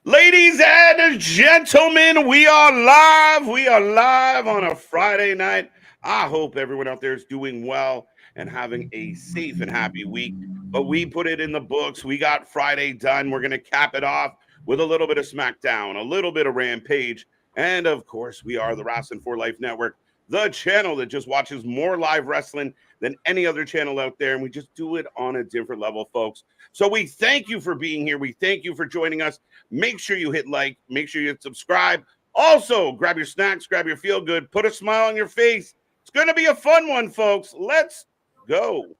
Ladies and gentlemen, we are live. We are live on a Friday night. I hope everyone out there is doing well and having a safe and happy week. But we put it in the books. We got Friday done. We're going to cap it off with a little bit of Smackdown, a little bit of Rampage. And of course, we are the Wrestling for Life Network, the channel that just watches more live wrestling than any other channel out there. And we just do it on a different level, folks. So we thank you for being here. We thank you for joining us. Make sure you hit like. Make sure you hit subscribe. Also, grab your snacks, grab your feel good, put a smile on your face. It's going to be a fun one, folks. Let's go.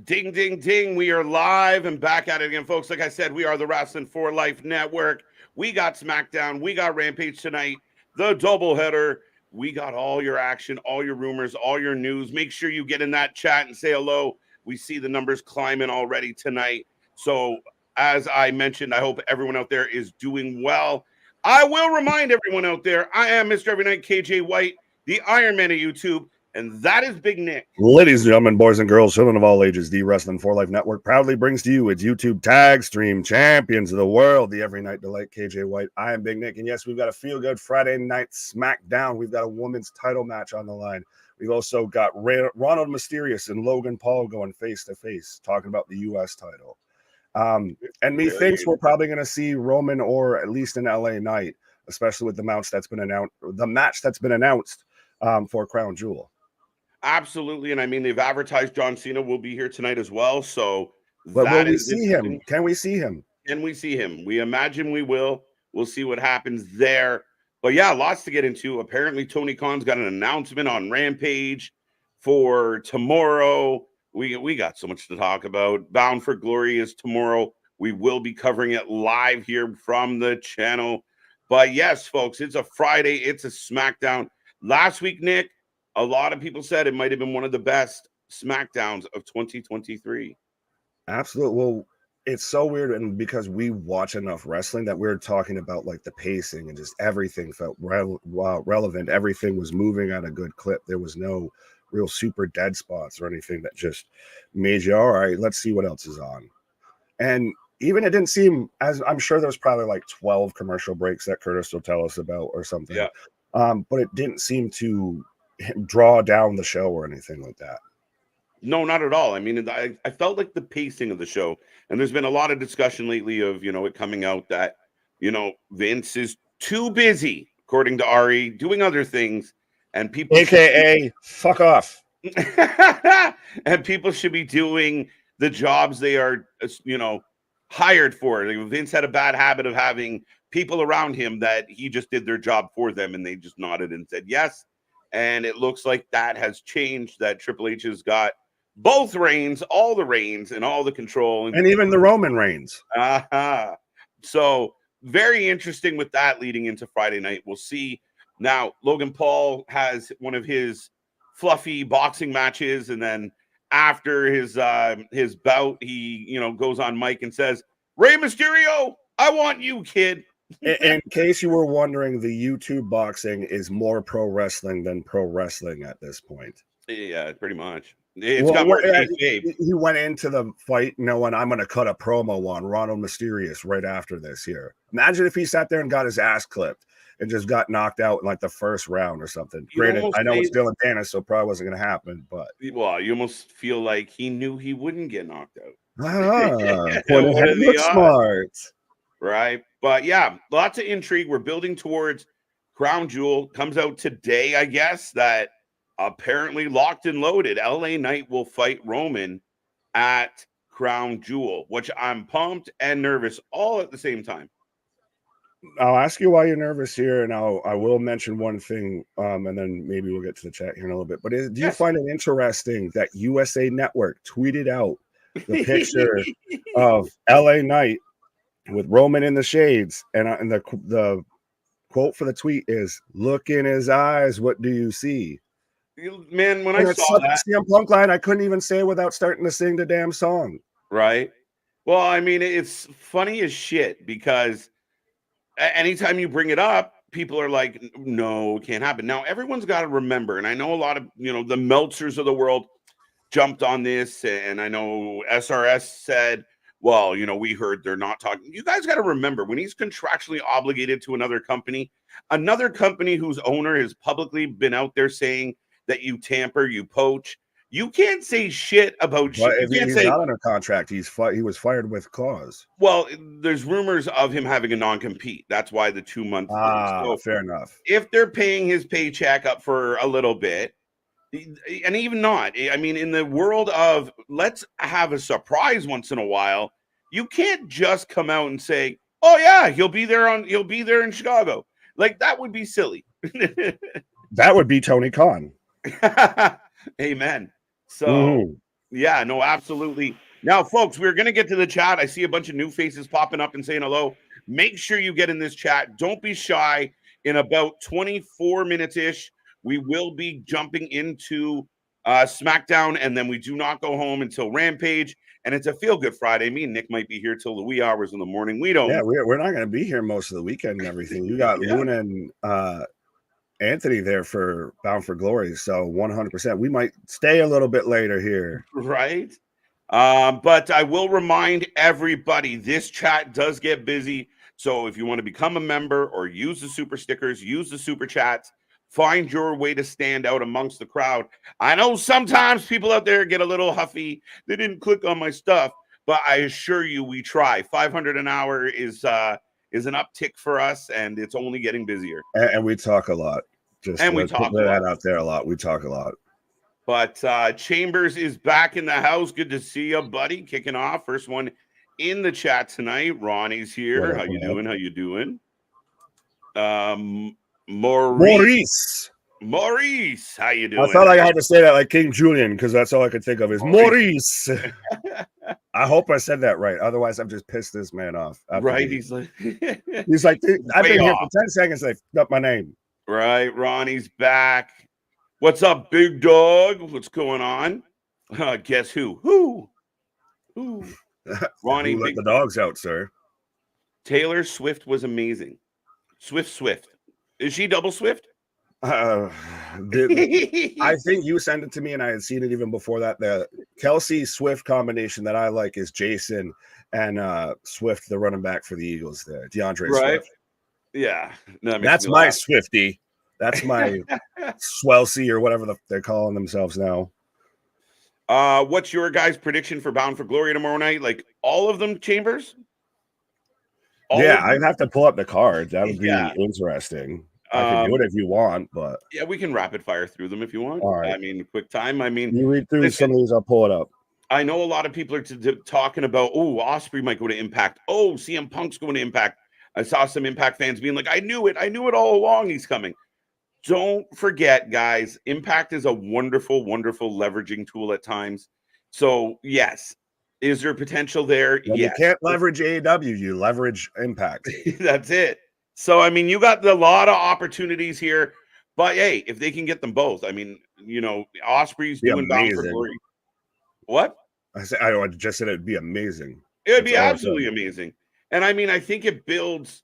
Ding, ding, ding. We are live and back at it again, folks. Like I said, we are the Wrestling for Life Network. We got Smackdown. We got Rampage tonight. The doubleheader. We got all your action, all your rumors, all your news. Make sure you get in that chat and say hello. We see the numbers climbing already tonight. So, as I mentioned, I hope everyone out there is doing well. I will remind everyone out there, I am Mr. Every Night KJ White, the Iron Man of YouTube. And that is Big Nick. Ladies and gentlemen, boys and girls, children of all ages, the Wrestling for Life Network proudly brings to you its YouTube tag stream champions of the world, the Every Night Delight, KJ White. I am Big Nick, and yes, we've got a feel-good Friday night Smackdown. We've got a women's title match on the line. We've also got Ronald Mysterio and Logan Paul going face-to-face, talking about the U.S. title. And methinks we're probably going to see Roman or at least an LA Knight, especially with the match that's been announced for Crown Jewel. Absolutely, and I mean they've advertised John Cena will be here tonight as well. So, but will we see him? Can we see him? Can we see him? We imagine we will. We'll see what happens there. But yeah, lots to get into. Apparently, Tony Khan's got an announcement on Rampage for tomorrow. We got so much to talk about. Bound for Glory is tomorrow. We will be covering it live here from the channel. But yes, folks, it's a Friday. It's a Smackdown. Last week, Nick, a lot of people said it might have been one of the best Smackdowns of 2023. Absolutely. Well, it's so weird, and because we watch enough wrestling that we're talking about like the pacing and just everything felt relevant. Everything was moving at a good clip. There was no real super dead spots or anything that just made you, all right, let's see what else is on. And even it didn't seem, as I'm sure there was probably like 12 commercial breaks that Curtis will tell us about or something. Yeah. But it didn't seem to draw down the show or anything like that. No, not at all. I mean, I felt like the pacing of the show, and there's been a lot of discussion lately of, it coming out that, Vince is too busy, according to Ari, doing other things, and people AKA fuck off. And people should be doing the jobs they are, hired for. Like, Vince had a bad habit of having people around him that he just did their job for them, and they just nodded and said yes. And it looks like that has changed, that Triple H has got both reigns, all the reigns, and all the control. And even the Roman reigns. So very interesting with that leading into Friday night. We'll see. Now, Logan Paul has one of his fluffy boxing matches, and then after his bout, he goes on mic and says, "Rey Mysterio, I want you, kid." In case you were wondering, the YouTube boxing is more pro wrestling than pro wrestling at this point. Yeah, pretty much. It's got more he went into the fight knowing I'm going to cut a promo on Ronald Mysterio right after this here. Imagine if he sat there and got his ass clipped and just got knocked out in like the first round or something. Granted, I know it's Dylan Dennis, so probably wasn't going to happen. But well, you almost feel like he knew he wouldn't get knocked out. Look smart. Right. But yeah, lots of intrigue. We're building towards Crown Jewel. Comes out today, I guess, that apparently locked and loaded. LA Knight will fight Roman at Crown Jewel, which I'm pumped and nervous all at the same time. I'll ask you why you're nervous here, and I will mention one thing, and then maybe we'll get to the chat here in a little bit. But do you find it interesting that USA Network tweeted out the picture of LA Knight with Roman in the shades and the quote for the tweet is, "Look in his eyes, what do you see?" Man, when And I it's saw such that, a CM Punk line, I couldn't even say it without starting to sing the damn song. right? Well, I mean, it's funny as shit because anytime you bring it up, people are like, no, it can't happen. Now, everyone's got to remember, and I know a lot of, the Meltzers of the world jumped on this, and I know SRS said, well, we heard they're not talking. You guys got to remember, when he's contractually obligated to another company whose owner has publicly been out there saying that you tamper, you poach, you can't say shit about But shit. You if can't he's say, not under contract, he was fired with cause. well, there's rumors of him having a non-compete. That's why the 2-month thing. Ah, So fair enough. if they're paying his paycheck up for a little bit, and even not, I mean, in the world of let's have a surprise once in a while, you can't just come out and say, "Oh yeah, he'll be there in Chicago." Like that would be silly. That would be Tony Khan. Amen. So, Mhm. yeah, no, absolutely. Now, folks, we're going to get to the chat. I see a bunch of new faces popping up and saying hello. Make sure you get in this chat. Don't be shy. In about 24 minutes ish, we will be jumping into SmackDown, and then we do not go home until Rampage. And it's a feel good Friday. Me and Nick might be here till the wee hours in the morning. We don't. Yeah, we're not going to be here most of the weekend and everything. You got Yeah. Luna and Anthony there for Bound for Glory, so 100%. We might stay a little bit later here, right? But I will remind everybody, this chat does get busy. So if you want to become a member or use the super stickers, use the super chats, find your way to stand out amongst the crowd. I know sometimes people out there get a little huffy. They didn't click on my stuff, but I assure you we try. 500 an hour is an uptick for us, and it's only getting busier. and we talk a lot. And we talk a lot. Out there a lot. We talk a lot. But Chambers is back in the house. Good to see you, buddy. Kicking off. First one in the chat tonight. Ronnie's here. How you doing? How you doing? Maurice. How you doing? I thought I had to say that like King Julian because that's all I could think of is Maurice. I hope I said that right. Otherwise, I've just pissed this man off. Right? He's like, I've been here for 10 seconds. They got my name. Right. Ronnie's back. What's up, big dog? What's going on? Guess who? Who? Ronnie, who let the dogs out, sir? Taylor Swift was amazing. Swift. Is she double Swift? I think you sent it to me, and I had seen it even before that. The Kelsey Swift combination that I like is Jason and Swift, the running back for the Eagles. There, DeAndre Swift. Yeah, that's my Swifty. That's my Swelsey or whatever they're calling themselves now. What's your guys' prediction for Bound for Glory tomorrow night? Like all of them, Chambers? I'd have to pull up the card. That would be interesting. I can do it if you want, but yeah, we can rapid fire through them if you want. All right. I mean, quick time. I mean, you read through some of these, I'll pull it up. I know a lot of people are talking about, Osprey might go to Impact. Oh, CM Punk's going to Impact. I saw some Impact fans being like, I knew it all along. He's coming. Don't forget, guys, Impact is a wonderful, wonderful leveraging tool at times. So, yes. Is there potential there? Well, yes. You can't leverage AEW. You leverage Impact. That's it. So, I mean, you got a lot of opportunities here. But, hey, if they can get them both, I mean, Osprey's doing Bound for Glory. What? I just said it'd be amazing. It would be absolutely amazing. And, I mean, I think it builds,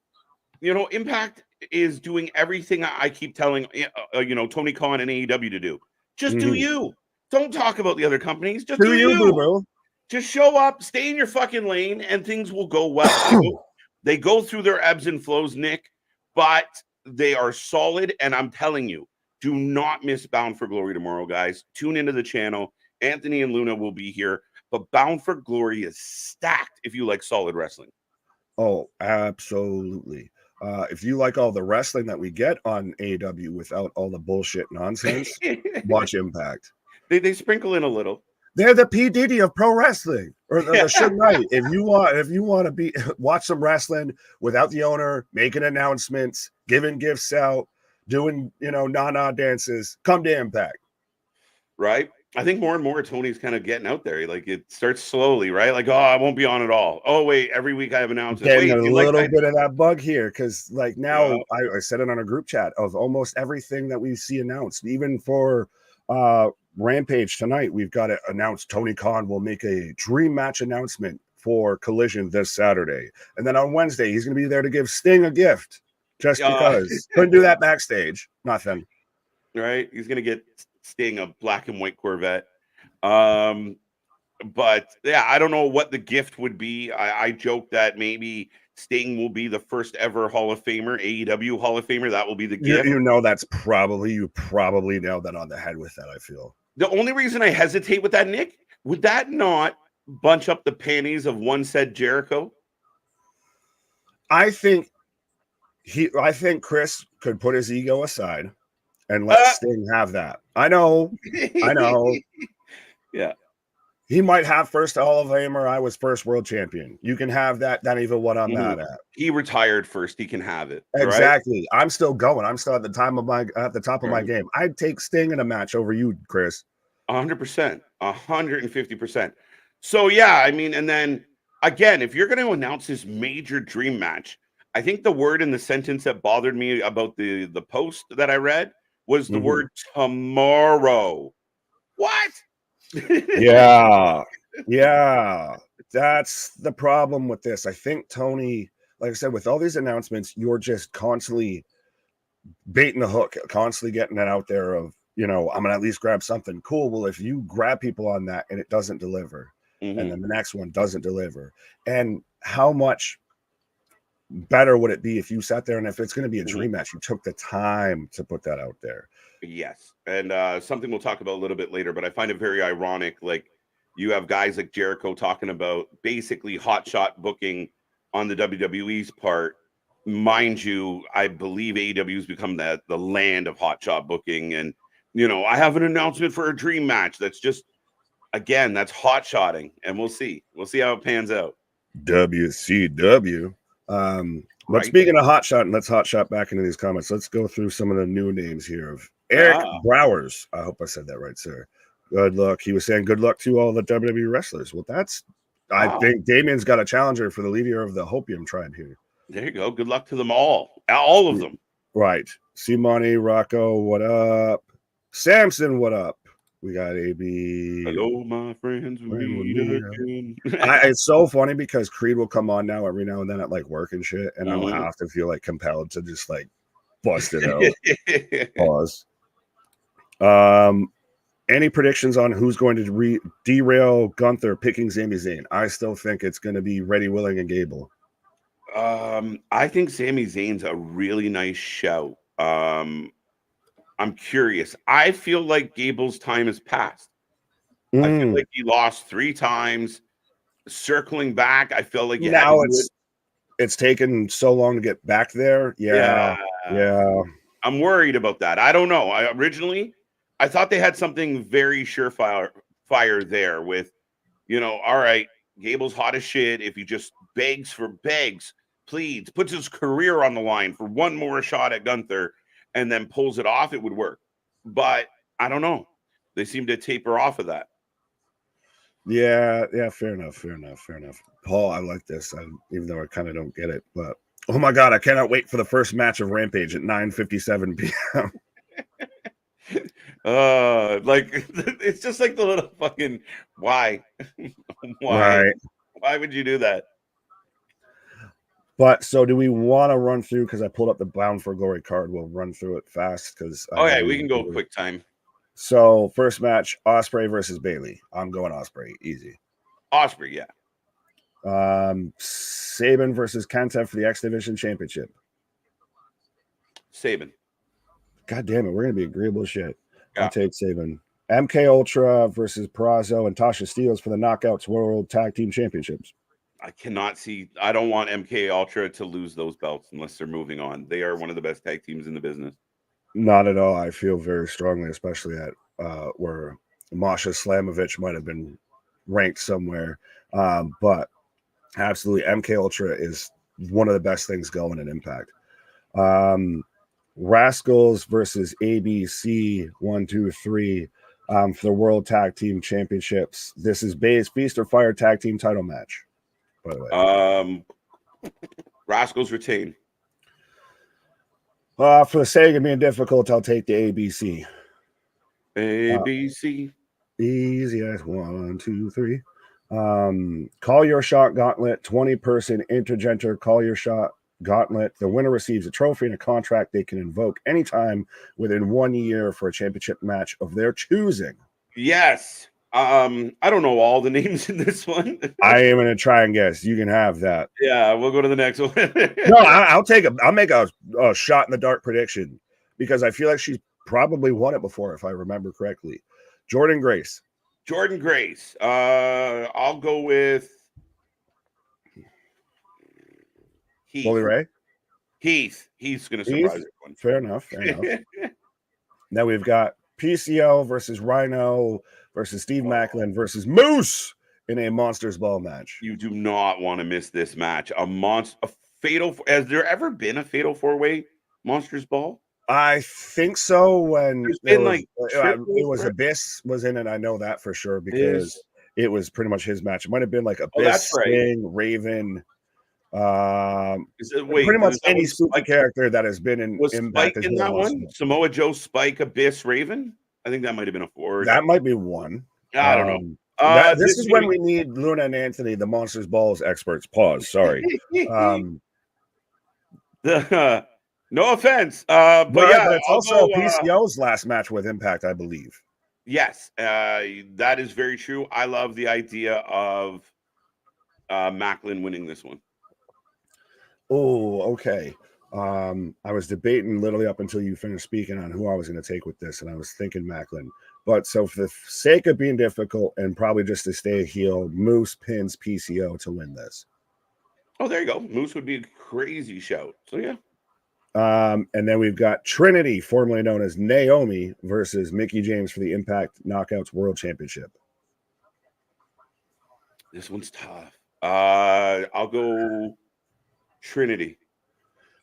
Impact is doing everything I keep telling, Tony Khan and AEW to do. Just do you. Don't talk about the other companies. Just do you. Bro. Just show up, stay in your fucking lane, and things will go well. They go through their ebbs and flows, Nick, but they are solid. And I'm telling you, do not miss Bound for Glory tomorrow, guys. Tune into the channel. Anthony and Luna will be here. But Bound for Glory is stacked if you like solid wrestling. Oh, absolutely. If you like all the wrestling that we get on AEW without all the bullshit nonsense, watch Impact. They sprinkle in a little. They're the P. Diddy of pro wrestling, or the Suge Knight. If you want to watch some wrestling without the owner, making announcements, giving gifts out, doing Nana dances, come to Impact. Right. I think more and more Tony's kind of getting out there. Like it starts slowly, right? Like, oh, I won't be on at all. Oh, wait, every week I have announcements. Getting Wait, a you like little that? bit of that bug here because, like, Yeah. now I said it on a group chat of almost everything that we see announced, even for Rampage tonight. We've got it announced. Tony Khan will make a dream match announcement for Collision this Saturday, and then on Wednesday he's going to be there to give Sting a gift just because. Couldn't do that backstage. Nothing. Right? He's gonna get Sting a black and white Corvette. But yeah, I don't know what the gift would be. I joke that maybe Sting will be the first ever Hall of Famer, AEW Hall of Famer. That will be the gift. You know, you probably nailed that on the head with that. I feel The only reason I hesitate with that, Nick, would that not bunch up the panties of one said Jericho? I think Chris could put his ego aside and let Sting have that. I know. Yeah. He might have first Hall of Famer. I was first world champion. You can have that. Not even what I'm mad at. He retired first. He can have it. Exactly. Right? I'm still going. I'm still at the top of my game. I'd take Sting in a match over you, Chris. 100%, 150%. So yeah, I mean, and then again, if you're going to announce this major dream match, I think the word in the sentence that bothered me about the post that I read was the word tomorrow. What? Yeah. That's the problem with this. I think Tony, like I said, with all these announcements, you're just constantly baiting the hook, constantly getting it out there of, I'm going to at least grab something cool. Well, if you grab people on that and it doesn't deliver, and then the next one doesn't deliver, and how much better would it be if you sat there and if it's going to be a dream match, you took the time to put that out there? Yes. And something we'll talk about a little bit later, but I find it very ironic. Like you have guys like Jericho talking about basically hotshot booking on the WWE's part. Mind you, I believe AEW has become the land of hotshot booking. And, I have an announcement for a dream match. That's just, again, that's hotshotting. And we'll see. We'll see how it pans out. WCW. But speaking of hotshot, let's hotshot back into these comments. Let's go through some of the new names here of Eric Browers. I hope I said that right, sir. Good luck. He was saying good luck to all the WWE wrestlers. Well, I think Damien's got a challenger for the leader of the Hopium tribe here. There you go. Good luck to them all of them. Right. Simone, Rocco, what up? Samson, what up? We got AB. Hello, my friends. It's so funny because Creed will come on now every now and then at like work and shit, and I'll have to feel like compelled to just like bust it out. Pause. Any predictions on who's going to derail Gunther picking Sami Zayn? I still think it's going to be Ready, Willing, and Gable. I think Sami Zayn's a really nice shout. I'm curious. I feel like Gable's time has passed. I feel like he lost 3 times. Circling back, I feel like now it's taken so long to get back there. Yeah. I'm worried about that. I don't know. I thought they had something very surefire there with, all right, Gable's hot as shit. If he just begs, pleads, puts his career on the line for one more shot at Gunther and then pulls it off, it would work. But I don't know. They seem to taper off of that. Yeah, fair enough. Paul, I like this, even though I kind of don't get it. But, oh my God, I cannot wait for the first match of Rampage at 9:57 p.m. Like, it's just like the little fucking, why? Right. Why would you do that? But so do we want to run through, because I pulled up the Bound for Glory card. We'll run through it fast because we can go quick time. So first match, Ospreay versus Bayley. I'm going Ospreay, easy. Ospreay, yeah. Sabin versus Kenta for the X Division Championship. Sabin. God damn it, we're gonna be agreeable shit. Yeah. I'll take Sabin. MK Ultra versus Perazo and Tasha Steelz for the Knockouts World Tag Team Championships. I don't want MK Ultra to lose those belts unless they're moving on. They are one of the best tag teams in the business. Not at all. I feel very strongly, especially at where Masha Slamovich might have been ranked somewhere. But absolutely, MK Ultra is one of the best things going in Impact. Rascals versus ABC 1, 2, 3 for the World Tag Team Championships. This is Bay's Feast or Fire Tag Team title match, by the way. Rascals retain. For the sake of being difficult, I'll take the ABC. ABC. Easy as 1, 2, 3. Call your shot gauntlet, 20-person intergender call your shot gauntlet. The winner receives a trophy and a contract they can invoke anytime within 1 year for a championship match of their choosing. Yes. I don't know all the names in this one. I am going to try and guess. You can have that. Yeah, we'll go to the next one. No, I'll make a shot in the dark prediction because I feel like she's probably won it before, if I remember correctly. Jordan Grace. Jordan Grace. I'll go with Heath. Bully Ray? Heath. He's going to surprise everyone. Fair enough. Now we've got PCO versus Rhino versus Steve Macklin versus Moose in a Monsters Ball match. You do not want to miss this match. A fatal. Has there ever been a fatal 4-way Monsters Ball? I think so. When it was Abyss was in it, I know that for sure because it was pretty much his match. It might have been like Abyss, Sting, Raven. Pretty much any super character that has been in Impact in that one. Samoa Joe, Spike, Abyss, Raven. I think that might have been a forward. That might be one. I don't know. This is when we need Luna and Anthony, the Monsters Balls experts. Pause. Sorry. No offense, but it's also PCO's last match with Impact, I believe. Yes, that is very true. I love the idea of Macklin winning this one. Oh, okay. I was debating literally up until you finished speaking on who I was going to take with this, and I was thinking Macklin. But so for the sake of being difficult and probably just to stay a heel, Moose pins PCO to win this. Oh, there you go. Moose would be a crazy shout. So, yeah. And then we've got Trinity, formerly known as Naomi, versus Mickie James for the Impact Knockouts World Championship. This one's tough. I'll go Trinity.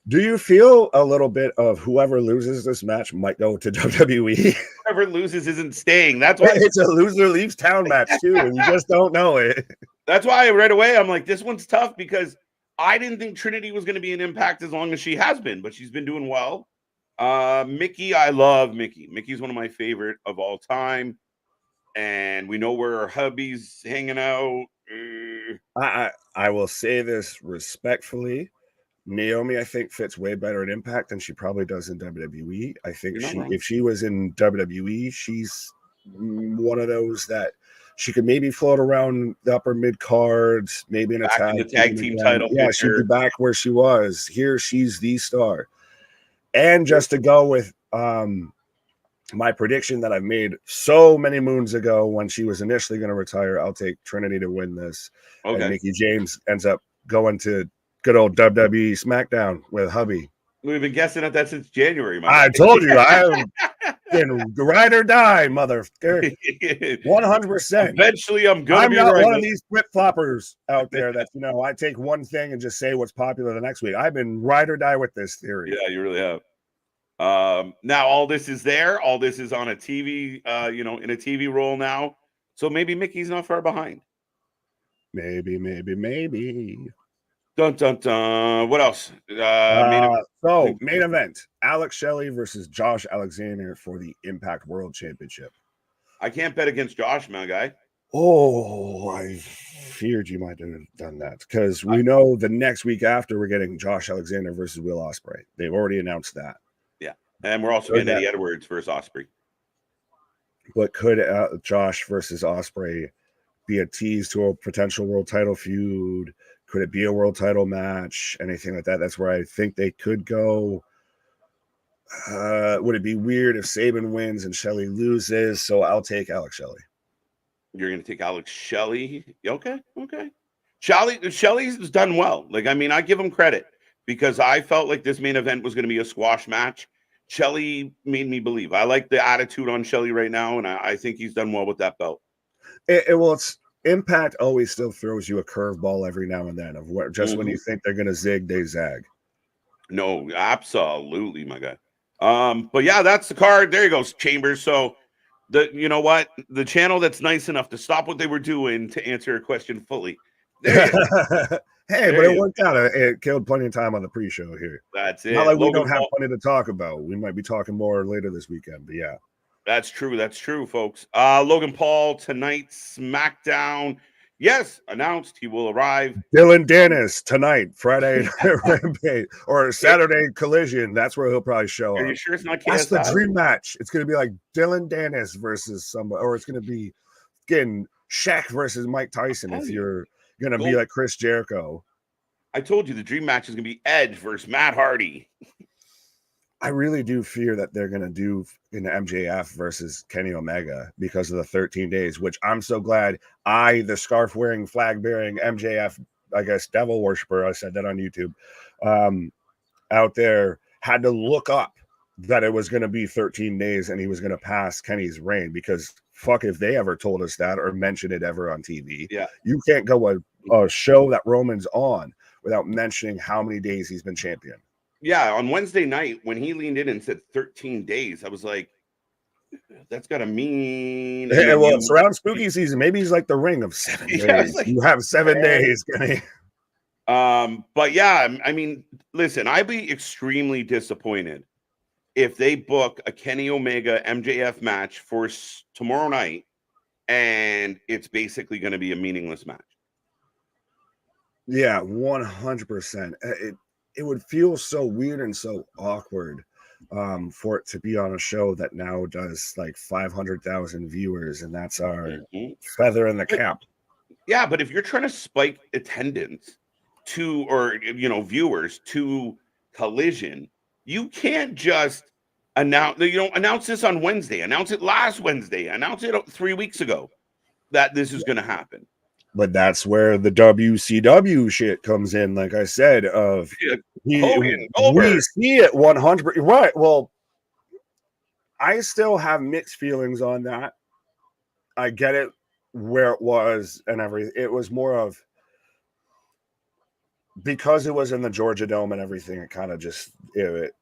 Do you feel a little bit of whoever loses this match might go to WWE? Whoever loses isn't staying. That's why it's a loser leaves town match too, and you just don't know it. That's why right away I'm like, this one's tough because I didn't think Trinity was going to be an Impact as long as she has been, but she's been doing well. Mickie, I love Mickie. Mickey's one of my favorite of all time, and we know where her hubby's hanging out. I will say this respectfully. Naomi, I think, fits way better in Impact than she probably does in WWE. I think if she was in WWE, she's one of those that she could maybe float around the upper mid cards, maybe in a tag team title. Yeah, she'd be back where she was. Here, she's the star. And just to go with my prediction that I made so many moons ago when she was initially going to retire, I'll take Trinity to win this. Okay. And Mickie James ends up going to good old WWE Smackdown with hubby. We've been guessing at that since January. I told you, I have been ride or die, motherfucker. 100%. Eventually, I'm not one of these flip floppers out there that I take one thing and just say what's popular the next week. I've been ride or die with this theory. Yeah, you really have. Now all this is there. All this is on a TV. In a TV role now. So maybe Mickey's not far behind. Maybe. Dun, dun, dun. What else? Main event. Alex Shelley versus Josh Alexander for the Impact World Championship. I can't bet against Josh, my guy. Oh, I feared you might have done that because we know the next week after we're getting Josh Alexander versus Will Ospreay. They've already announced that. Yeah, and we're also getting Eddie Edwards versus Ospreay. But could Josh versus Ospreay be a tease to a potential world title feud? Could it be a world title match? Anything like that? That's where I think they could go. Would it be weird if Sabin wins and Shelley loses? So I'll take Alex Shelley. You're going to take Alex Shelley? Okay. Shelley's done well. I give him credit because I felt like this main event was going to be a squash match. Shelley made me believe. I like the attitude on Shelley right now, and I think he's done well with that belt. It's Impact always still throws you a curveball every now and then of when you think they're going to zig, they zag. No, absolutely, my guy. But yeah, that's the card. There you go, Chambers. So You know what? The channel that's nice enough to stop what they were doing to answer a question fully. There you go. Hey, but it worked out. It killed plenty of time on the pre-show here. That's it. Not like we Logan don't have Paul. plenty to talk about. We might be talking more later this weekend, but yeah. That's true. That's true, folks. Logan Paul tonight, SmackDown. Yes, announced he will arrive. Dylan Dennis tonight, Friday Rampage, or Saturday Collision. That's where he'll probably show up. Are you sure it's not KSI? That's the dream match. It's going to be like Dylan Dennis versus somebody, or it's going to be getting Shaq versus Mike Tyson if you're going to be like Chris Jericho. I told you the dream match is going to be Edge versus Matt Hardy. I really do fear that they're going to do in MJF versus Kenny Omega because of the 13 days, which I'm so glad the scarf wearing, flag bearing MJF, I guess, devil worshiper, I said that on YouTube, out there had to look up that it was going to be 13 days and he was going to pass Kenny's reign, because fuck if they ever told us that or mentioned it ever on TV. Yeah. You can't go a show that Roman's on without mentioning how many days he's been champion. Yeah, on Wednesday night, when he leaned in and said 13 days, I was like, that's got to mean... Hey, well, it's around spooky season. Maybe he's like the ring of 7 days. Like, you have 7 days. But yeah, I mean, listen, I'd be extremely disappointed if they book a Kenny Omega MJF match for tomorrow night and it's basically going to be a meaningless match. Yeah, 100%. It would feel so weird and so awkward for it to be on a show that now does like 500,000 viewers, and that's our feather in the cap. Yeah, but if you're trying to spike attendance viewers to Collision, you can't just announce this on Wednesday, announce it last Wednesday, announce it 3 weeks ago that this is going to happen. But that's where the WCW shit comes in, like I said, we see it 100%. Right. Well, I still have mixed feelings on that. I get it where it was and everything. It was more of, because it was in the Georgia Dome and everything, it kind of just it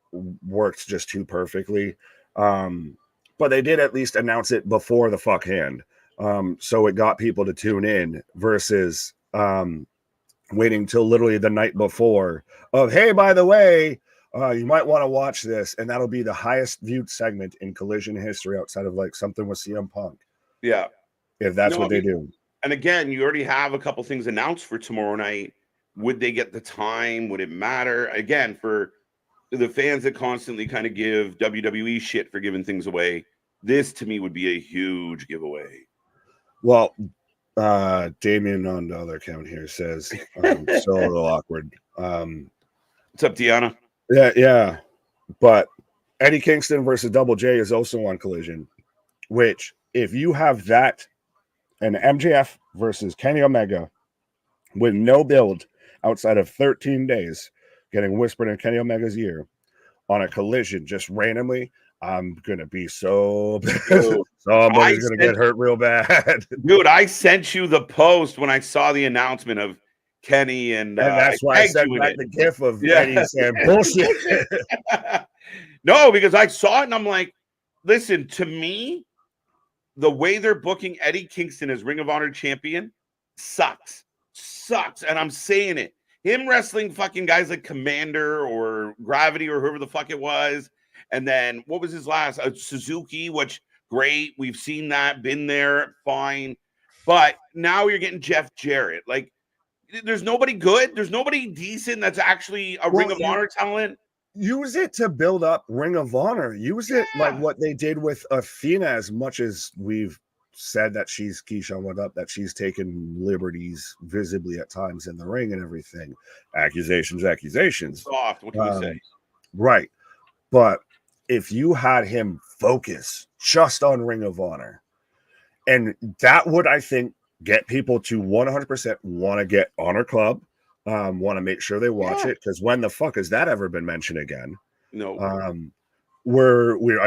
worked just too perfectly. But they did at least announce it before the fuck hand. So it got people to tune in versus waiting till literally the night before of, hey, by the way, you might want to watch this, and that'll be the highest viewed segment in Collision history outside of like something with CM Punk. Yeah, if that's what they do. And again, you already have a couple things announced for tomorrow night. Would they get the time? Would it matter? Again, for the fans that constantly kind of give WWE shit for giving things away, this to me would be a huge giveaway. Well, Damien on the other account here says, so a little awkward. What's up, Deanna? Yeah. But Eddie Kingston versus Double J is also on Collision, which if you have that and MJF versus Kenny Omega with no build outside of 13 days getting whispered in Kenny Omega's ear on a Collision just randomly, I'm gonna be so somebody's gonna get hurt real bad. Dude, I sent you the post when I saw the announcement of Kenny, and that's why I sent back the gif of Eddie saying bullshit. No, because I saw it and I'm like, listen, to me, the way they're booking Eddie Kingston as Ring of Honor champion sucks. And I'm saying it. Him wrestling fucking guys like Commander or Gravity or whoever the fuck it was. And then what was his last? Suzuki, which great. We've seen that, been there, fine. But now you're getting Jeff Jarrett. Like, there's nobody good. There's nobody decent that's actually a Ring of Honor talent. Use it to build up Ring of Honor. Use it like what they did with Athena, as much as we've said that she's Keyshawn went up, that she's taken liberties visibly at times in the ring and everything. Accusations. Soft, what can you say? Right. But if you had him focus just on Ring of Honor, and that would, I think, get people to 100% want to get Honor Club, want to make sure they watch it, because when the fuck has that ever been mentioned again? No. I'm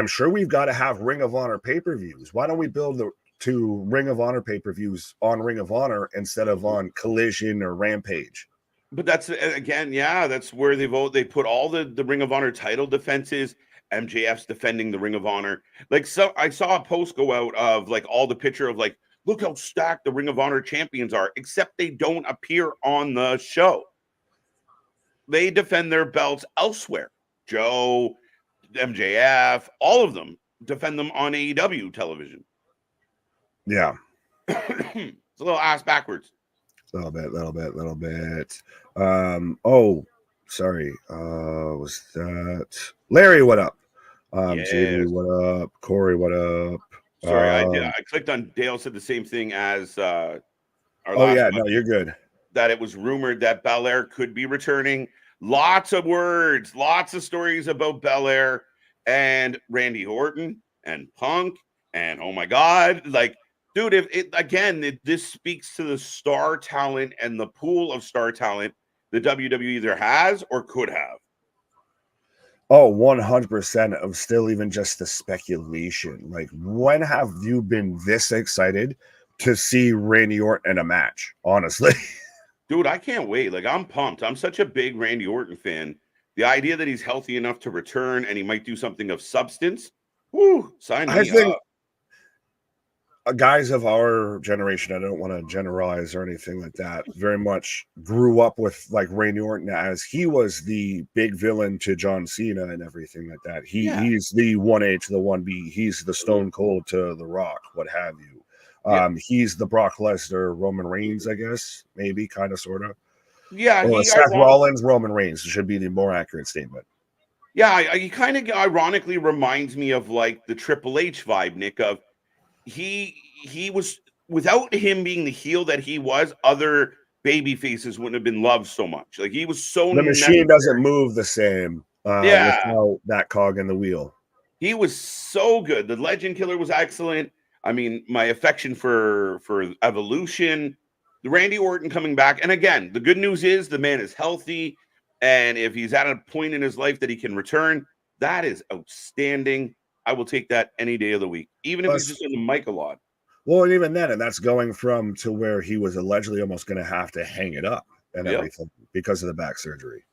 sure we've got to have Ring of Honor pay-per-views. Why don't we build to Ring of Honor pay-per-views on Ring of Honor instead of on Collision or Rampage? But that's again, that's where they put all the Ring of Honor title defenses MJF's defending the Ring of Honor. Like, so I saw a post go out of like all the picture of like, look how stacked the Ring of Honor champions are, except they don't appear on the show. They defend their belts elsewhere. Joe, MJF, all of them defend them on AEW television. Yeah. It's a little ass backwards. Little bit. Oh, sorry. Was that Larry? What up? Yes. JD, what up? Corey, what up? Sorry, I did. I clicked on Dale said the same thing as our oh last yeah, one, no, you're good. that it was rumored that Belair could be returning. Lots of words, lots of stories about Belair and Randy Orton and Punk, and oh my God, like, dude, this speaks to the star talent and the pool of star talent the WWE either has or could have. Oh, 100% of still even just the speculation. Like, when have you been this excited to see Randy Orton in a match? Honestly, Dude, I can't wait. Like, I'm pumped. I'm such a big Randy Orton fan. The idea that he's healthy enough to return and he might do something of substance, whoo, sign I me think up. Guys of our generation, I don't want to generalize or anything like that, very much grew up with like Randy Orton as he was the big villain to John Cena and everything like that. He's the 1A to the 1B. He's the Stone Cold to the Rock, what have you. He's the Brock Lesnar, Roman Reigns, I guess, maybe, kind of, sort of. Yeah, Or Seth Rollins, Roman Reigns should be the more accurate statement. Yeah, he kind of ironically reminds me of like the Triple H vibe, Nick, of he was, without him being the heel that he was, other baby faces wouldn't have been loved so much. Like, he was so the machine doesn't move the same without that cog in the wheel. He was so good. The Legend Killer was excellent. I mean, my affection for Evolution, the Randy Orton coming back, and again, the good news is the man is healthy, and if he's at a point in his life that he can return, that is outstanding. I will take that any day of the week, even if he's just in the mic a lot. Well, and even then, and that's going from to where he was allegedly almost going to have to hang it up and everything because of the back surgery.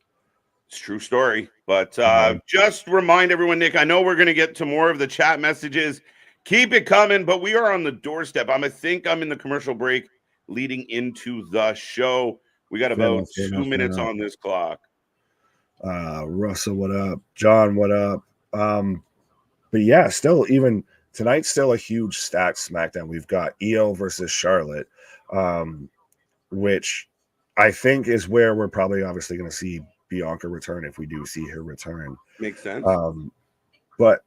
It's a true story. But just remind everyone, Nick, I know we're going to get to more of the chat messages. Keep it coming, but we are on the doorstep. I think I'm in the commercial break leading into the show. We got about 2 minutes on this clock. Russell, what up? John, what up? But yeah, still, even tonight's still a huge stacked SmackDown. We've got IYO versus Charlotte, which I think is where we're probably obviously going to see Bianca return if we do see her return. Makes sense. But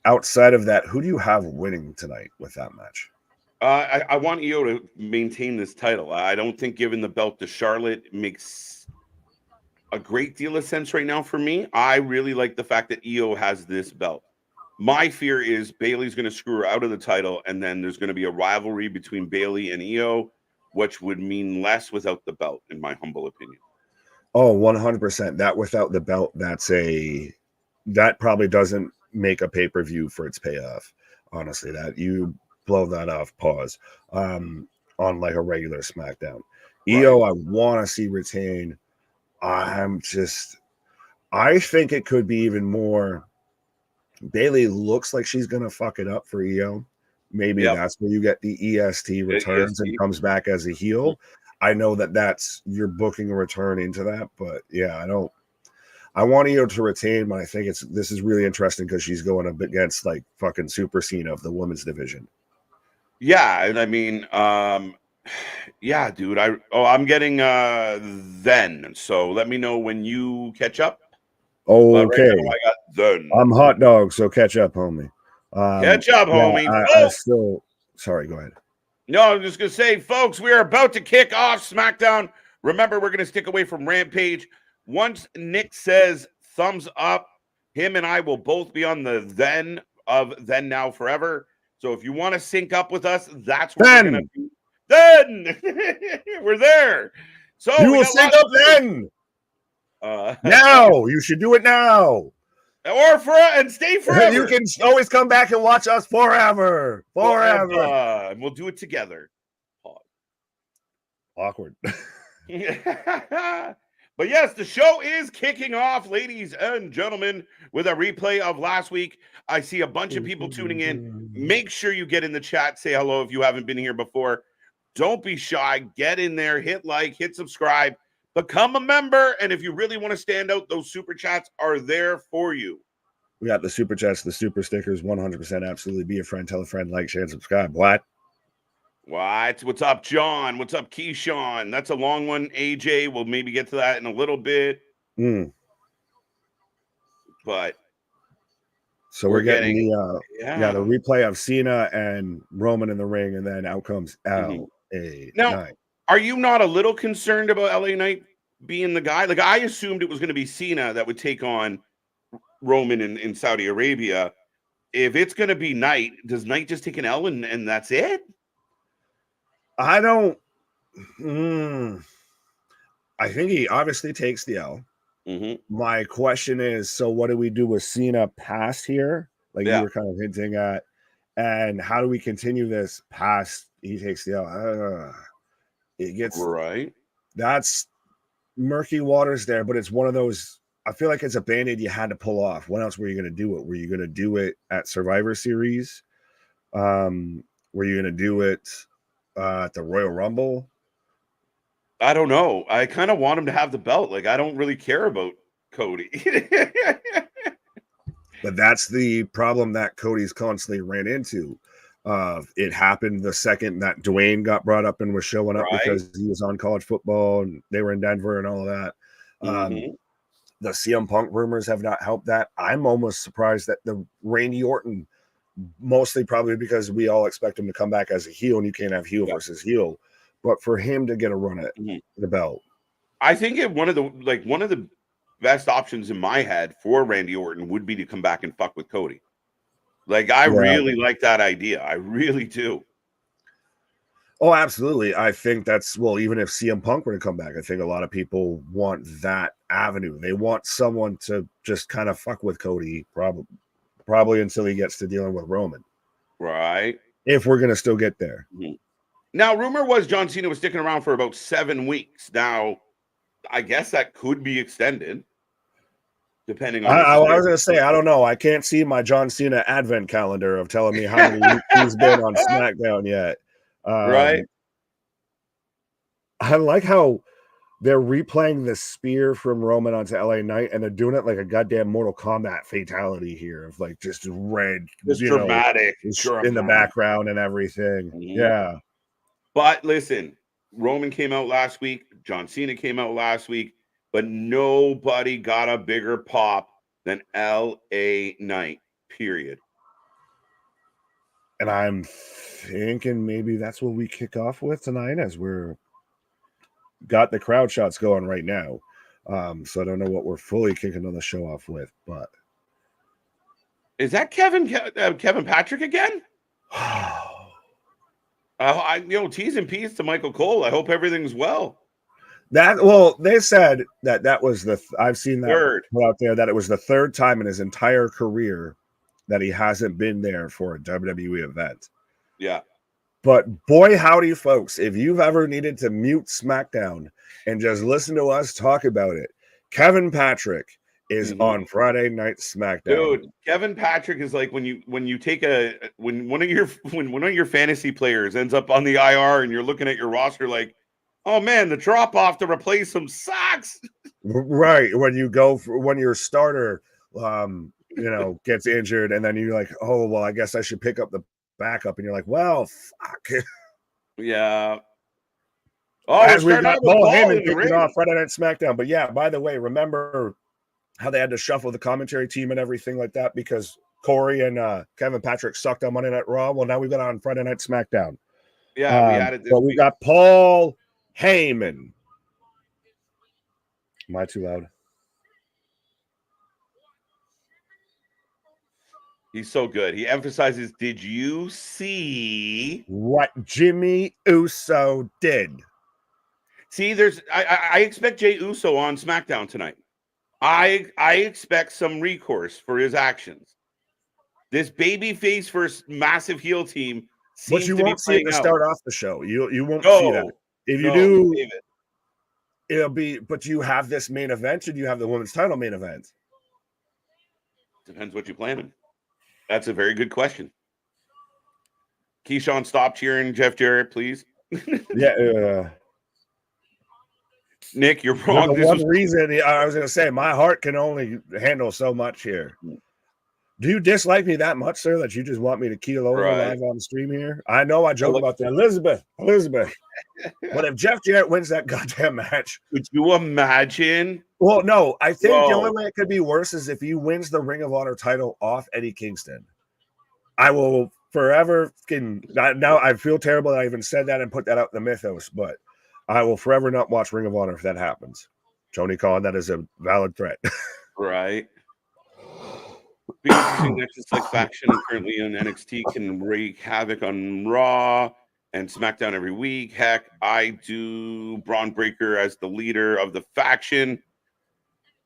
outside of that, who do you have winning tonight with that match? I want IYO to maintain this title. I don't think giving the belt to Charlotte makes a great deal of sense right now for me. I really like the fact that IYO has this belt. My fear is Bayley's going to screw her out of the title, and then there's going to be a rivalry between Bayley and IYO, which would mean less without the belt, in my humble opinion. Oh, 100%. That without the belt, that probably doesn't make a pay-per-view for its payoff. Honestly, that you blow that off, pause, on like a regular SmackDown. IYO, I want to see retain. I think it could be even more. Bayley looks like she's going to fuck it up for IYO. Maybe that's where you get the EST returns and comes back as a heel. I know that's you're booking a return into that, but yeah, I want IYO to retain, but I think this is really interesting because she's going up against like fucking Super Cena of the women's division. Yeah, and I mean, yeah, dude. I'm getting then. So let me know when you catch up. Okay. Right now I got then. I'm hot dog, so catch up, homie. Catch up, homie. I still, sorry, go ahead. No, I'm just going to say, folks, we are about to kick off SmackDown. Remember, we're going to stick away from Rampage. Once Nick says thumbs up, him and I will both be on the then of Then Now Forever. So if you want to sync up with us, that's what we're going to do. Then we're there. So you will sync up then. Now you should do it now, and stay forever. You can always come back and watch us forever. And we'll do it together. Awkward. But yes, the show is kicking off, ladies and gentlemen, with a replay of last week. I see a bunch of people tuning in. Make sure you get in the chat, say hello if you haven't been here before. Don't be shy. Get in there, hit like, hit subscribe, become a member. And if you really want to stand out, those super chats are there for you. We got the super chats, the super stickers, 100% absolutely. Be a friend, tell a friend, like, share, and subscribe. What? What's up, John? What's up, Keyshawn? That's a long one. AJ, we'll maybe get to that in a little bit. But so we're getting the the replay of Cena and Roman in the ring, and then out comes LA Knight. Are you not a little concerned about LA Knight being the guy? Like, I assumed it was going to be Cena that would take on Roman in Saudi Arabia. If it's going to be Knight, does Knight just take an L and that's it? I don't. I think he obviously takes the L. My question is, so what do we do with Cena past here? Like you were kind of hinting at, and how do we continue this past he takes the L? It gets right. That's murky waters there, but it's one of those. I feel like it's a band-aid you had to pull off. When else were you going to do it? Were you going to do it at Survivor Series? Were you going to do it at the Royal Rumble? I don't know. I kind of want him to have the belt. Like, I don't really care about Cody. But that's the problem that Cody's constantly ran into. It happened the second that Dwayne got brought up and was showing up because he was on college football and they were in Denver and all of that. The CM Punk rumors have not helped that. I'm almost surprised that the Randy Orton, mostly probably because we all expect him to come back as a heel and you can't have heel versus heel. But for him to get a run at the belt, I think one of the best options in my head for Randy Orton would be to come back and fuck with Cody. Like, I really like that idea. I really do. Oh, absolutely. I think that's, well, even if CM Punk were to come back, I think a lot of people want that avenue. They want someone to just kind of fuck with Cody, probably until he gets to dealing with Roman. Right. If we're going to still get there. Now, rumor was John Cena was sticking around for about 7 weeks. Now, I guess that could be extended, depending on. I was going to say, I don't know. I can't see my John Cena advent calendar of telling me how many weeks he's been on SmackDown yet. Right. I like how they're replaying the spear from Roman onto LA Knight, and they're doing it like a goddamn Mortal Kombat fatality here of like just red, dramatic in the background and everything. Yeah. But listen, Roman came out last week. John Cena came out last week, but nobody got a bigger pop than LA Knight, period. And I'm thinking maybe that's what we kick off with tonight as we're got the crowd shots going right now. So I don't know what we're fully kicking on the show off with, but is that Kevin Patrick again? T's and P's to Michael Cole. I hope everything's well. They said that was I've seen that third out there, that it was the third time in his entire career that he hasn't been there for a WWE event. Yeah. But boy, howdy, folks, if you've ever needed to mute SmackDown and just listen to us talk about it, Kevin Patrick is on Friday Night SmackDown. Dude, Kevin Patrick is like when one of your fantasy players ends up on the IR and you're looking at your roster like, oh man, the drop off to replace him sucks. Right. When your starter gets injured and then you're like, oh well, I guess I should pick up the backup, and you're like, well, fuck. Yeah. Oh, as we got Paul Heyman kicking off Friday Night SmackDown. But yeah, by the way, remember how they had to shuffle the commentary team and everything like that because Corey and Kevin Patrick sucked on Monday Night Raw? Well, now we've got on Friday Night SmackDown. Yeah, we added this. But we got Paul Heyman. Am I too loud? He's so good. He emphasizes, did you see what Jimmy Uso did? See, I expect Jey Uso on SmackDown tonight. I expect some recourse for his actions. This babyface versus massive heel team seems but you to won't be see it to out. start off the show. You won't see that. If you do, It'll be, but do you have this main event or do you have the women's title main event? Depends what you're planning. That's a very good question. Keyshawn, stop cheering Jeff Jarrett, please. Yeah. Nick, you're For wrong. the one reason I was going to say, my heart can only handle so much here. Do you dislike me that much, sir, that you just want me to keel over live on the stream here? I know I joke about that. Elizabeth. But if Jeff Jarrett wins that goddamn match. Could you imagine? Well, no, I think the only way it could be worse is if he wins the Ring of Honor title off Eddie Kingston. I will forever now I feel terrible that I even said that and put that out in the mythos, but I will forever not watch Ring of Honor if that happens. Tony Khan, that is a valid threat. Right. Be interesting next is like faction currently in NXT can wreak havoc on Raw and SmackDown every week. Heck, I do Braun Breaker as the leader of the faction.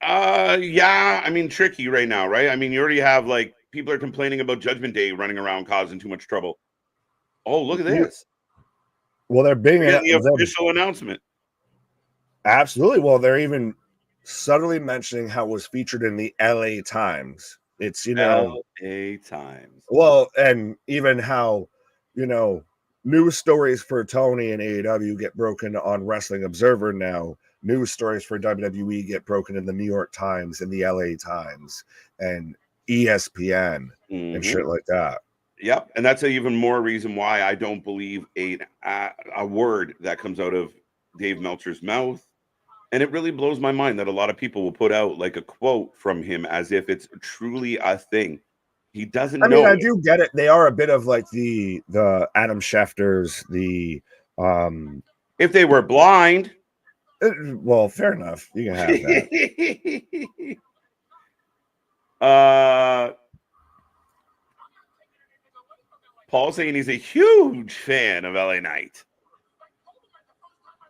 Yeah, I mean, tricky right now, right? I mean, you already have like people are complaining about Judgment Day running around causing too much trouble. Oh, look at this. Well, they're being the official announcement. Absolutely. Well, they're even subtly mentioning how it was featured in the LA Times. It's, LA Times. Well, and even how, news stories for Tony and AEW get broken on Wrestling Observer now. News stories for WWE get broken in the New York Times and the LA Times and ESPN and shit like that. Yep. And that's even more reason why I don't believe a word that comes out of Dave Meltzer's mouth. And it really blows my mind that a lot of people will put out like a quote from him as if it's truly a thing. He doesn't know. I mean, I do get it. They are a bit of like the Adam Schefters, if they were blind. Well, fair enough. You can have that. Paul saying he's a huge fan of LA Knight.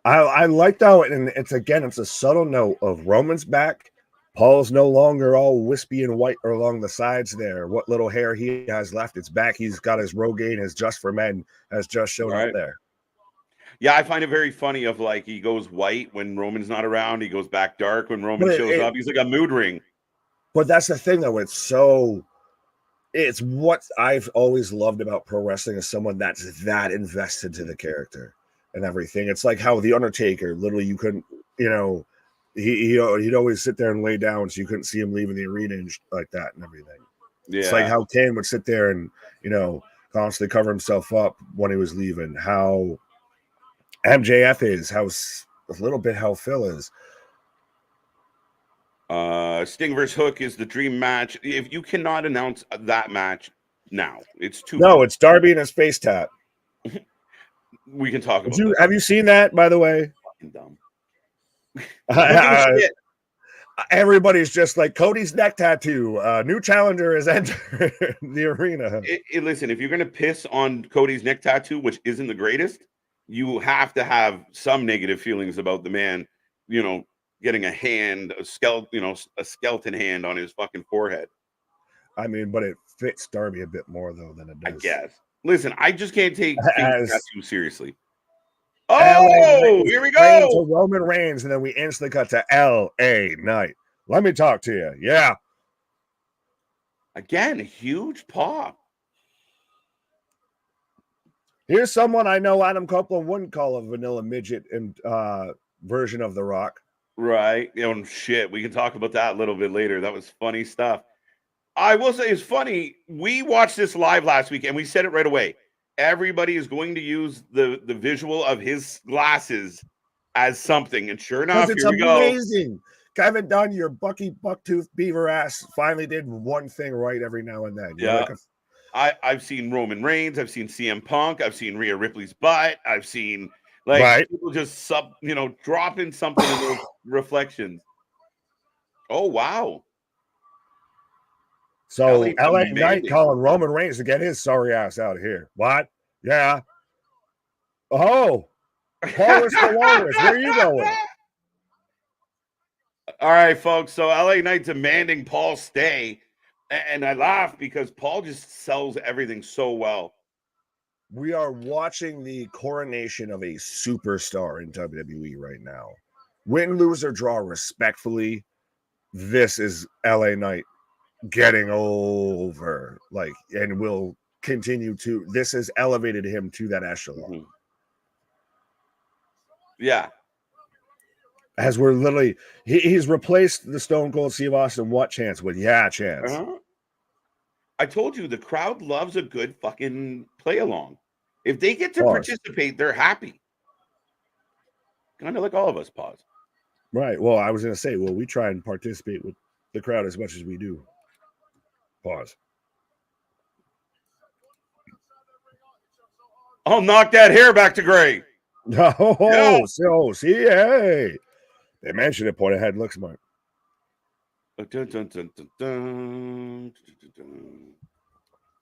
I liked how it's a subtle note of Roman's back. Paul's no longer all wispy and white along the sides there. What little hair he has left, it's back. He's got his Rogaine, his Just for Men has just shown up there. Yeah, I find it very funny of like he goes white when Roman's not around. He goes back dark when Roman shows up. He's like a mood ring. But that's the thing, though. It's what I've always loved about pro wrestling is someone that's that invested to the character and everything. It's like how The Undertaker, literally, you couldn't, he'd always sit there and lay down so you couldn't see him leaving the arena and like that and everything. Yeah. It's like how Kane would sit there and, constantly cover himself up when he was leaving. How MJF is, how a little bit how Phil is. Sting vs. Hook is the dream match. If you cannot announce that match now, it's too. No, it's Darby and his face tap. We can talk about it. Have you seen that, by the way? Fucking dumb. Everybody's just like Cody's neck tattoo. New challenger is entering the arena. Listen, if you're going to piss on Cody's neck tattoo, which isn't the greatest, you have to have some negative feelings about the man, getting a skeleton hand on his fucking forehead. I mean, but it fits Darby a bit more though than it does. I guess. Listen, I just can't take tattoo seriously. Oh, here we go. To Roman Reigns, and then we instantly cut to LA Knight. Let me talk to you. Yeah. Again, a huge pop. Here's someone I know Adam Copeland wouldn't call a vanilla midget and version of The Rock. Right. Shit. We can talk about that a little bit later. That was funny stuff. I will say it's funny. We watched this live last week and we said it right away. Everybody is going to use the visual of his glasses as something. And sure enough, here we go. It's amazing. Kevin Dunn, your bucktooth beaver ass finally did one thing right every now and then. Yeah. I've seen Roman Reigns. I've seen CM Punk. I've seen Rhea Ripley's butt. I've seen people just dropping something in those reflections. Oh, wow. So LA Knight calling Roman Reigns to get his sorry ass out of here. What? Yeah. Oh, Paulus the Walrus. Where are you going? All right, folks. So LA Knight demanding Paul stay. And I laugh because Paul just sells everything so well. We are watching the coronation of a superstar in WWE right now. Win, lose, or draw respectfully, this is LA Knight getting over, like, and will continue to. This has elevated him to that echelon. Mm-hmm. Yeah. As we're literally, he's replaced the Stone Cold Steve Austin what chance with chance. I told you the crowd loves a good fucking play along. If they get to participate, they're happy. Kind of like all of us. Pause. Right. Well, I was going to say, well, we try and participate with the crowd as much as we do. Pause. I'll knock that hair back to gray. Oh, yeah. So see, hey, they mentioned it. Point ahead, look smart. Dun, dun, dun, dun, dun.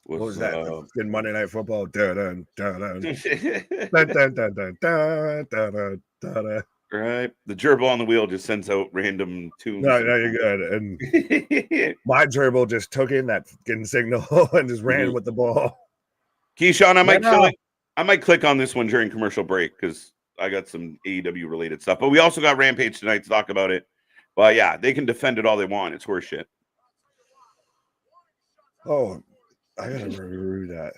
What was that? In Monday Night Football. Dun, dun, dun, dun. Dun, dun, dun, dun, dun, dun, dun. Right. The gerbil on the wheel just sends out random tunes. No, you're good. And my gerbil just took in that fucking signal and just ran with the ball. Keyshawn, I might click on this one during commercial break because I got some AEW related stuff. But we also got Rampage tonight to talk about it. But yeah, they can defend it all they want. It's horseshit. Oh, I gotta review that.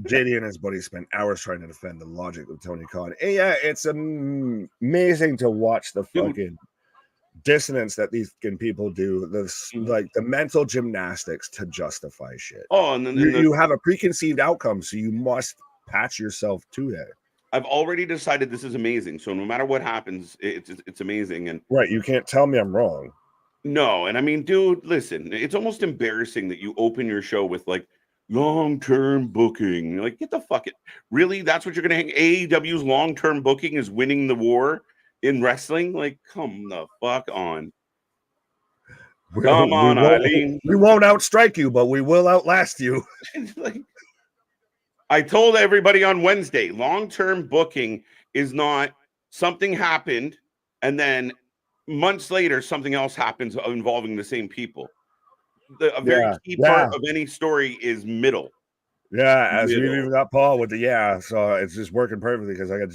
JD and his buddy spent hours trying to defend the logic of Tony Khan. And yeah, it's amazing to watch the fucking dissonance that these people do. This like the mental gymnastics to justify shit. Oh, and then you have a preconceived outcome, so you must patch yourself to that. I've already decided this is amazing. So no matter what happens, it's amazing. And right, you can't tell me I'm wrong. No, and I mean, dude, listen, it's almost embarrassing that you open your show with like long-term booking. Like, get the fuck it. Really? That's what you're gonna hang? AEW's long-term booking is winning the war in wrestling? Like, come the fuck on. Come on, Eileen. We won't outstrike you, but we will outlast you. Like, I told everybody on Wednesday, long-term booking is not something happened and then months later, something else happens involving the same people. A very key part of any story is middle. Yeah, as we've even got Paul with the so it's just working perfectly because I got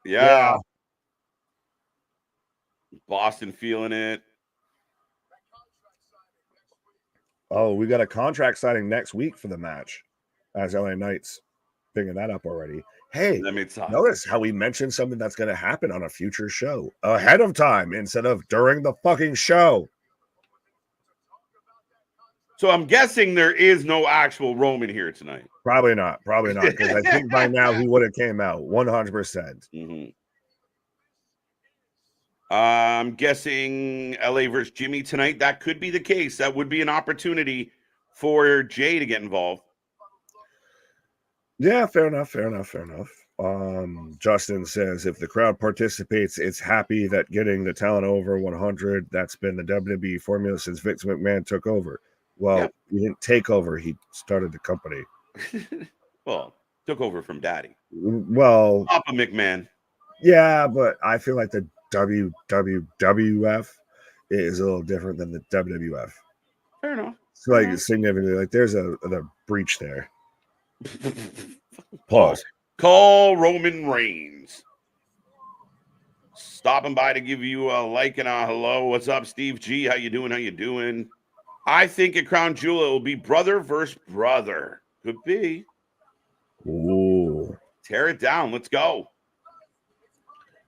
yeah. Boston feeling it. Oh, we got a contract signing next week for the match as LA Knights picking that up already. Hey, notice how we mentioned something that's going to happen on a future show ahead of time instead of during the fucking show. So I'm guessing there is no actual Roman here tonight. Probably not, because I think by now he would have came out 100%. I'm guessing LA versus Jimmy tonight. That could be the case. That would be an opportunity for Jay to get involved. Yeah, fair enough. Justin says if the crowd participates, it's happy that getting the talent over 100. That's been the WWE formula since Vince McMahon took over. Well, he didn't take over; he started the company. Well, took over from Daddy. Well, Papa McMahon. Yeah, but I feel like the WWF is a little different than the WWF. Fair enough. So, like, significantly, like, there's a breach there. Pause. Call Roman Reigns. Stopping by to give you a like and a hello. What's up, Steve G? How you doing? I think at Crown Jewel it will be brother versus brother. Could be. Ooh. Tear it down. Let's go.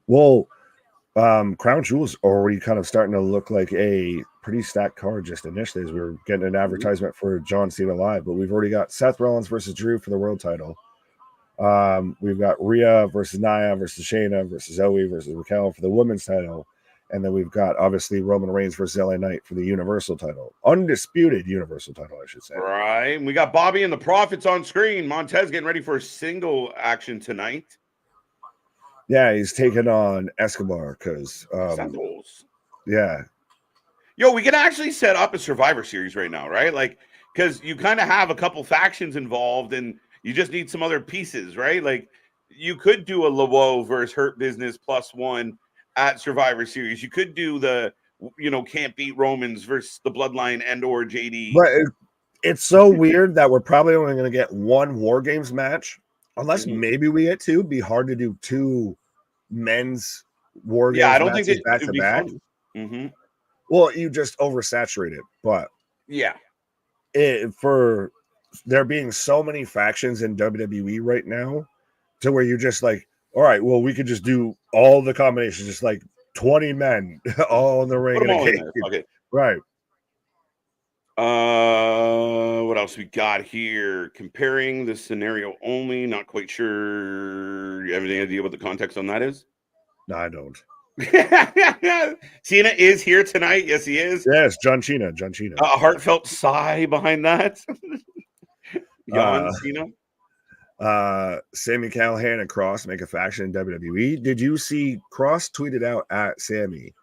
Well, Crown Jewel's already kind of starting to look like a pretty stacked card just initially as we were getting an advertisement for John Cena Live, but we've already got Seth Rollins versus Drew for the world title. We've got Rhea versus Nia versus Shayna versus Zoe versus Raquel for the women's title. And then we've got obviously Roman Reigns versus LA Knight for the Universal title. Undisputed Universal title, I should say. Right. We got Bobby and the Profits on screen. Montez getting ready for a single action tonight. Yeah, he's taking on Escobar because Santos. Yeah. Yo, we can actually set up a Survivor Series right now, right? Like, because you kind of have a couple factions involved and you just need some other pieces, right? Like, you could do a Lawo versus Hurt Business +1 at Survivor Series. You could do the, can't beat Romans versus the Bloodline and or JD. But it's so weird that we're probably only going to get one War Games match. Unless maybe we get two. It'd be hard to do two men's War Yeah, I Games don't think matches that back it'd to be back. fun. Mm-hmm. Well, you just oversaturate it, but Yeah. for there being so many factions in WWE right now, to where you're just like, all right, well, we could just do all the combinations, just like 20 men all in the ring Put them in a all in cage. there. Okay. Right. What else we got here? Comparing the scenario only. Not quite sure. You have any idea what the context on that is? No, I don't. Cena is here tonight. Yes, he is. Yes, John Cena. John Cena. A heartfelt sigh behind that. Jan Cena. Sami Callihan and Cross make a faction in WWE. Did you see Cross tweeted out at Sammy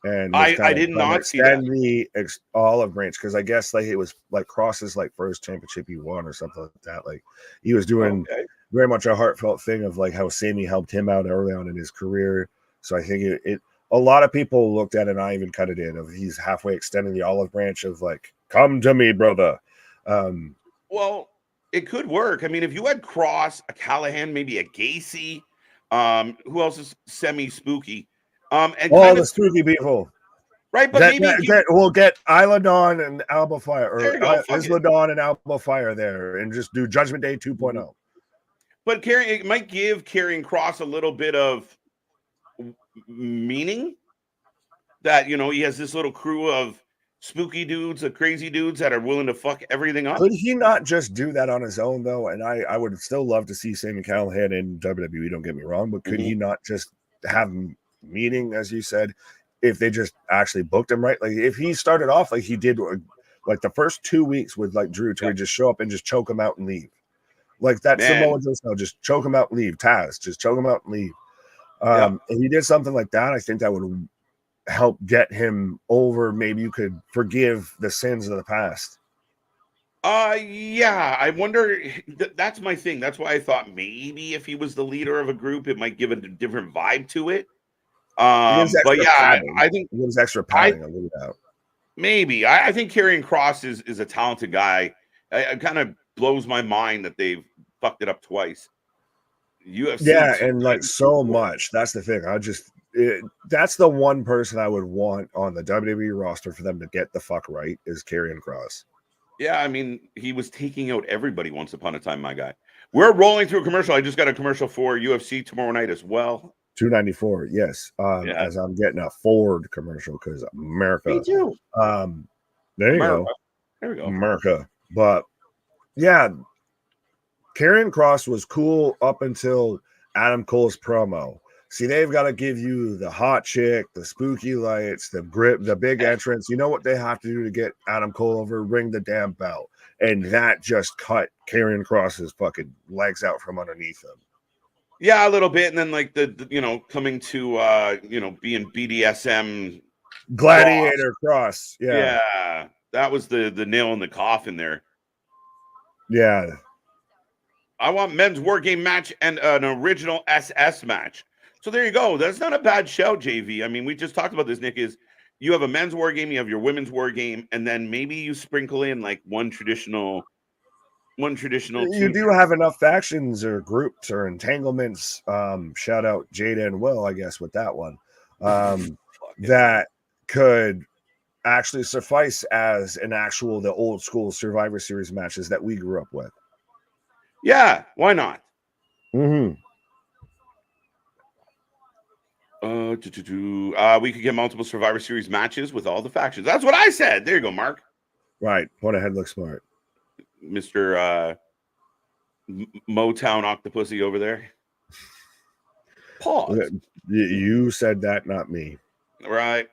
and was I kind of did trying to not see that. extend the olive branch, because I guess like it was like Cross's like first championship he won or something like that. Like he was doing very much a heartfelt thing of like how Sammy helped him out early on in his career. So I think it a lot of people looked at it, and I even cut it in of he's halfway extending the olive branch of like, come to me, brother. Well, it could work. I mean, if you had Cross, a Callahan, maybe a Gacy, who else is semi-spooky? And All kind the of spooky people. right, but maybe if you We'll get Isladon and Alba Fire, there or you go, fuck it. Isladon and Alba Fire there, and just do Judgment Day 2.0. Mhm. But it might give Karrion Cross a little bit of meaning that he has this little crew of spooky dudes, of crazy dudes that are willing to fuck everything up. Could he not just do that on his own, though? And I would still love to see Sami Callihan in WWE, don't get me wrong, but could he not just have meaning, as you said, if they just actually booked him right? Like if he started off like he did like the first 2 weeks with like Drew, to where he just show up and just choke him out and leave. Like that Samoa Joe style, just choke him out and leave. Taz, just choke him out and leave. If he did something like that, I think that would help get him over. Maybe you could forgive the sins of the past. Yeah, I wonder. That's my thing. That's why I thought maybe if he was the leader of a group, it might give a different vibe to it. But yeah, I think it gives extra padding. I'll leave it out. Maybe I think Karrion Cross is a talented guy. It kind of blows my mind that they've fucked it up twice. UFC, and like so much. That's the thing. That's the one person I would want on the WWE roster for them to get the fuck right is Karrion Cross. Yeah, I mean, he was taking out everybody once upon a time, my guy. We're rolling through a commercial. I just got a commercial for UFC tomorrow night as well. 294, yes. As I'm getting a Ford commercial because America. Me too. There you go. There we go. America. But yeah, Karrion Cross was cool up until Adam Cole's promo. See, they've got to give you the hot chick, the spooky lights, the grip, the big entrance. You know what they have to do to get Adam Cole over? Ring the damn bell. And that just cut Karrion Cross's fucking legs out from underneath him. Yeah, a little bit. And then like the coming to being BDSM Gladiator Cross. Yeah. That was the nail in the coffin there. Yeah. I want men's war game match and an original SS match. So there you go. That's not a bad shout, JV. I mean, we just talked about this, Nick, is you have a men's war game, you have your women's war game, and then maybe you sprinkle in like one traditional. You do have enough factions or groups or entanglements. Shout out Jada and Will, I guess, with that one. That could actually suffice as the old school Survivor Series matches that we grew up with. Yeah, why not? Mm-hmm. We could get multiple Survivor Series matches with all the factions. That's what I said. There you go, Mark. Right. Point ahead, look smart. Mr. Motown Octopussy over there. Pause. You said that, not me. Right.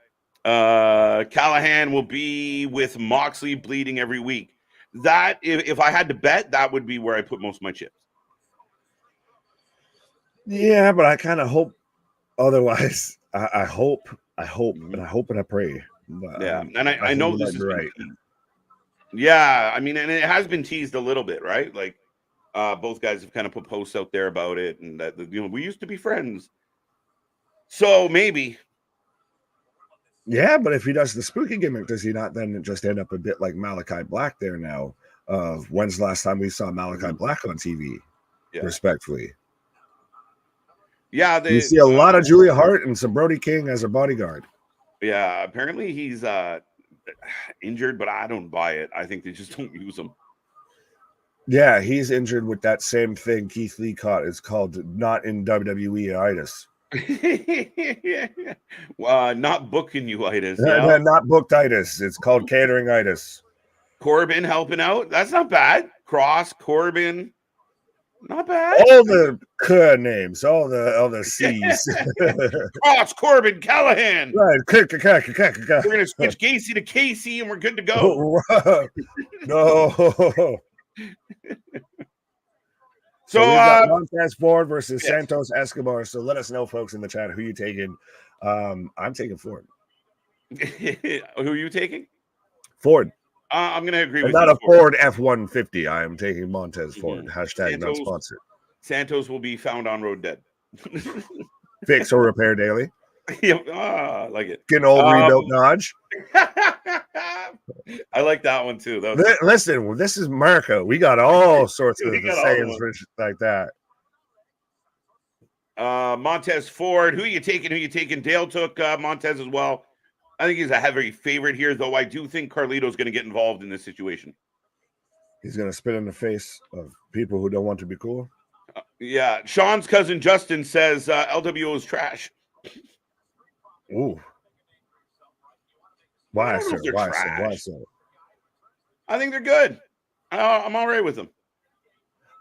Callahan will be with Moxley bleeding every week. That, if I had to bet, that would be where I put most of my chips. Yeah, but I kind of hope otherwise. I hope, and I hope and I pray. But, and I know this is right. Yeah, I mean, and it has been teased a little bit, right? Like, both guys have kind of put posts out there about it, and that we used to be friends. So maybe. Yeah, but if he does the spooky gimmick, does he not then just end up a bit like Malachi Black there now? When's the last time we saw Malachi Black on TV? Yeah. Respectfully. Yeah, You see a lot of Julia Hart and some Brody King as a bodyguard. Yeah, apparently he's injured, but I don't buy it. I think they just don't use him. Yeah, he's injured with that same thing Keith Lee caught. It's called not in WWE-itis. Not booking you-itis. Yeah. Not booked-itis. It's called catering-itis. Corbin helping out. That's not bad. Cross, Corbin. Not bad. All the names, all the C's. Cross, Corbin, Callahan. Right. We're gonna switch Gacy to Casey, and we're good to go. No. So we've got Montez Ford versus Santos Escobar. So let us know, folks, in the chat, who you taking. I'm taking Ford. Who are you taking? Ford. I'm gonna agree with not you. Not a Ford F-150. I am taking Montez Ford. Hashtag Santos, not sponsored. Santos will be found on road dead. Fix or repair daily. I like it. Get an old rebuilt Dodge. I like that one too. Listen, this is America. We got all sorts of sayings like that. Montez Ford. Who you taking? Who you taking? Dale took Montez as well. I think he's a heavy favorite here, though. I do think Carlito's going to get involved in this situation. He's going to spit in the face of people who don't want to be cool. Yeah. Sean's cousin Justin says LWO is trash. Ooh. Why, sir? Why, sir? I think they're good. I'm all right with them.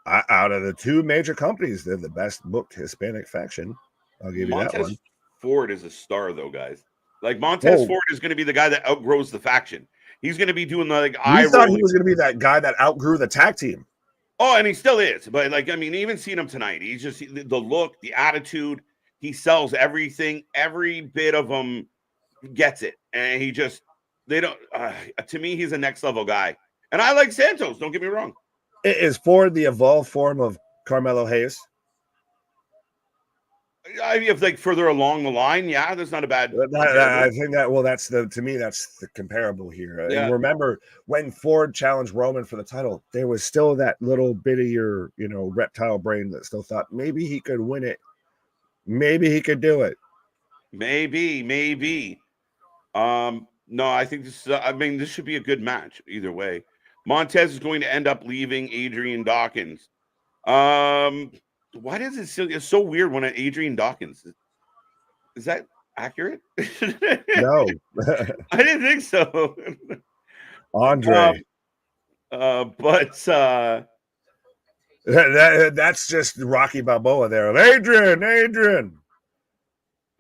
Out of the two major companies, they're the best booked Hispanic faction. I'll give you that one. Ford is a star, though, guys. Like, Montez Ford is going to be the guy that outgrows the faction. He's going to be doing I thought he was going to be that guy that outgrew the tag team. Oh, and he still is. But, like, I mean, even seeing him tonight, he's just the look, the attitude. He sells everything. Every bit of him gets it. And to me, he's a next level guy. And I like Santos. Don't get me wrong. Is Ford the evolved form of Carmelo Hayes? If like further along the line, yeah, that's not a bad. I think that's to me that's the comparable here. Yeah. Remember when Ford challenged Roman for the title, there was still that little bit of your reptile brain that still thought maybe he could win it, maybe he could do it, maybe. No, I think this. This should be a good match either way. Montez is going to end up leaving Adrian Dawkins. Why does it still? It's so weird when Adrian Dawkins. Is that accurate? No, I didn't think so. Andre. That's just Rocky Balboa there. Adrian.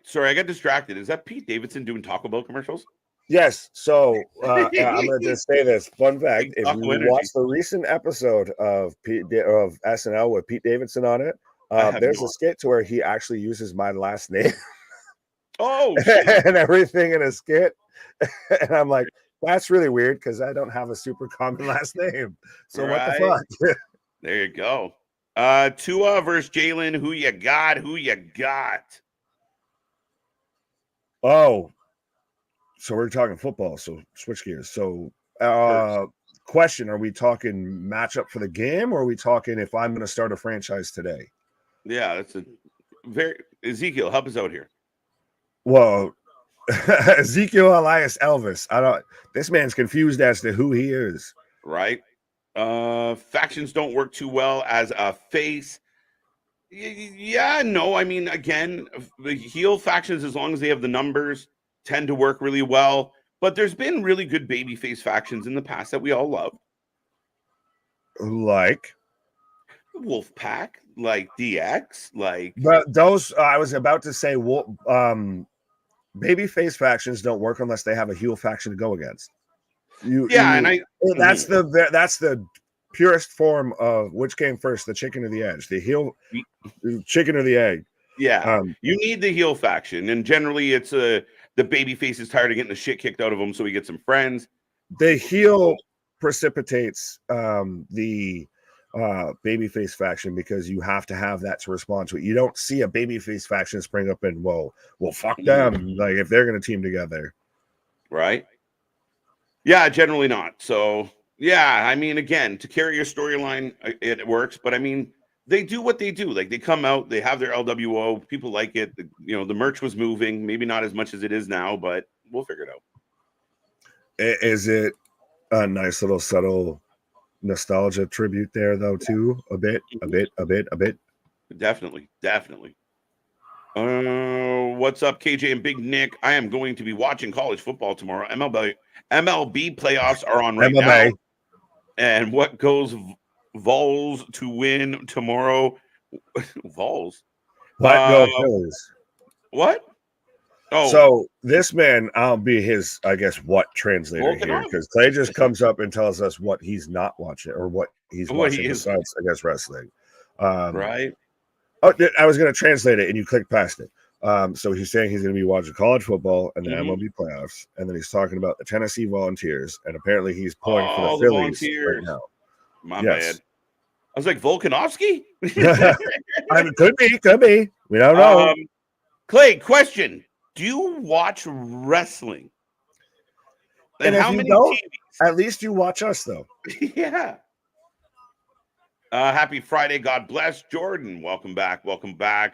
Sorry, I got distracted. Is that Pete Davidson doing Taco Bell commercials? Yes. So I'm going to just say this fun fact: if you watch the recent episode of SNL with Pete Davidson on it, there's a skit to where he actually uses my last name. Oh, and everything in a skit, and I'm like, that's really weird because I don't have a super common last name. So what the fuck? There you go. Tua versus Jalen. Who you got? Oh. So we're talking football, so switch gears. So question, are we talking matchup for the game, or are we talking if I'm going to start a franchise today? Yeah, that's a very Ezekiel, help us out here. Well, Ezekiel Elias Elvis. This man's confused as to who he is. Right. Factions don't work too well as a face. Yeah, no. I mean, again, the heel factions, as long as they have the numbers, tend to work really well, but there's been really good babyface factions in the past that we all love, like Wolfpack, like DX, like. But those I was about to say, babyface factions don't work unless they have a heel faction to go against. That's the purest form of which came first, the chicken or the egg, the chicken or the egg. Yeah, you need the heel faction, and generally it's the baby face is tired of getting the shit kicked out of him, so he gets some friends. The heel precipitates the babyface faction because you have to have that to respond to it. You don't see a babyface faction spring up and well, fuck them. Like if they're going to team together, right? Yeah, generally not. So yeah, I mean, again, to carry your storyline, it works, but I mean, they do what they do. Like they come out, they have their LWO. People like it. The merch was moving. Maybe not as much as it is now, but we'll figure it out. Is it a nice little subtle nostalgia tribute there, though? Too a bit. Definitely. What's up, KJ and Big Nick? I am going to be watching college football tomorrow. MLB playoffs are on right now. And what goes Vols to win tomorrow? Vols. What go Phillies? What? Oh, so this man, I'll be his, I guess, what translator here, because Clay just comes up and tells us what he's not watching or what he's watching besides, I guess, wrestling. Right. Oh, I was going to translate it, and you clicked past it. So he's saying he's going to be watching college football and the MLB playoffs, and then he's talking about the Tennessee Volunteers, and apparently he's pulling for the Phillies right now. My bad. I was like, Volkanovski? Could be. We don't know. Clay, question. Do you watch wrestling? And how many TVs? At least you watch us, though. Yeah. Happy Friday. God bless. Jordan, welcome back.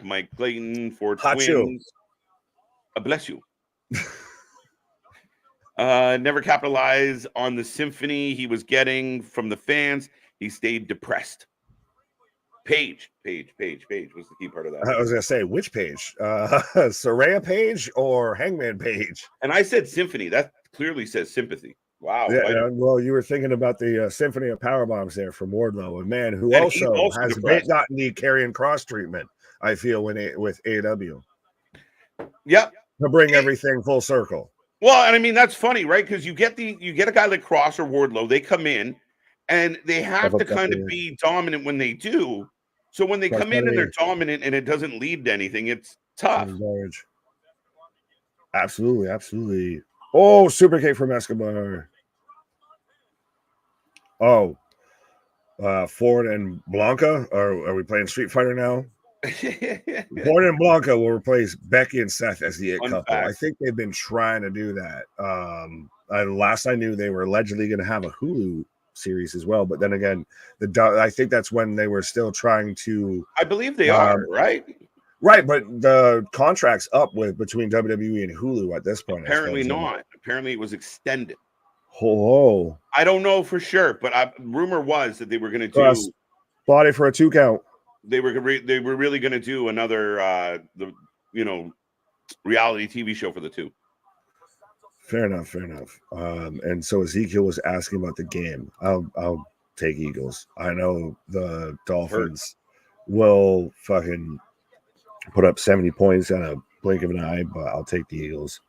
Mike Clayton for Twins. Bless you. Never capitalize on the symphony he was getting from the fans. He stayed depressed. Page was the key part of that. I was going to say, which Page? Soraya Page or Hangman Page? And I said symphony. That clearly says sympathy. Wow. Yeah, well, you were thinking about the Symphony of Power Bombs there from Wardlow, a man who also has gotten the carrying cross treatment, I feel, with AEW. Yep. To bring everything full circle. Well, and I mean, that's funny, right? Because you get a guy like Cross or Wardlow, they come in and they have to kind of be dominant when they do. So when they come in and they're dominant and it doesn't lead to anything, it's tough. Absolutely. Oh, super kick from Escobar. Oh, Ford and Blanca. Are we playing Street Fighter now? Ford and Blanca will replace Becky and Seth as the It couple. I think they've been trying to do that. Last I knew, they were allegedly going to have a Hulu series as well, but then again, I think that's when they were still trying to. I believe they are right, but the contract's up between WWE and Hulu at this point. Apparently not. Apparently it was extended. Oh, I don't know for sure, but rumor was that they were going to do body for a 2 count. They were really going to do another reality TV show for the 2. Fair enough. And so Ezekiel was asking about the game. I'll take Eagles. I know the Dolphins will fucking put up 70 points on a blink of an eye, but I'll take the Eagles.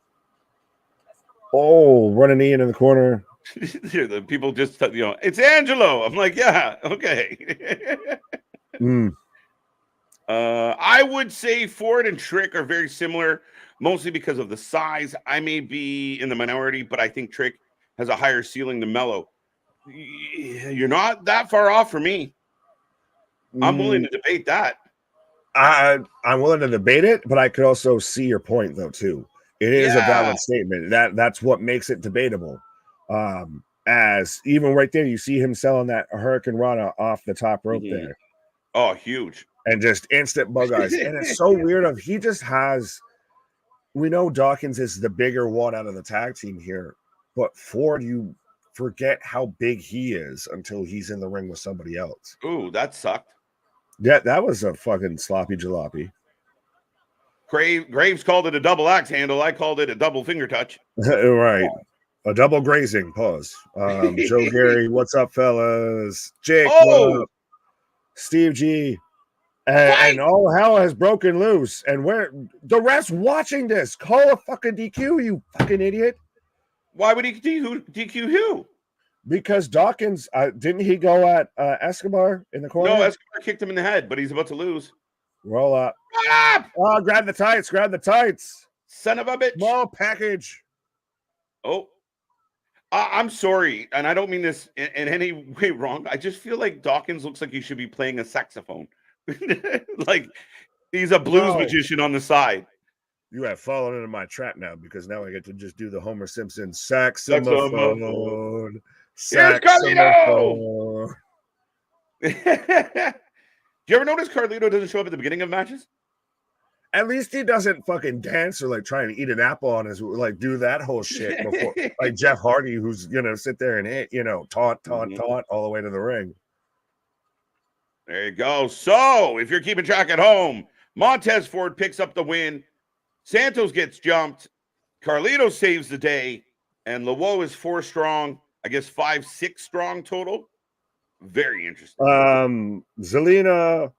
Oh, running Ian in the corner. The people just, it's Angelo. I'm like, yeah, okay. I would say Ford and Trick are very similar, mostly because of the size. I may be in the minority, but I think Trick has a higher ceiling than Mello. You're not that far off for me. I'm willing to debate that. I'm willing to debate it, but I could also see your point, though, too. It is a valid statement. That's what makes it debatable. As even right there, you see him selling that Hurricane Rana off the top rope there. Oh, huge. And just instant bug eyes. And it's so weird he just has, we know Dawkins is the bigger one out of the tag team here, but Ford, you forget how big he is until he's in the ring with somebody else. Ooh, that sucked. Yeah, that was a fucking sloppy jalopy. Graves called it a double axe handle. I called it a double finger touch. Right. A double grazing. Pause. Joe Gary, what's up, fellas? Jake, what up? Steve G. And all hell has broken loose. And where the rest watching this, call a fucking DQ, you fucking idiot. Why would he DQ who? Because Dawkins, didn't he go at Escobar in the corner? No, Escobar kicked him in the head, but he's about to lose. Roll up. Oh, grab the tights. Son of a bitch. Small package. Oh, I'm sorry. And I don't mean this in any way wrong. I just feel like Dawkins looks like he should be playing a saxophone. Like he's a blues magician on the side. You have fallen into my trap now because now I get to just do the Homer Simpson saxophone. Here's Carlito. Do you ever notice Carlito doesn't show up at the beginning of matches? At least he doesn't fucking dance or like try and eat an apple on his like do that whole shit before like Jeff Hardy, who's sit there and hit, taunt all the way to the ring. There you go. So if you're keeping track at home, Montez Ford picks up the win. Santos gets jumped. Carlito saves the day, and Lawo is 4 strong. I guess 5-6 strong total. Very interesting. Zelina,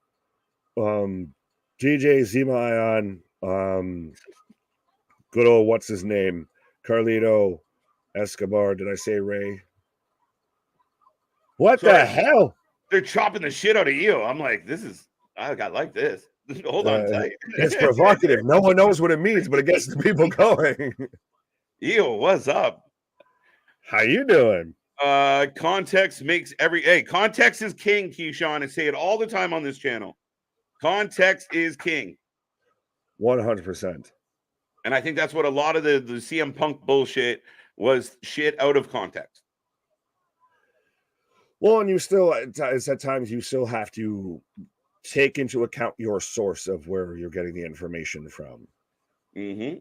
DJ Zima Ion, good old what's his name? Carlito, Escobar. Did I say Ray? What the hell? They're chopping the shit out of you. I'm like, I like this. Hold on tight. It's provocative. No one knows what it means, but it gets the people going. Ew, what's up? How you doing? Context makes context is king, Keyshawn. I say it all the time on this channel. Context is king. 100%. And I think that's what a lot of the CM Punk bullshit was, shit out of context. Well, and you still, it's at times you still have to take into account your source of where you're getting the information from. Mm-hmm.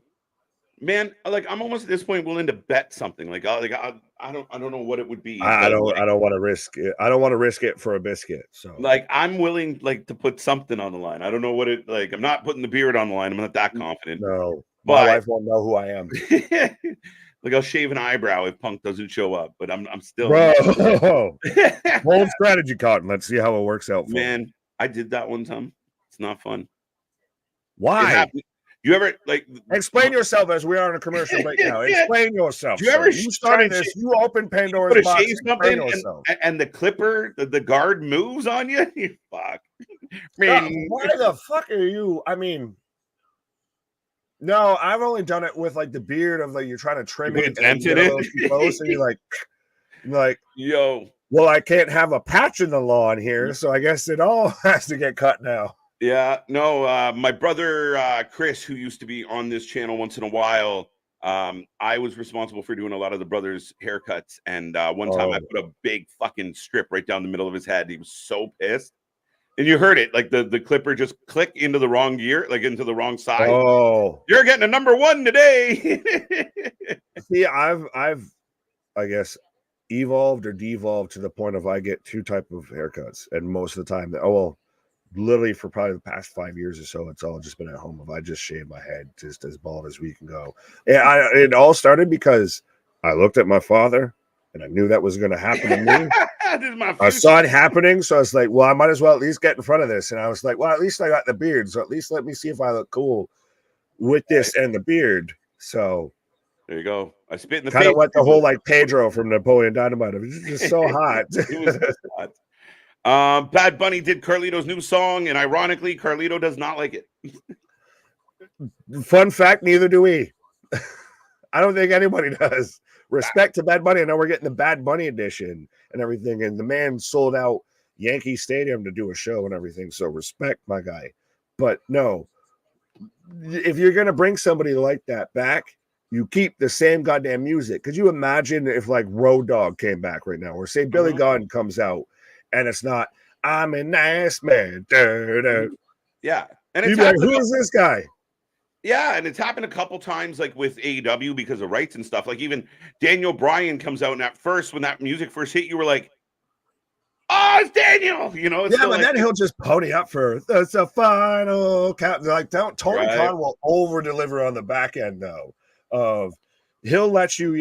Man, like I'm almost at this point willing to bet something. I don't know what it would be. I don't want to risk it. I don't want to risk it for a biscuit. So like I'm willing to put something on the line. I don't know what it like. I'm not putting the beard on the line. I'm not that confident. No, my wife won't know who I am. Like I'll shave an eyebrow if Punk doesn't show up, but I'm still bold strategy, Cotton. Let's see how it works out. Man, I did that one time. It's not fun. Why? You ever explain yourself as we are in a commercial right now? Explain yourself. Do you ever you started this? You open Pandora's box. And the clipper, the guard moves on you. You fuck. Man, why the fuck are you? I mean. No, I've only done it with like the beard of like you're trying to trim it and get a little too close, and you're like, yo. Well, I can't have a patch in the lawn here, so I guess it all has to get cut now. Yeah, no, my brother Chris, who used to be on this channel once in a while, I was responsible for doing a lot of the brothers' haircuts, and one time I put a big fucking strip right down the middle of his head. He was so pissed. And you heard it, like the clipper just click into the wrong gear, like into the wrong side. Oh, you're getting a number 1 today. See, I've I guess evolved or devolved to the point of I get 2 type of haircuts, and most of the time, literally for probably the past 5 years or so, it's all just been at home. If I just shave my head just as bald as we can go, and it all started because I looked at my father. And I knew that was going to happen to me. I saw it happening. So I was like, well, I might as well at least get in front of this. And I was like, well, at least I got the beard. So at least let me see if I look cool with this and the beard. So there you go. I spit in the kind of went the whole like Pedro from Napoleon Dynamite. It was just so hot. It was just hot. Bad Bunny did Carlito's new song. And ironically, Carlito does not like it. Fun fact, neither do we. I don't think anybody does. Respect to Bad Bunny. I know we're getting the Bad Bunny edition and everything, and the man sold out Yankee Stadium to do a show and everything. So respect, my guy. But no, if you're gonna bring somebody like that back, you keep the same goddamn music. Could you imagine if like Road Dogg came back right now, or say Billy Gunn comes out and it's not "I'm an ass man"? Yeah, and it's like, who is this guy? Yeah, and it's happened a couple times, like with AEW because of rights and stuff. Like even Daniel Bryan comes out, and at first, when that music first hit, you were like, "Oh, it's Daniel!" It's but then he'll just pony up for that's a final count. Like Tony Khan will over deliver on the back end though. Of he'll let you,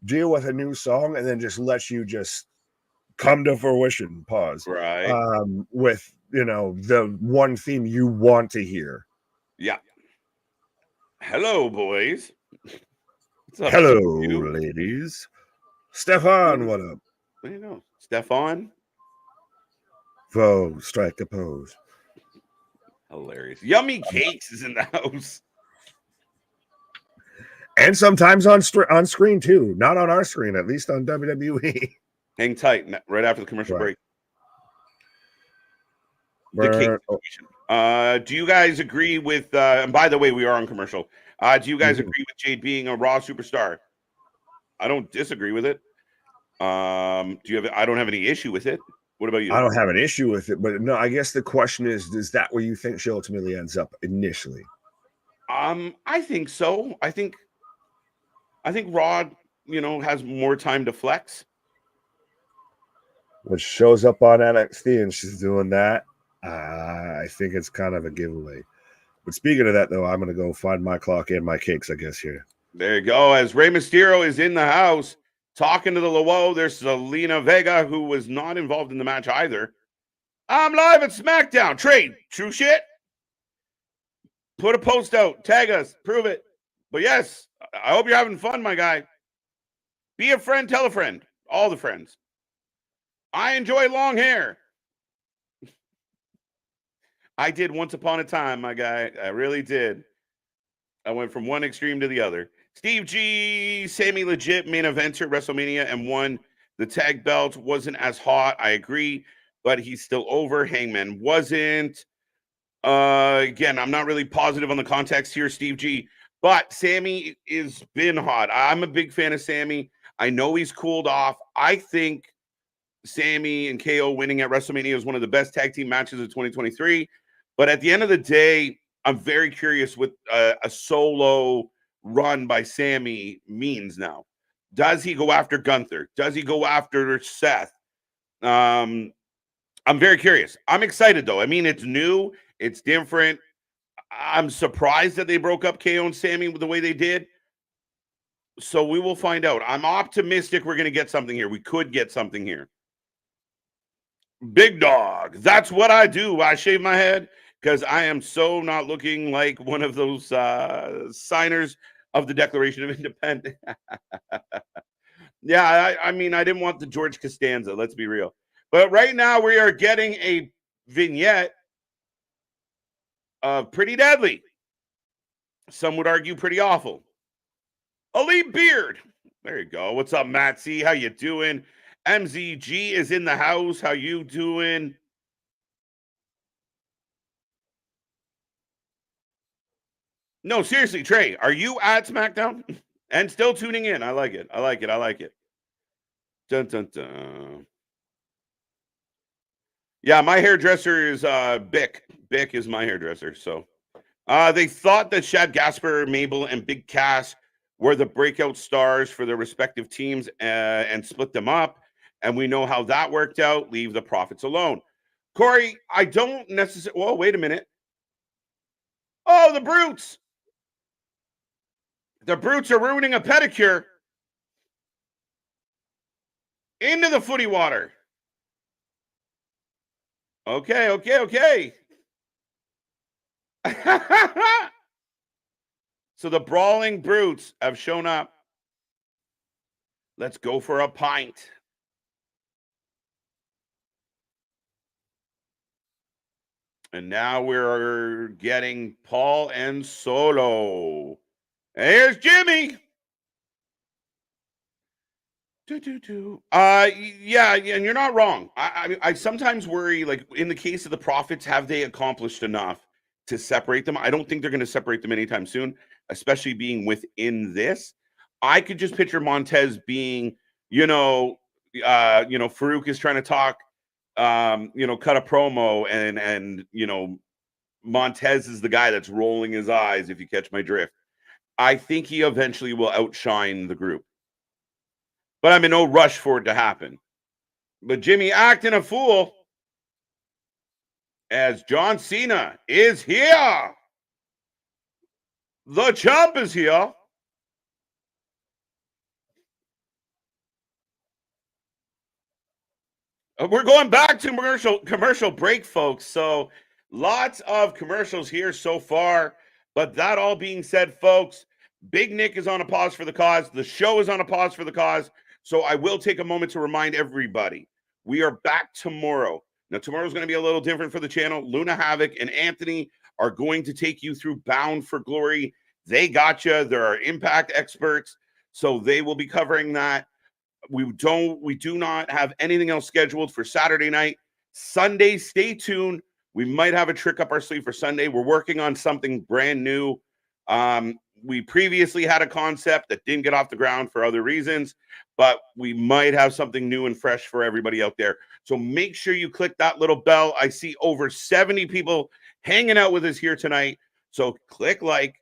deal with a new song, and then just let you just come to fruition. Pause. Right. With the one theme you want to hear. Yeah. Hello, boys. Hello, ladies. Stefan, what up? There you go. Stefan. Foe, strike a pose. Hilarious. Yummy Cakes is in the house. And sometimes on screen, too. Not on our screen, at least on WWE. Hang tight right after the commercial break. The cake. Do you guys agree with and by the way, we are on commercial. Do you guys agree with Jade being a Raw superstar? I don't disagree with it. I don't have any issue with it. What about you? I don't have an issue with it, but no, I guess the question is that where you think she ultimately ends up initially? I think so. I think Rod, has more time to flex. When she shows up on NXT and she's doing that, I think it's kind of a giveaway. But speaking of that, though, I'm going to go find my clock and my cakes, I guess, here. There you go. As Rey Mysterio is in the house talking to the Luo, there's Selena Vega, who was not involved in the match either. I'm live at Smackdown. Trade. True shit. Put a post out. Tag us. Prove it. But yes, I hope you're having fun, my guy. Be a friend. Tell a friend. All the friends. I enjoy long hair. I did once upon a time, my guy. I really did. I went from one extreme to the other. Steve G, Sammy legit main eventer at WrestleMania and won the tag belt. Wasn't as hot. I agree, but he's still over. Hangman wasn't. Again, I'm not really positive on the context here, Steve G, but Sammy has been hot. I'm a big fan of Sammy. I know he's cooled off. I think Sammy and KO winning at WrestleMania is one of the best tag team matches of 2023. But at the end of the day, I'm very curious what a solo run by Sammy means now. Does he go after Gunther? Does he go after Seth? I'm very curious. I'm excited, though. I mean, it's new. It's different. I'm surprised that they broke up KO and Sammy the way they did. So we will find out. I'm optimistic we're going to get something here. We could get something here. Big dog. That's what I do. I shave my head because I am so not looking like one of those signers of the Declaration of Independence. Yeah, I mean, I didn't want the George Costanza. Let's be real. But right now we are getting a vignette of Pretty Deadly. Some would argue pretty awful. Elite Beard. There you go. What's up, Matt C? How you doing? MZG is in the house. How you doing? No, seriously, Trey, are you at SmackDown and still tuning in? I like it. I like it. I like it. Dun, dun, dun. Yeah, my hairdresser is Bick. Bick is my hairdresser. So they thought that Shad Gasper, Mabel, and Big Cass were the breakout stars for their respective teams and split them up. And we know how that worked out. Leave the profits alone. Corey, I don't necessarily... Whoa, wait a minute. Oh, the Brutes. The Brutes are ruining a pedicure. Into the footy water. Okay, okay, okay. So the Brawling Brutes have shown up. Let's go for a pint. And now we're getting Paul and Solo. Here's Jimmy. Yeah, and you're not wrong. I sometimes worry, like in the case of the Prophets, have they accomplished enough to separate them? I don't think they're going to separate them anytime soon, especially being within this. I could just picture Montez being, Farouk is trying to talk, cut a promo, and Montez is the guy that's rolling his eyes, if you catch my drift. I think he eventually will outshine the group. But I'm in no rush for it to happen. But Jimmy acting a fool as John Cena is here. The champ is here. We're going back to commercial break, folks. So lots of commercials here so far. But that all being said, folks, Big Nick is on a pause for the cause. The show is on a pause for the cause. So I will take a moment to remind everybody, we are back tomorrow. Now, tomorrow's going to be a little different for the channel. Luna Havoc and Anthony are going to take you through Bound for Glory. They got you. There are Impact experts, so they will be covering that. We do not have anything else scheduled for Saturday night. Sunday, stay tuned. We might have a trick up our sleeve for Sunday. We're working on something brand new. We previously had a concept that didn't get off the ground for other reasons, but we might have something new and fresh for everybody out there. So make sure you click that little bell. I see over 70 people hanging out with us here tonight. So click like,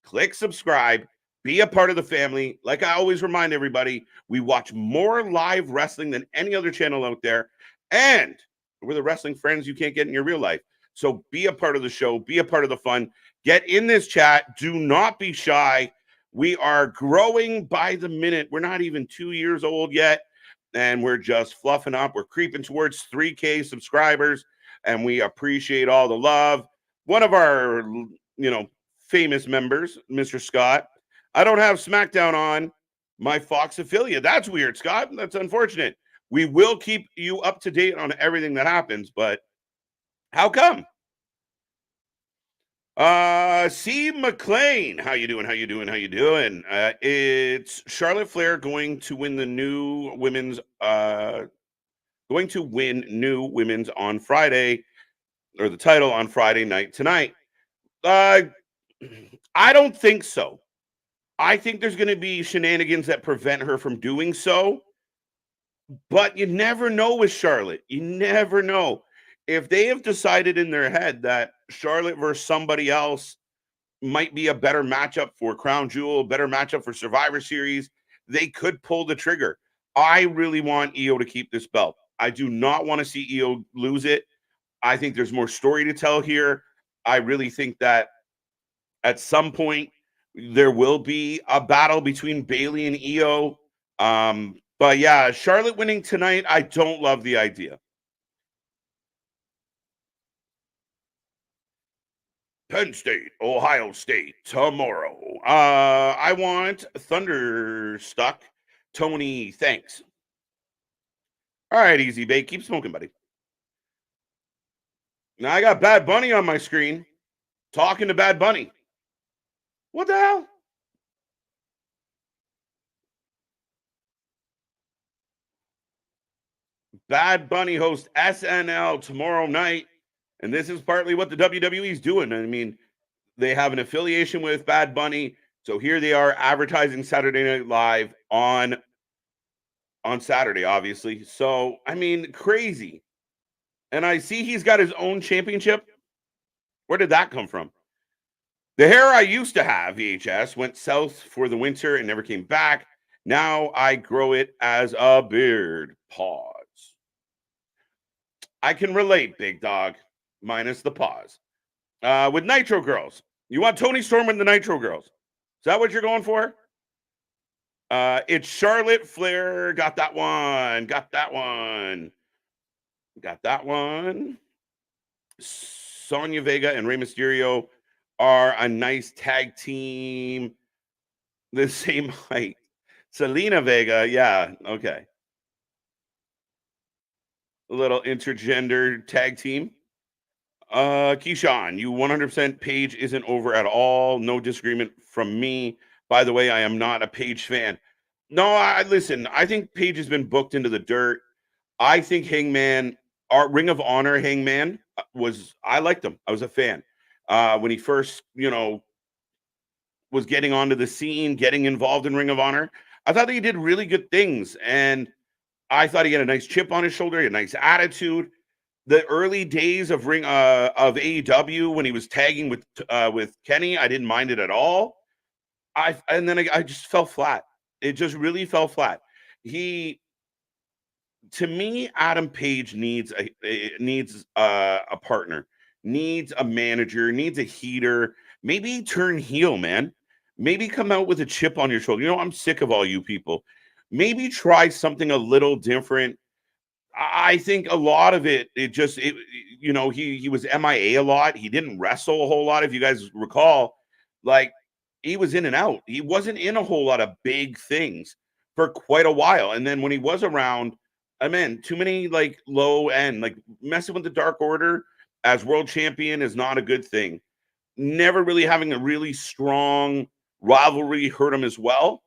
click subscribe, be a part of the family. Like I always remind everybody, we watch more live wrestling than any other channel out there. And we're the wrestling friends you can't get in your real life. So be a part of the show, be a part of the fun. Get in this chat. Do not be shy. We are growing by the minute. We're not even 2 years old yet, and we're just fluffing up. We're creeping towards 3K subscribers, and we appreciate all the love. One of our, famous members, Mr. Scott. I don't have SmackDown on my Fox affiliate. That's weird, Scott. That's unfortunate. We will keep you up to date on everything that happens, but how come? C. McLean, how you doing? It's Charlotte Flair going to win the new women's on Friday, or the title on Friday night tonight. I don't think so. I think there's going to be shenanigans that prevent her from doing so, but you never know with Charlotte. You never know. If they have decided in their head that Charlotte versus somebody else might be a better matchup for Crown Jewel, better matchup for Survivor Series, they could pull the trigger. I really want IYO to keep this belt. I do not want to see IYO lose it. I think there's more story to tell here. I really think that at some point there will be a battle between Bayley and IYO. But yeah, Charlotte winning tonight, I don't love the idea. Penn State, Ohio State tomorrow. I want Thunderstuck. Tony, thanks. All right, Easy Bake. Keep smoking, buddy. Now I got Bad Bunny on my screen. Talking to Bad Bunny. What the hell? Bad Bunny hosts SNL tomorrow night. And this is partly what the WWE is doing. I mean, they have an affiliation with Bad Bunny. So here they are advertising Saturday Night Live on Saturday, obviously. So, I mean, crazy. And I see he's got his own championship. Where did that come from? The hair I used to have, VHS, went south for the winter and never came back. Now I grow it as a beard. Pause. I can relate, big dog, minus the pause. With Nitro Girls. You want Tony Storm and the Nitro Girls? Is that what you're going for? It's Charlotte Flair. Got that one. Sonya Vega and Rey Mysterio are a nice tag team. The same height. Selena Vega. Yeah. Okay. A little intergender tag team. Keyshawn, you 100% Paige isn't over at all. No disagreement from me. By the way, I am not a Paige fan. No, listen, I think Paige has been booked into the dirt. I think Hangman, our Ring of Honor Hangman I liked him. I was a fan. When he first, was getting onto the scene, getting involved in Ring of Honor, I thought that he did really good things. And I thought he had a nice chip on his shoulder, a nice attitude. The early days of AEW when he was tagging with Kenny, I didn't mind it at all. I just fell flat. It just really fell flat. To me, Adam Page needs a partner, needs a manager, needs a heater. Maybe turn heel, man. Maybe come out with a chip on your shoulder. I'm sick of all you people. Maybe try something a little different. I think a lot of he was MIA a lot. He didn't wrestle a whole lot. If you guys recall, like he was in and out. He wasn't in a whole lot of big things for quite a while. And then when he was around, too many like low end, like messing with the Dark Order as world champion is not a good thing. Never really having a really strong rivalry hurt him as well.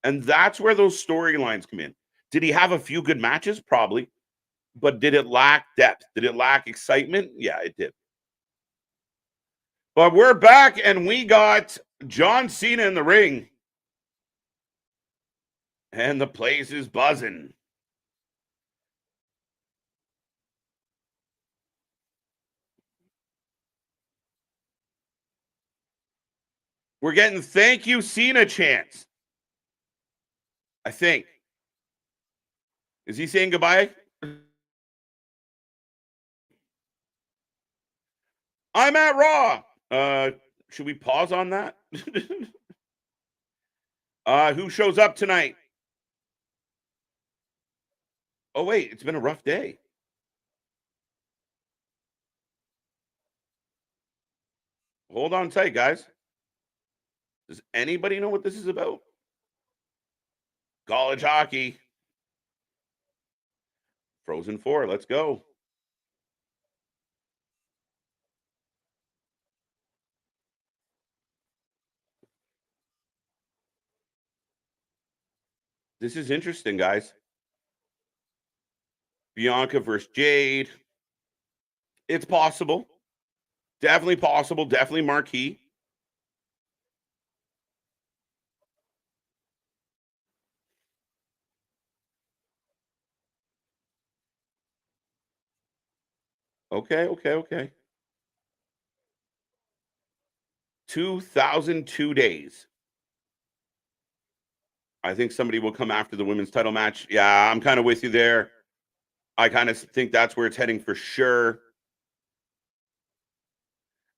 And that's where those storylines come in. Did he have a few good matches? Probably. But did it lack depth? Did it lack excitement? Yeah, it did. But we're back, and we got John Cena in the ring. John Cena, you 100% Paige isn't over at all. No disagreement from me. I think Hangman, our Ring of Honor Hangman is a nice tag team. The same height. Selena Vega. Yeah. Okay. A little intergender tag team. Keyshawn, you 100% Paige isn't over at all. No disagreement from me. I think Hangman, our Ring of Honor Hangman is a nice tag team. The same height. Selena Vega. Yeah. Okay. The early days of And the place is buzzing. We're getting thank you, Cena chants. I think. Is he saying goodbye? I'm at Raw. Should we pause on that? Who shows up tonight? Oh, wait, it's been a rough day. Hold on tight, guys. Does anybody know what this is about? College hockey. Frozen 4, let's go. This is interesting, guys. Bianca versus Jade. It's possible. Definitely possible. Definitely marquee. Okay. 2002 days. I think somebody will come after the women's title match. Yeah, I'm kind of with you there. I kind of think that's where it's heading for sure.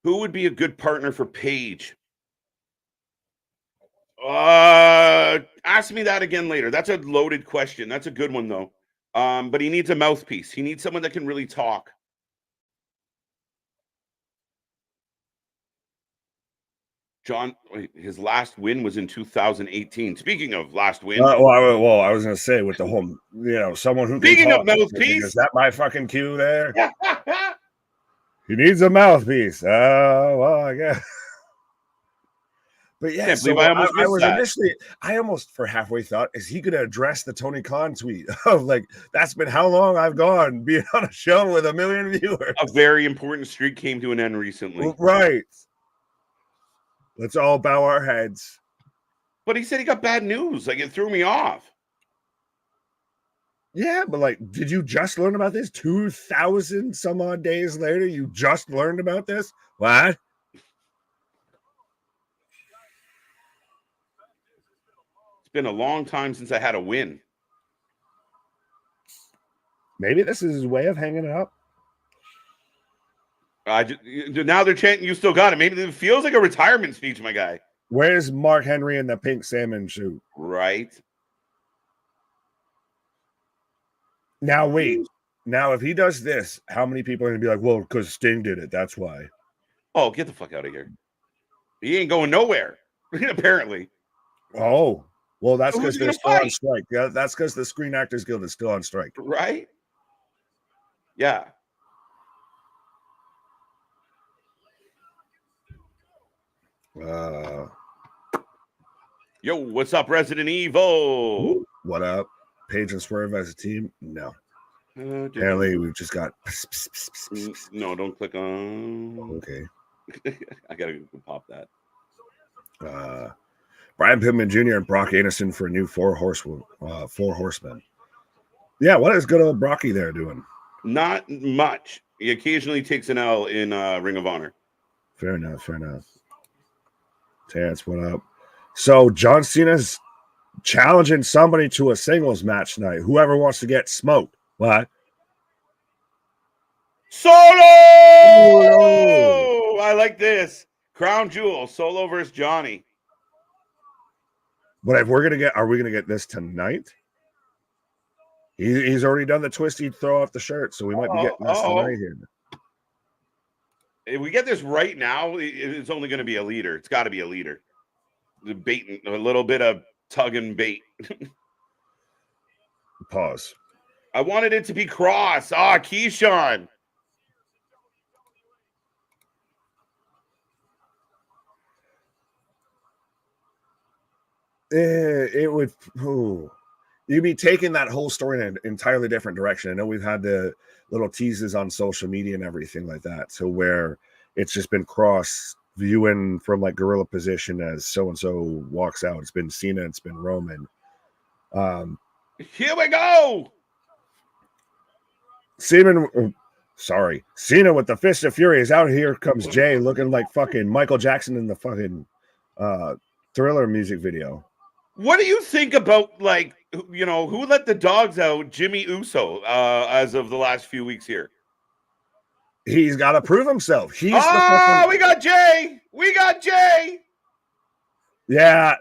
Who would be a good partner for Paige? Ask me that again later. That's a loaded question. That's a good one though. But he needs a mouthpiece. He needs someone that can really talk. John, his last win was in 2018. Speaking of last win, I was going to say with the whole, someone who speaking can of talk. mouthpiece, Is that my fucking cue there? He needs a mouthpiece. Well, I guess. But yeah, can't believe I almost missed that. Initially, I almost for halfway thought, is he going to address the Tony Khan tweet of like, that's been how long I've gone being on a show with 1 million viewers. A very important streak came to an end recently. Right. Let's all bow our heads. But he said he got bad news. Like, it threw me off. Yeah, but like, did you just learn about this? 2,000 some odd days later, you just learned about this? What? It's been a long time since I had a win. Maybe this is his way of hanging it up. Now they're chanting, you still got it. Maybe it feels like a retirement speech, my guy. Where's Mark Henry in the pink salmon suit? Right. Now, wait. Now, if he does this, how many people are going to be like, well, because Sting did it. That's why. Oh, get the fuck out of here. He ain't going nowhere, apparently. Oh, well, that's because they're still on strike. Yeah, that's because the Screen Actors Guild is still on strike. Right? Yeah. Yo, what's up, Resident Evil? What up? Paige and Swerve as a team? No. Apparently, we've just got. No, don't click on. Okay. I gotta pop that. Brian Pillman Jr. and Brock Anderson for a new four horsemen. Yeah, what is good old Brocky there doing? Not much. He occasionally takes an L in Ring of Honor. Fair enough. Terrence, what up? So John Cena's challenging somebody to a singles match tonight. Whoever wants to get smoked. What? Solo! I like this. Crown Jewel, Solo versus Johnny. But if are we gonna get this tonight? He's already done the twist. He'd throw off the shirt, so we might be getting this tonight here. If we get this right now, it's only going to be a leader. It's got to be a leader. The bait, a little bit of tug and bait. Pause. I wanted it to be Cross. Keyshawn. It would. You'd be taking that whole story in an entirely different direction. I know we've had the little teases on social media and everything like that. So where it's just been Cross viewing from like gorilla position as so-and-so walks out. It's been Cena, it's been Roman. Here we go. Cena with the Fist of Fury is out. Here comes Jay looking like fucking Michael Jackson in the fucking Thriller music video. What do you think about, like, who let the dogs out? Jimmy Uso, as of the last few weeks here. He's got to prove himself. We got Jay. We got Jay. Yeah.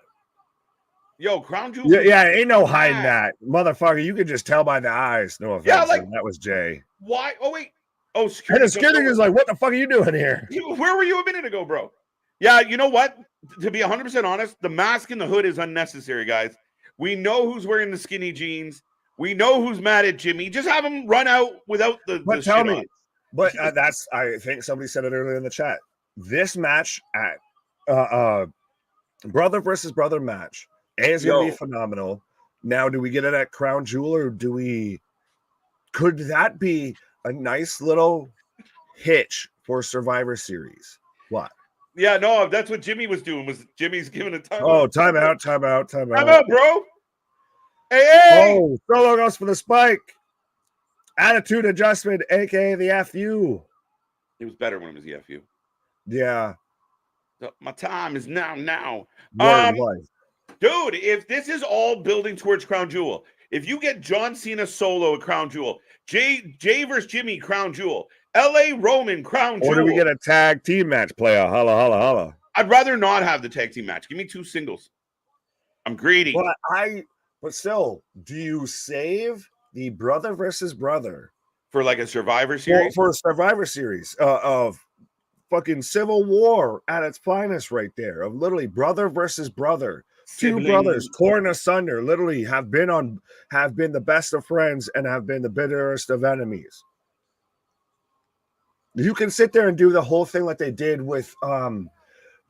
Yo, Crown Jewel. Yeah, ain't no hiding that. Motherfucker, you could just tell by the eyes. No offense. Yeah, like, that was Jay. Why? Oh, wait. Oh, security. And security is like, what the fuck are you doing here? Where were you a minute ago, bro? Yeah, you know what? To be 100% honest, the mask and the hood is unnecessary, guys. We know who's wearing the skinny jeans. We know who's mad at Jimmy. Just have him run out without the But tell me. On. But I think somebody said it earlier in the chat. This match at brother versus brother match is going to be phenomenal. Now, do we get it at Crown Jewel, or could that be a nice little hitch for Survivor Series? What? Yeah, no, that's what Jimmy was doing. Jimmy's giving a timeout. Oh, timeout, bro. Hey! Oh, Solo goes for the spike. Attitude adjustment, aka the FU. It was better when it was the FU. Yeah. So my time is now. Dude, if this is all building towards Crown Jewel, if you get John Cena solo at Crown Jewel, Jay versus Jimmy Crown Jewel, LA Roman Crown Jewel. Or do we get a tag team match player? Holla, holla, holla. I'd rather not have the tag team match. Give me 2 singles. I'm greedy. But still, do you save the brother versus brother for like a Survivor Series? For a Survivor Series of fucking Civil War at its finest, right there, of literally brother versus brother. Sibling. 2 brothers torn asunder, literally have been the best of friends and have been the bitterest of enemies. You can sit there and do the whole thing like they did with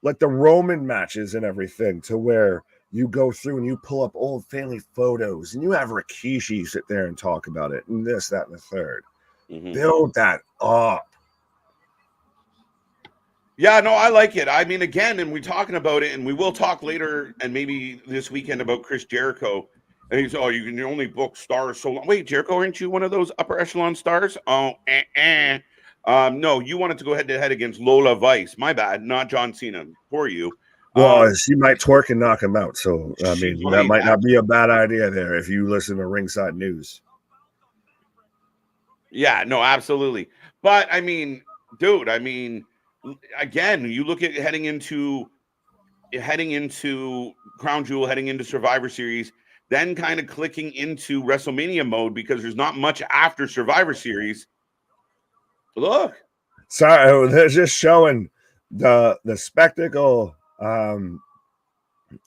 like the Roman matches and everything, to where you go through and you pull up old family photos and you have Rikishi sit there and talk about it and this, that, and the third. Mm-hmm. Build that up. Yeah, no, I like it. I mean, again, and we're talking about it, and we will talk later and maybe this weekend about Chris Jericho. And he's, you can only book stars so long. Wait, Jericho, aren't you one of those upper echelon stars? Oh, no, you wanted to go head to head against Lola Vice. My bad, not John Cena. For you. Well, she might twerk and knock him out. So, I mean, that might not be a bad idea there if you listen to Ringside News. Yeah, no, absolutely. But, I mean, dude, again, you look at heading into Crown Jewel, heading into Survivor Series, then kind of clicking into WrestleMania mode, because there's not much after Survivor Series. Look. Sorry, they're just showing the spectacle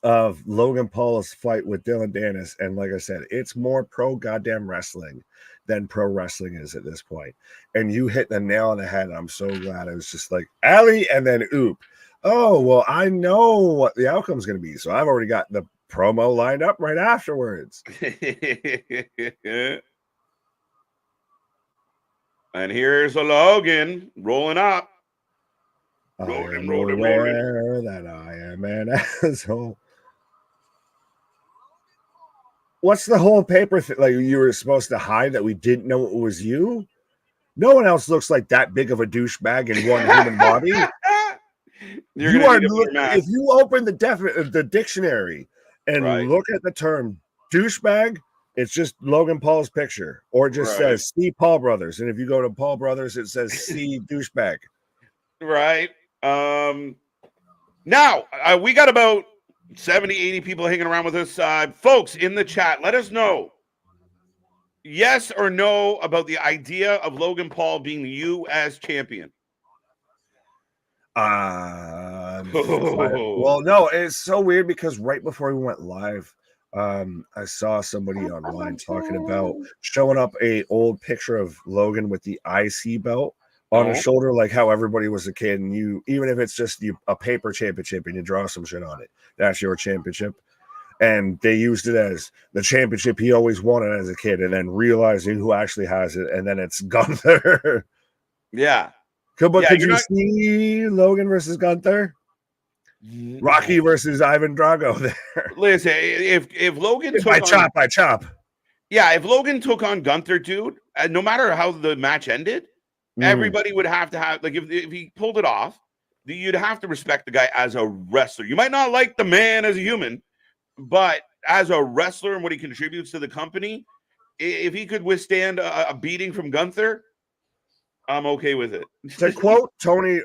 of Logan Paul's fight with Dylan Dennis, and like I said, it's more pro goddamn wrestling than pro wrestling is at this point. And you hit the nail on the head. I'm so glad. It was just like Allie and then oop. Oh, well, I know what the outcome is going to be, so I've already got the promo lined up right afterwards. And here's a Logan rolling up. Rolling. That I am an asshole. What's the whole paper thing? Like, you were supposed to hide that we didn't know it was you? No one else looks like that big of a douchebag in one human body. If you open the dictionary and look at the term douchebag, it's just Logan Paul's picture, or it just says see Paul Brothers. And if you go to Paul Brothers, it says see douchebag. Right. Now, we got about 70, 80 people hanging around with us. Folks in the chat, let us know yes or no about the idea of Logan Paul being the U.S. champion. Well, no, it's so weird because right before we went live, I saw somebody online talking about showing up a old picture of Logan with the IC belt on his shoulder, like how everybody was a kid, and you, even if it's just a paper championship and you draw some shit on it, that's your championship. And they used it as the championship he always wanted as a kid, and then realizing who actually has it, and then it's Gunther. Yeah. Could you see Logan versus Gunther? Rocky versus Ivan Drago there. Listen, if Logan If I chop. Yeah, if Logan took on Gunther, dude, no matter how the match ended, everybody would have to have, like, if he pulled it off, you'd have to respect the guy as a wrestler. You might not like the man as a human, but as a wrestler and what he contributes to the company, if he could withstand a beating from Gunther, I'm okay with it. To quote Tony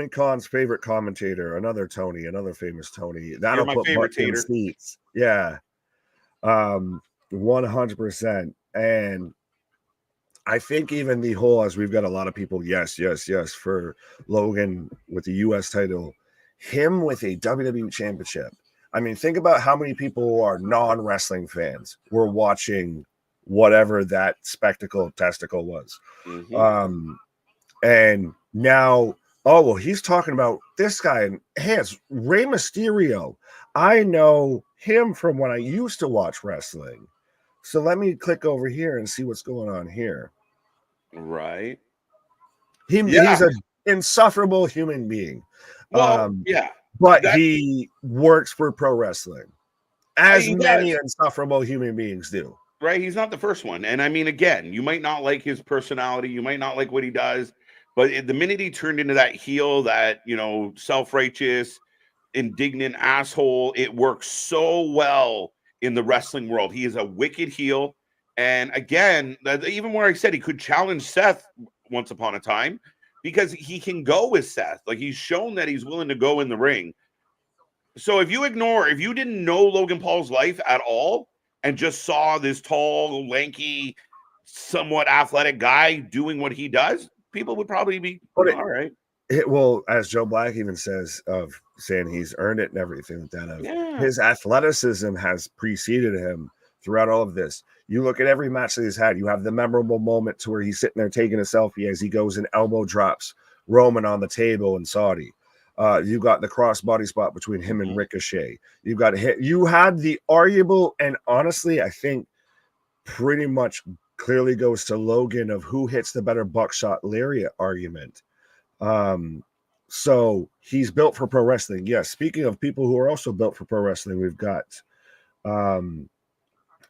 Khan's favorite commentator, another famous Tony, that'll my put favorite butts in tater. seats. Yeah. 100%. And I think even the whole, as we've got a lot of people, yes, for Logan with the US title, him with a WWE championship. I mean, think about how many people who are non-wrestling fans were watching whatever that testicle was. And now, oh, well, he's talking about this guy and hands, Rey Mysterio. I know him from when I used to watch wrestling. So let me click over here and see what's going on here. Right. He's an insufferable human being. Well, but he works for pro wrestling, as many does. insufferable human beings do. Right. He's not the first one. And I mean, again, you might not like his personality. You might not like what he does. But the minute he turned into that heel, that, self-righteous, indignant asshole, it works so well in the wrestling world. He is a wicked heel. And again, even where I said he could challenge Seth once upon a time, because he can go with Seth. Like, he's shown that he's willing to go in the ring. So if you didn't know Logan Paul's life at all and just saw this tall, lanky, somewhat athletic guy doing what he does, people would probably be all right. Well, as Joe Black even says, of saying he's earned it and everything like that. His athleticism has preceded him throughout all of this. You look at every match that he's had, you have the memorable moment to where he's sitting there taking a selfie as he goes and elbow drops Roman on the table in Saudi. You got the crossbody spot between him and Ricochet. You had the arguable, and honestly, I think pretty much clearly goes to Logan of who hits the better buckshot lariat argument. So he's built for pro wrestling. Yes. Speaking of people who are also built for pro wrestling, we've got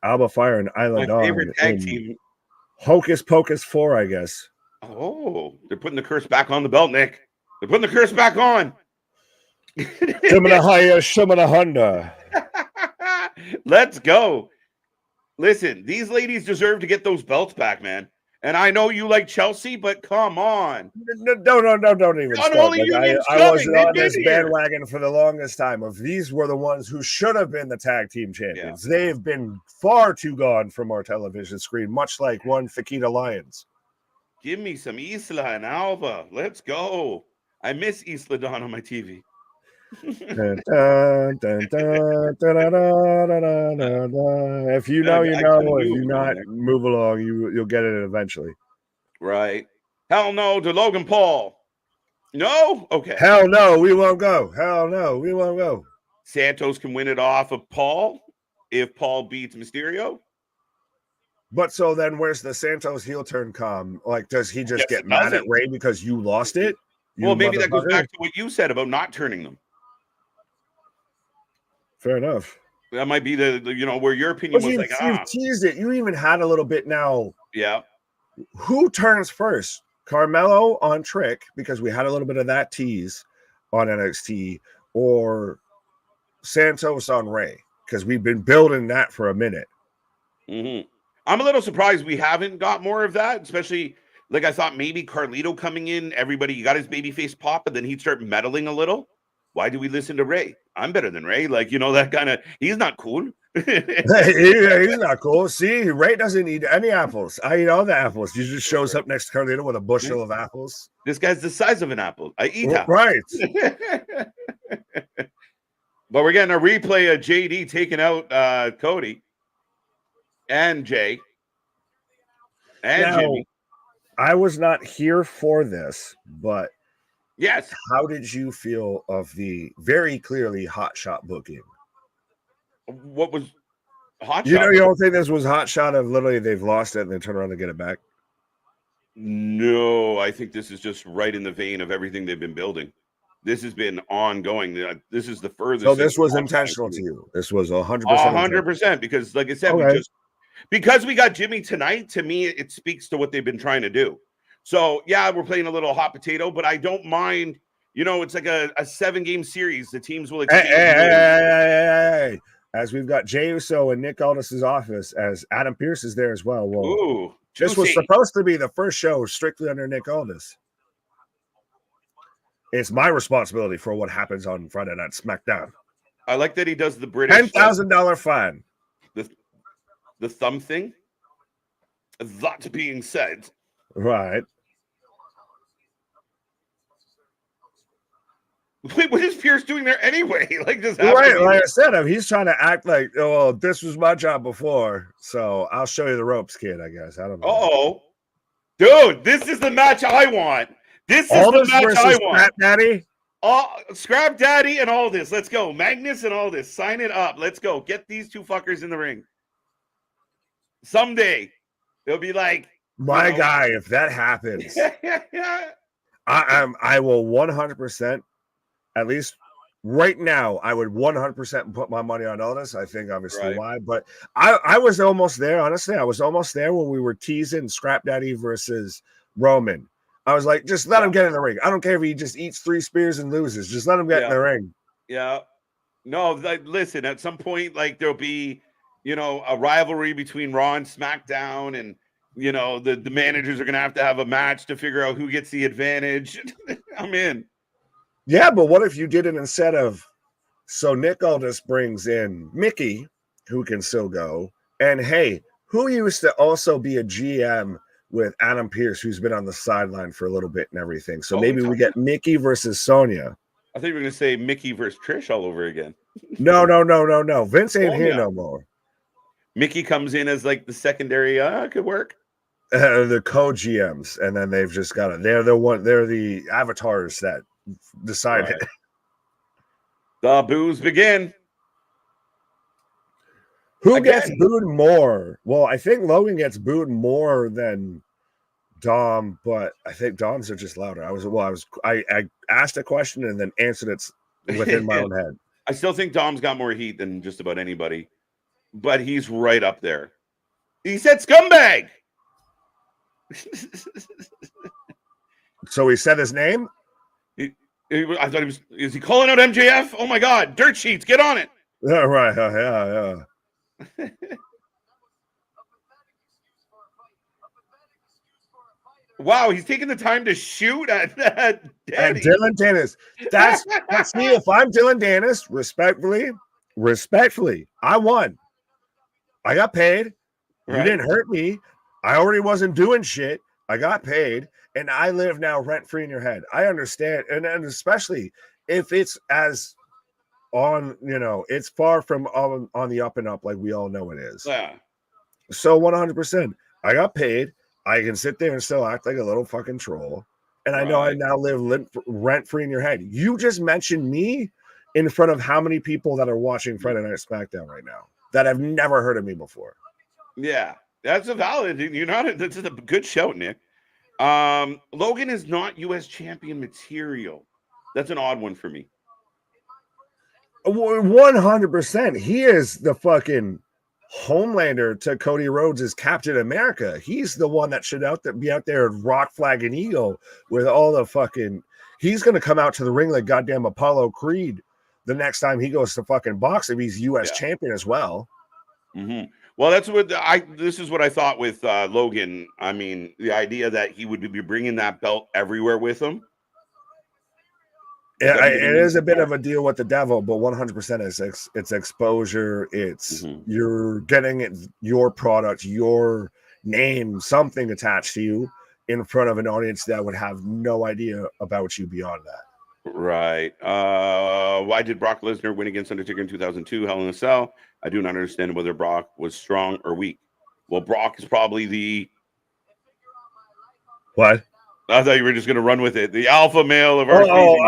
Alba Fire and Isla Dawn. My favorite tag team. Hocus Pocus 4, I guess. Oh, they're putting the curse back on the belt, Nick. They're putting the curse back on. Shimana Honda. Let's go. Listen, these ladies deserve to get those belts back, man. And I know you like Chelsea, but come on. Don't even start. I was on this bandwagon for the longest time. These were the ones who should have been the tag team champions. Yeah. They've been far too gone from our television screen, much like one Fakita Lyons. Give me some Isla and Alba. Let's go. I miss Isla Dawn on my TV. If you know, you know. If you not, move along. You'll get it eventually. Right. Hell no to Logan Paul. No? Okay. Hell no, we won't go. Hell no, we won't go. Santos can win it off of Paul if Paul beats Mysterio. But so then where's the Santos heel turn come? Like, does he just get mad at Ray because you lost it? Well, maybe that goes back to what you said about not turning them. Fair enough. That might be the where your opinion was like, you've teased it. You even had a little bit now. Yeah. Who turns first? Carmelo on Trick, because we had a little bit of that tease on NXT, or Santos on Ray, because we've been building that for a minute. Mm-hmm. I'm a little surprised we haven't got more of that, especially like I thought maybe Carlito coming in, everybody got his babyface pop, and then he'd start meddling a little. Why do we listen to Ray? I'm better than Ray. Like, that kind of, he's not cool. He's not cool. See, Ray doesn't eat any apples. I eat all the apples. He just shows up next to Carlito with a bushel of apples. This guy's the size of an apple. I eat apples. Right. But we're getting a replay of JD taking out Cody and Jay and Jimmy. I was not here for this, but yes. How did you feel of the very clearly hot shot booking? What was hot shot? You don't think this was hot shot of literally they've lost it and they turn around to get it back? No, I think this is just right in the vein of everything they've been building. This has been ongoing. This is the furthest. So this was intentional to you. This was 100%. 100%, because, like I said, Okay. because we got Jimmy tonight. To me, it speaks to what they've been trying to do. So yeah, we're playing a little hot potato, but I don't mind. You know, it's like a 7-game series. The teams will exchange. Hey. As we've got Jey Uso in Nick Aldis's office, as Adam Pearce is there as well. Well, ooh, this was supposed to be the first show strictly under Nick Aldis. It's my responsibility for what happens on Friday Night SmackDown. I like that he does the British $10,000 fine. The thumb thing. That being said, right. Wait, what is Pierce doing there anyway? Like, does right? Like I said, he's trying to act like, oh, this was my job before, so I'll show you the ropes, kid. I guess I don't know. Oh, dude, this is the match I want. This is the match I want. Scrap Daddy. Scrap Daddy and all this. Let's go, Magnus and all this. Sign it up. Let's go. Get these two fuckers in the ring. Someday they'll be like, my guy. If that happens, I will 100%. At least right now, I would 100% put my money on Aldis. I think obviously why, but I was almost there. Honestly, I was almost there when we were teasing Scrap Daddy versus Roman. I was like, just let him get in the ring. I don't care if he just eats 3 spears and loses. Just let him get in the ring. Yeah. No, listen, at some point, like, there'll be, a rivalry between Raw and SmackDown, and, the managers are going to have a match to figure out who gets the advantage. I'm in. Yeah, but what if you did it instead of, so Nick Aldis brings in Mickey, who can still go, and hey, who used to also be a GM with Adam Pearce, who's been on the sideline for a little bit and everything. So maybe we get Mickey versus Sonya. I think we were going to say Mickey versus Trish all over again. No. Vince ain't here no more. Mickey comes in as like the secondary, could work. The co-GMs, and then they've just got it. They're the avatars that decide it. The boos begin. Who gets booed more? Well, I think Logan gets booed more than Dom, but I think Dom's are just louder. I asked a question and then answered it within my own head. I still think Dom's got more heat than just about anybody, but he's right up there. He said scumbag. So he said his name? I thought he was. Is he calling out MJF? Oh my God! Dirt sheets, get on it. Yeah, right. Yeah. Wow, he's taking the time to shoot at Danny. And Dylan Dennis. That's me. If I'm Dylan Dennis, respectfully, I won. I got paid. Right. You didn't hurt me. I already wasn't doing shit. I got paid, and I live now rent-free in your head. I understand, and especially if it's as on, it's far from on the up and up like we all know it is. Yeah. So 100%. I got paid. I can sit there and still act like a little fucking troll. And I know I now live rent-free in your head. You just mentioned me in front of how many people that are watching Friday Night SmackDown right now that have never heard of me before. Yeah, that's a valid. That's a good show, Nick. Logan is not U.S. champion material. That's an odd one for me. 100%. He is the fucking Homelander to Cody Rhodes as Captain America. He's the one that should be out there rock flag and eagle with all the fucking. He's going to come out to the ring like goddamn Apollo Creed the next time he goes to fucking box if he's U.S. champion as well. Mm-hmm. Well, that's what this is what I thought with Logan. I mean, the idea that he would be bringing that belt everywhere with him. Yeah, it is a bit of a deal with the devil, but 100% it's exposure. It's you're getting your product, your name, something attached to you in front of an audience that would have no idea about you beyond that. Right. Why did Brock Lesnar win against Undertaker in 2002 Hell in a Cell? I do not understand whether Brock was strong or weak. Well, Brock is probably the what? I thought you were just going to run with it. The alpha male of our species.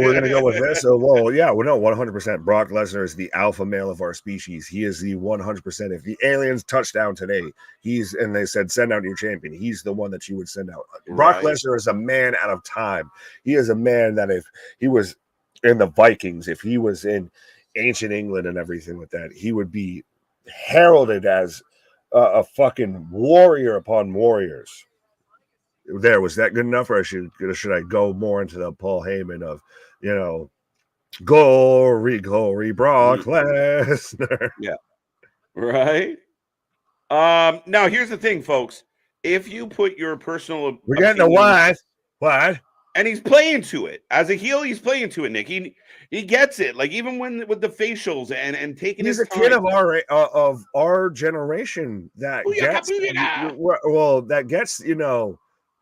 We're going to go with this. So, well, yeah, we know 100%. Brock Lesnar is the alpha male of our species. He is the 100%. If the aliens touch down today, and they said, send out your champion, he's the one that you would send out. Brock Lesnar is a man out of time. He is a man that if he was in the Vikings, if he was in ancient England and everything like that, he would be heralded as a fucking warrior upon warriors. There, was that good enough, or should I go more into the Paul Heyman of, glory, Brock Lesnar? Yeah, right. Now here's the thing, folks. If you put your personal, we're getting a what, and he's playing to it as a heel, he's playing to it, Nick. He gets it. Like even with the facials and taking he's his a kid of our generation that gets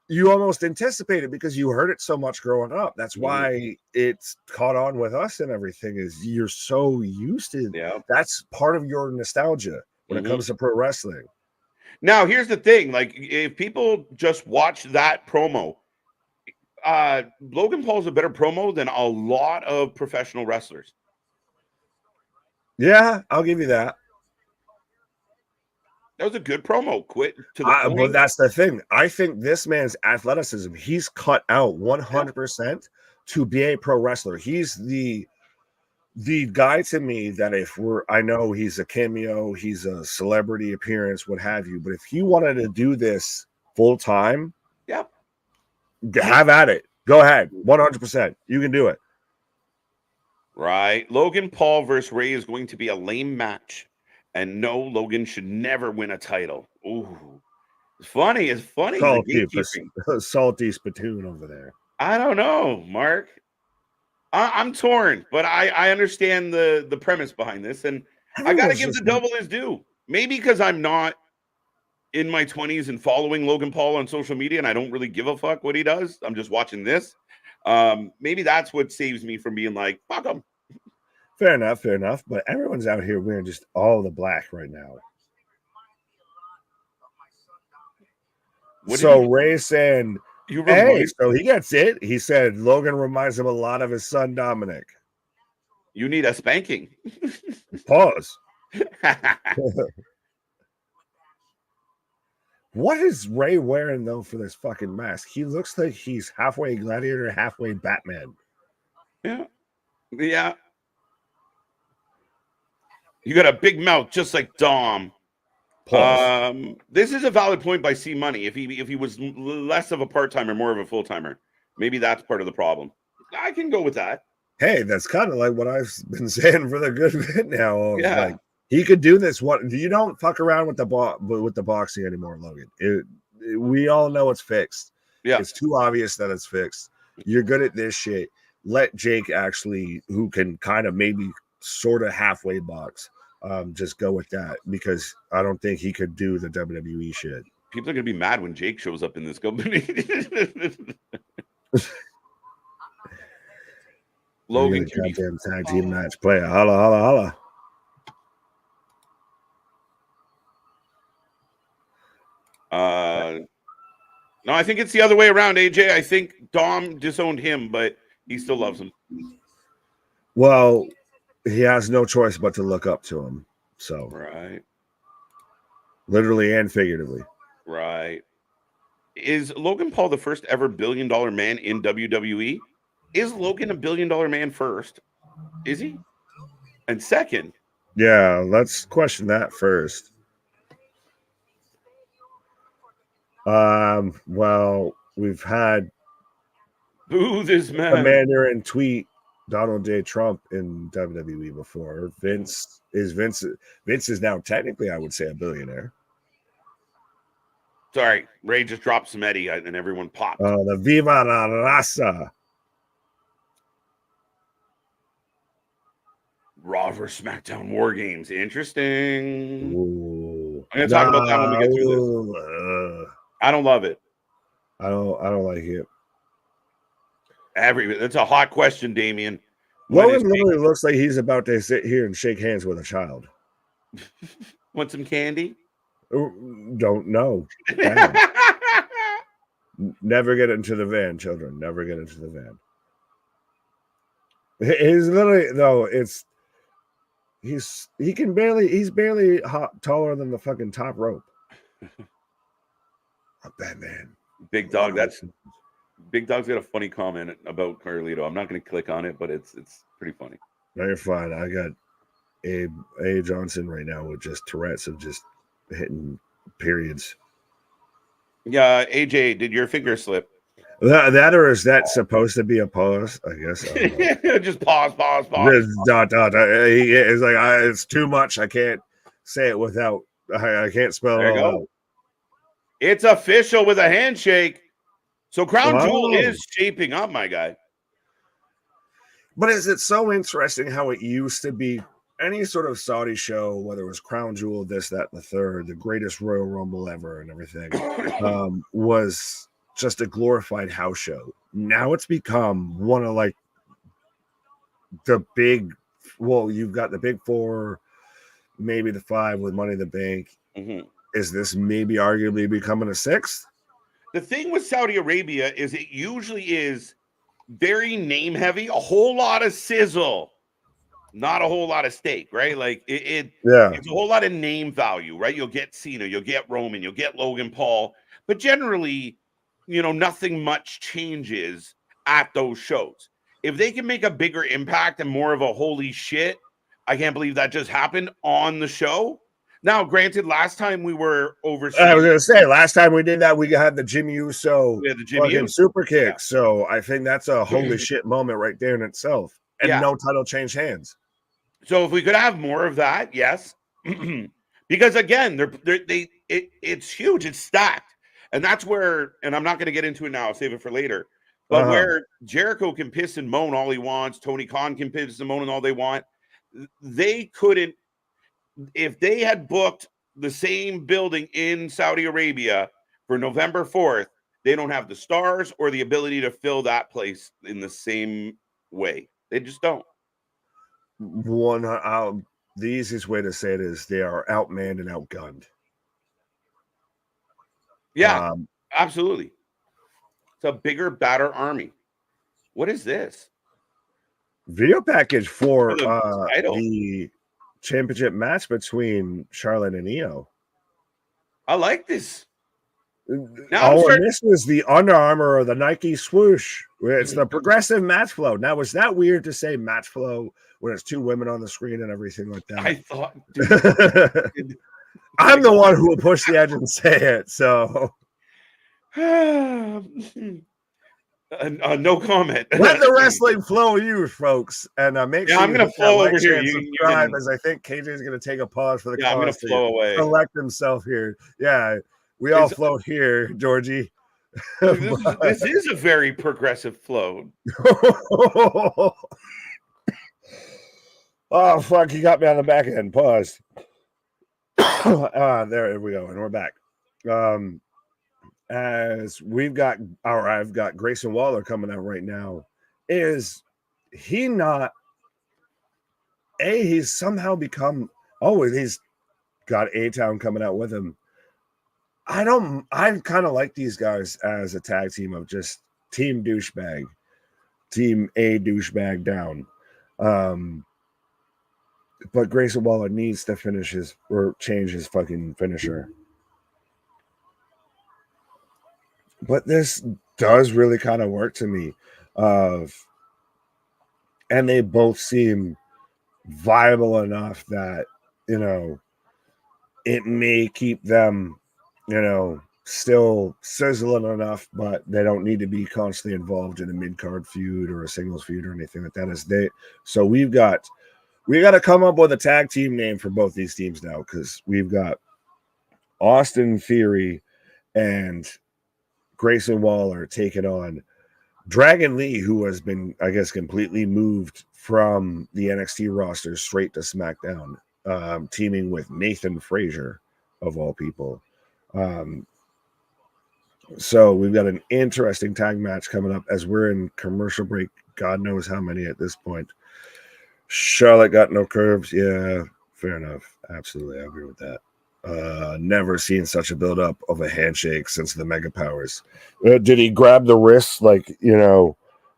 you almost anticipate it because you heard it so much growing up. That's why it's caught on with us and everything, is you're so used to it. That's part of your nostalgia when it comes to pro wrestling. Now, here's the thing. Like, if people just watch that promo, Logan Paul's a better promo than a lot of professional wrestlers. Yeah, I'll give you that. That was a good promo. Quit to the point. But that's the thing. I think this man's athleticism, he's cut out 100% to be a pro wrestler. He's the guy to me that I know he's a cameo, he's a celebrity appearance, what have you. But if he wanted to do this full time, have at it. Go ahead. 100%. You can do it. Right. Logan Paul versus Rey is going to be a lame match. And no, Logan should never win a title. Ooh, it's funny. Salty spittoon over there. I don't know, Mark. I'm torn, but I understand the premise behind this, and I got to give the double his due. Maybe because I'm not in my 20s and following Logan Paul on social media, and I don't really give a fuck what he does. I'm just watching this. Maybe that's what saves me from being like, fuck him. Fair enough. But everyone's out here wearing just all the black right now. So Ray saying, hey, so he gets it. He said Logan reminds him a lot of his son Dominic. You need a spanking. Pause. What is Ray wearing though for this fucking mask? He looks like he's halfway Gladiator, halfway Batman. Yeah. You got a big mouth, just like Dom. This is a valid point by C Money. If he was less of a part-timer, more of a full-timer, maybe that's part of the problem. I can go with that. Hey, that's kind of like what I've been saying for the good bit now. Like, he could do this. You don't fuck around with the boxing anymore, Logan. We all know it's fixed. Yeah, it's too obvious that it's fixed. You're good at this shit. Let Jake actually, who can kind of maybe sort of halfway box, just go with that, because I don't think he could do the WWE shit. People are gonna be mad when Jake shows up in this company. Logan can be tag team match player. Holla. No, I think it's the other way around, AJ. I think Dom disowned him, but he still loves him. Well, he has no choice but to look up to him. So, right. Literally and figuratively. Right. Is Logan Paul the first ever $1 billion man in WWE? Is Logan a $1 billion man first? Is he? And second? Yeah, let's question that first. Well, we've had boo this man. Commander and tweet Donald J. Trump in WWE before. Vince is now technically, I would say, a billionaire. Sorry, Ray just dropped some Eddie and everyone popped. The Viva la Raza. Raw vs. Smackdown War Games. Interesting. Ooh. I'm going to talk about that when we get through this. I don't love it. I don't like it. That's a hot question, Damien. Logan literally looks like he's about to sit here and shake hands with a child. Want some candy? Don't know. Never get into the van, children. Never get into the van. He's literally he's barely taller than the fucking top rope. Batman. Big Dog. Big Dog's got a funny comment about Carlito. I'm not going to click on it, but it's pretty funny. No, you're fine. I got A. Johnson right now with just Tourette's of just hitting periods. Yeah, AJ, did your finger slip? That or is that supposed to be a pause? I guess. Just pause. Dot. It's like it's too much. I can't say it without. I can't spell it all out. It's official with a handshake. So Crown Jewel is shaping up, my guy. But is it so interesting how it used to be any sort of Saudi show, whether it was Crown Jewel, this, that, and the third, the greatest Royal Rumble ever and everything, was just a glorified house show. Now it's become one of like the big, you've got the big four, maybe the five with Money in the Bank. Mm-hmm. Is this maybe arguably becoming a sixth? The thing with Saudi Arabia is it usually is very name heavy, a whole lot of sizzle, not a whole lot of steak, right? Like it's a whole lot of name value, right? You'll get Cena, you'll get Roman, you'll get Logan Paul, but generally, nothing much changes at those shows. If they can make a bigger impact and more of a holy shit, I can't believe that just happened on the show. Now, granted, last time we were overseas. I was going to say, last time we did that, we had the Jimmy Uso super kick. Yeah. So I think that's a holy shit moment right there in itself. And no title changed hands. So if we could have more of that, yes. Because again, it's huge. It's stacked. And that's where, and I'm not going to get into it now. I'll save it for later. But where Jericho can piss and moan all he wants, Tony Khan can piss and moan all they want. They couldn't. If they had booked the same building in Saudi Arabia for November 4th, they don't have the stars or the ability to fill that place in the same way. They just don't. The easiest way to say it is they are outmanned and outgunned. Yeah, absolutely. It's a bigger, badder army. What is this? Video package for the championship match between Charlotte and Io. I like this. This was the Under Armour or the Nike swoosh. It's the progressive match flow. Now, was that weird to say match flow when it's two women on the screen and everything like that? I thought. I'm the one who will push the edge and say it. So. No comment. Let the wrestling flow, you folks, and make sure I'm going to flow over here. Subscribe, as I think KJ is going to take a pause for the I'm going to flow away. Collect himself here. Yeah, we all float here, Georgie. This is a very progressive flow. Oh fuck! He got me on the back end. Pause. There we go, and we're back. As I've got Grayson Waller coming out right now. Is he not? He's somehow become. He's got A-Town coming out with him. I kind of like these guys as a tag team of just team douchebag, team A douchebag down. But Grayson Waller needs to change his fucking finisher. But this does really kind of work to me. And they both seem viable enough that, it may keep them, still sizzling enough, but they don't need to be constantly involved in a mid-card feud or a singles feud or anything like that. So we got to come up with a tag team name for both these teams now, because we've got Austin Theory and Grayson Waller taking on Dragon Lee, who has been, I guess, completely moved from the NXT roster straight to SmackDown, teaming with Nathan Frazier, of all people. So we've got an interesting tag match coming up as we're in commercial break. God knows how many at this point. Charlotte got no curves. Yeah, fair enough. Absolutely, I agree with that. Never seen such a build-up of a handshake since the Mega Powers. Did he grab the wrist like,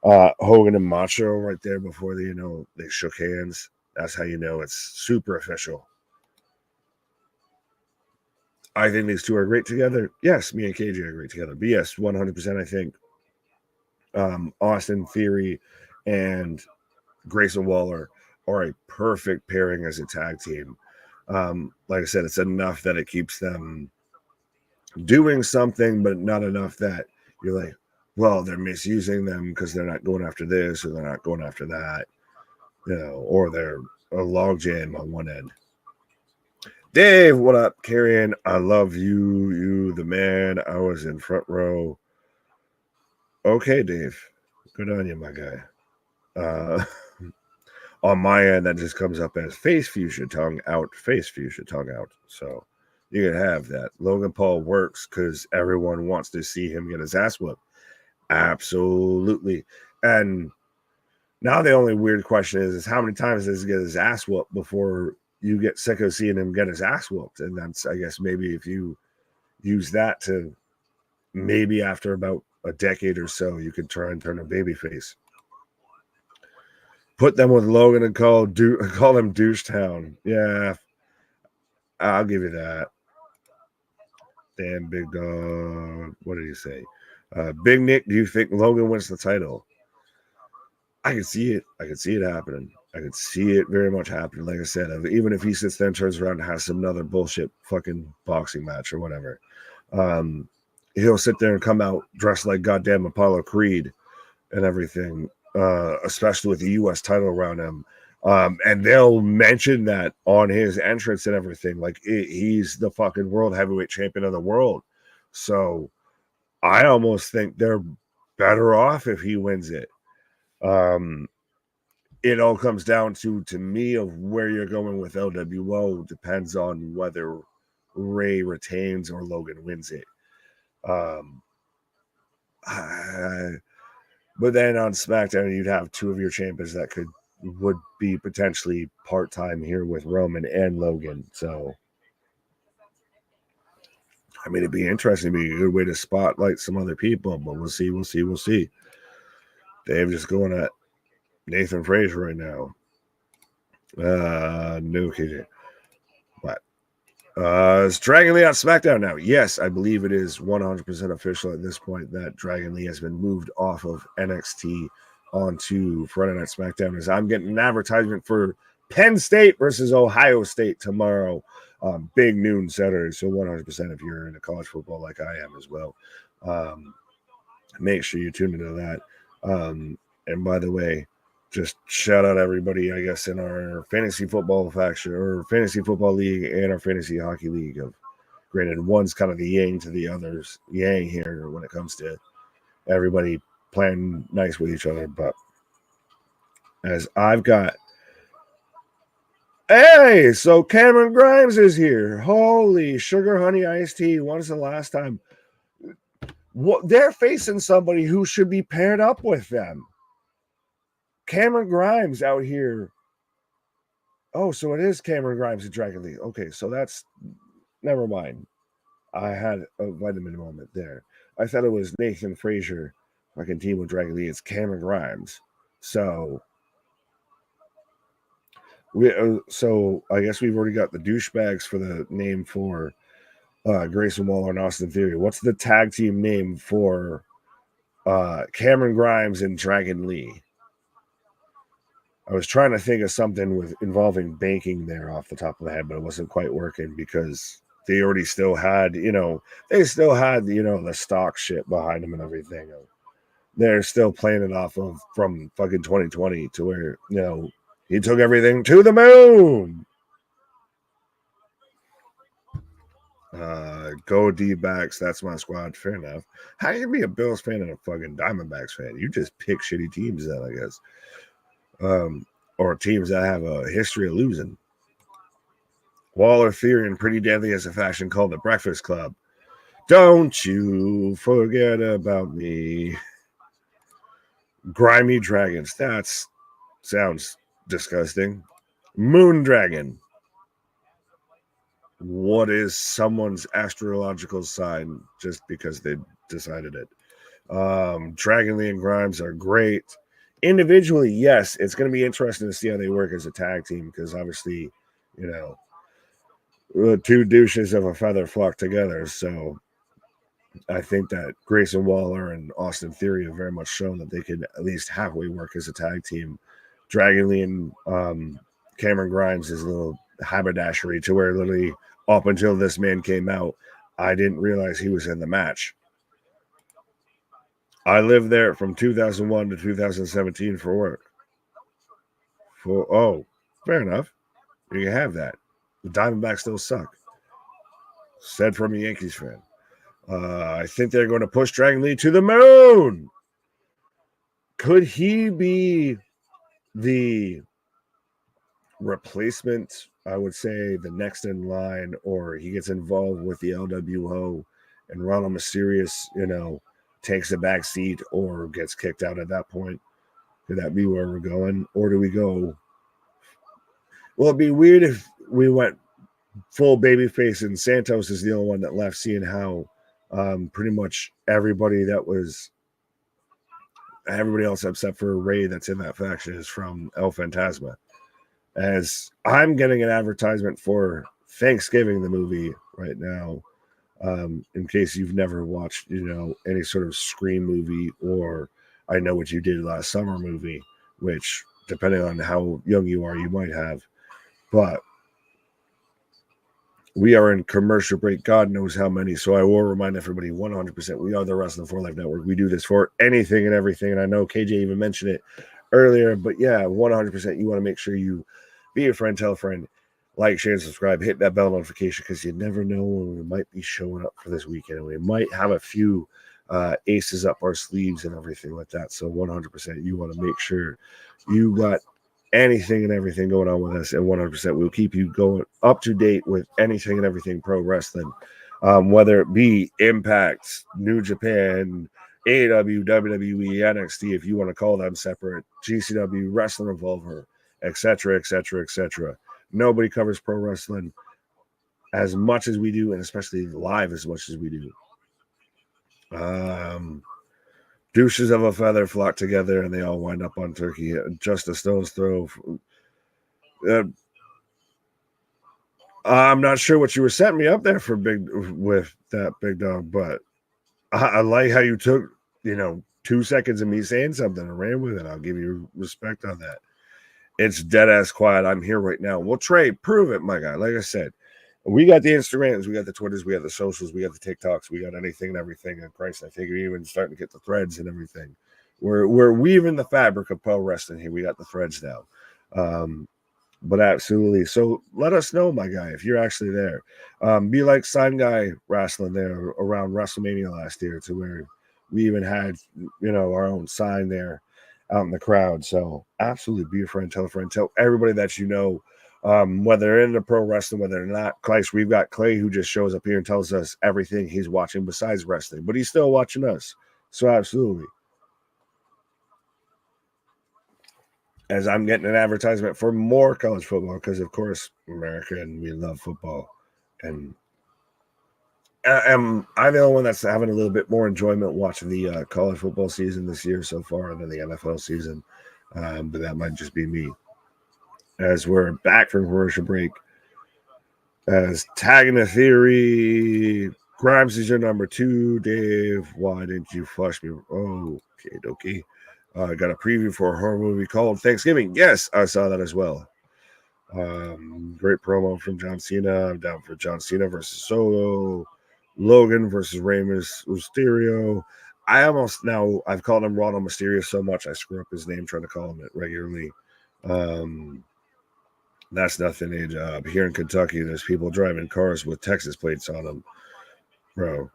Hogan and Macho right there before they shook hands? That's how you know it's super official. I think these two are great together. Yes, me and KJ are great together. But yes, 100% I think Austin Theory and Grayson Waller are a perfect pairing as a tag team. Like I said, it's enough that it keeps them doing something, but not enough that you're like, well, they're misusing them because they're not going after this or they're not going after that, or they're a logjam on one end. Dave, what up? Carrion, I love you. You, the man. I was in front row. Okay, Dave. Good on you, my guy. On my end, that just comes up as face fuchsia tongue out, face fuchsia tongue out. So you can have that. Logan Paul works because everyone wants to see him get his ass whooped. Absolutely. And now the only weird question is how many times does he get his ass whooped before you get sick of seeing him get his ass whooped? And that's, I guess, maybe if you use that to maybe after about a decade or so, you could try and turn a babyface. Put them with Logan and call them Douche Town. Yeah, I'll give you that. Damn, big dog. What did he say? Big Nick, do you think Logan wins the title? I can see it. I can see it happening. I could see it very much happening. Like I said, even if he sits there and turns around and has some other bullshit fucking boxing match or whatever, he'll sit there and come out dressed like goddamn Apollo Creed and everything, especially with the U.S. title around him. And they'll mention that on his entrance and everything. Like, he's the fucking world heavyweight champion of the world. So I almost think they're better off if he wins it. It all comes down to me, of where you're going with LWO depends on whether Ray retains or Logan wins it. But then on SmackDown, you'd have two of your champions that would be potentially part-time here with Roman and Logan. So, I mean, it'd be interesting. It'd be a good way to spotlight some other people, but we'll see. Dave just going at Nathan Frazier right now. No KJ. What? Is Dragon Lee on SmackDown now? Yes, I believe it is 100% official at this point that Dragon Lee has been moved off of NXT onto Friday Night SmackDown, as I'm getting an advertisement for Penn State versus Ohio State tomorrow, big noon Saturday. So 100% if you're into college football like I am as well, make sure you tune into that. And by the way, just shout out everybody, I guess, in our fantasy football faction or fantasy football league and our fantasy hockey league. Granted, one's kind of the yang to the other's yang here when it comes to everybody playing nice with each other. But as I've got, hey, so Cameron Grimes is here. Holy sugar honey iced tea. When's the last time? They're facing somebody who should be paired up with them. Cameron Grimes out here. Oh, so it is Cameron Grimes and Dragon Lee. Okay, so that's, never mind. I had a vitamin moment there. I thought it was Nathan Frazier, fucking team with Dragon Lee. It's Cameron Grimes. So I guess we've already got the douchebags for the name for Grayson Waller and Austin Theory. What's the tag team name for Cameron Grimes and Dragon Lee? I was trying to think of something involving banking there off the top of the head, but it wasn't quite working because they already still had, the stock shit behind them and everything. They're still playing it off of from fucking 2020 to where, he took everything to the moon. Go D-backs. That's my squad. Fair enough. How do you be a Bills fan and a fucking Diamondbacks fan? You just pick shitty teams then, I guess. Or teams that have a history of losing. Waller, Theory, and Pretty Deadly as a faction called the Breakfast Club. Don't you forget about me. Grimy Dragons. That sounds disgusting. Moon Dragon. what is someone's astrological sign just because they decided it. Dragon Lee and Grimes are great. Individually, yes, it's going to be interesting to see how they work as a tag team because obviously, two douches of a feather flock together. So I think that Grayson Waller and Austin Theory have very much shown that they could at least halfway work as a tag team. Dragon Lee and Cameron Grimes is a little haberdashery to where literally up until this man came out, I didn't realize he was in the match. I lived there from 2001 to 2017 for work. Fair enough. You can have that. The Diamondbacks still suck. Said from a Yankees fan. I think they're going to push Dragon Lee to the moon. Could he be the replacement? I would say the next in line, or he gets involved with the LWO and Ronald Mysterio, takes a back seat or gets kicked out at that point. Could that be where we're going? Or do we go? Well, it'd be weird if we went full babyface and Santos is the only one that left, seeing how pretty much everybody else except for Ray that's in that faction is from El Fantasma. As I'm getting an advertisement for Thanksgiving, the movie right now, in case you've never watched, any sort of Scream movie or I Know What You Did Last Summer movie, which depending on how young you are, you might have. But we are in commercial break, God knows how many. So I will remind everybody 100%, we are the Wrestling for Life Network. We do this for anything and everything. And I know KJ even mentioned it earlier, but yeah, 100%. You want to make sure you be a friend, tell a friend, like, share, and subscribe, hit that bell notification because you never know when we might be showing up for this weekend. We might have a few aces up our sleeves and everything like that. So 100%, you want to make sure you got anything and everything going on with us, and 100% we'll keep you going up to date with anything and everything pro wrestling, whether it be Impact, New Japan, AEW, WWE, NXT, if you want to call them separate, GCW, Wrestling Revolver, etc., etc., etc. Nobody covers pro wrestling as much as we do, and especially live as much as we do. Douches of a feather flock together, and they all wind up on turkey. Just a stone's throw. I'm not sure what you were setting me up there for with that big dog, but I like how you took 2 seconds of me saying something and ran with it. I'll give you respect on that. It's dead ass quiet. I'm here right now. Well, Trey, prove it, my guy. Like I said, we got the Instagrams, we got the Twitters, we got the socials, we got the TikToks, we got anything and everything. And Christ, I think we're even starting to get the threads and everything. We're weaving the fabric of pro wrestling here. We got the threads now. But absolutely. So let us know, my guy, if you're actually there. Be like Sign Guy Wrestling there around WrestleMania last year, to where we even had, our own sign there out in the crowd. So absolutely be a friend, tell everybody that you know, whether they're into pro wrestling, whether they're not. Christ, we've got Clay who just shows up here and tells us everything he's watching besides wrestling, but he's still watching us. So absolutely. As I'm getting an advertisement for more college football, because of course America and we love football, and I'm the only one that's having a little bit more enjoyment watching the college football season this year so far than the NFL season, but that might just be me. As we're back from commercial break, as tagging the theory, Grimes is your number 2, Dave. Why didn't you flush me? Oh, okay. Got a preview for a horror movie called Thanksgiving. Yes, I saw that as well. Great promo from John Cena. I'm down for John Cena versus Solo. Logan versus Rey Mysterio. I've called him Ronald Mysterio so much I screw up his name trying to call him it regularly. That's nothing. Here in Kentucky, there's people driving cars with Texas plates on them. Bro.